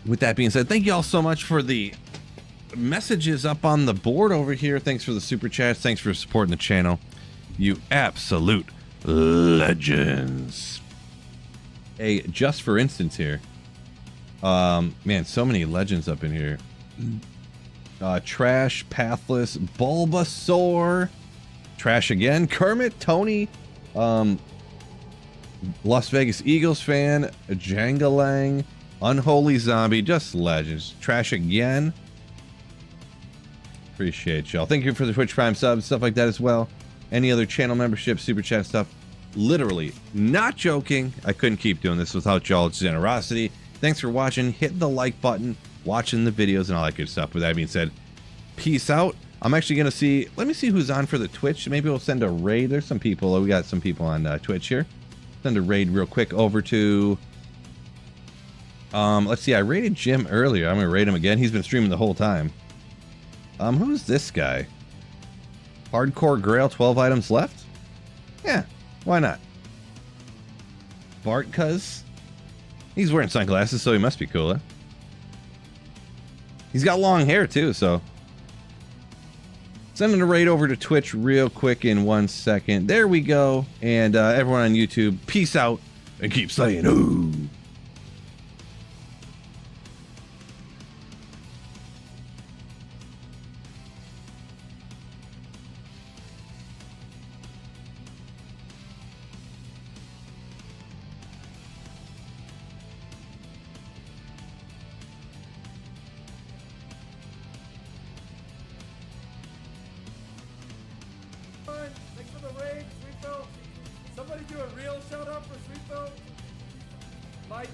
with that being said, thank you all so much for the messages up on the board over here. Thanks for the super chats. Thanks for supporting the channel. You absolute legends. Hey, just for instance here. Man, so many legends up in here. Trash, Pathless, Bulbasaur, Trash again, Kermit, Tony, Las Vegas Eagles fan, Jangalang, Unholy Zombie, just legends. Trash again. Appreciate y'all. Thank you for the Twitch Prime subs, stuff like that as well. Any other channel membership, super chat stuff. Literally, not joking. I couldn't keep doing this without y'all's generosity. Thanks for watching. Hit the like button, watching the videos, and all that good stuff. With that being said, peace out. I'm actually going to see, let me see who's on for the Twitch. Maybe we'll send a raid. There's some people. We got some people on Twitch here. Send a raid real quick over to, let's see. I raided Jim earlier. I'm going to raid him again. He's been streaming the whole time. Who's this guy? Hardcore Grail, 12 items left? Yeah, why not? Bart, cuz? He's wearing sunglasses, so he must be cool, huh? He's got long hair, too, so. Sending a raid over to Twitch real quick in 1 second. There we go. And everyone on YouTube, peace out and keep saying ooh. the raid, Sweetville. Somebody do a real shout out for Sweetville. My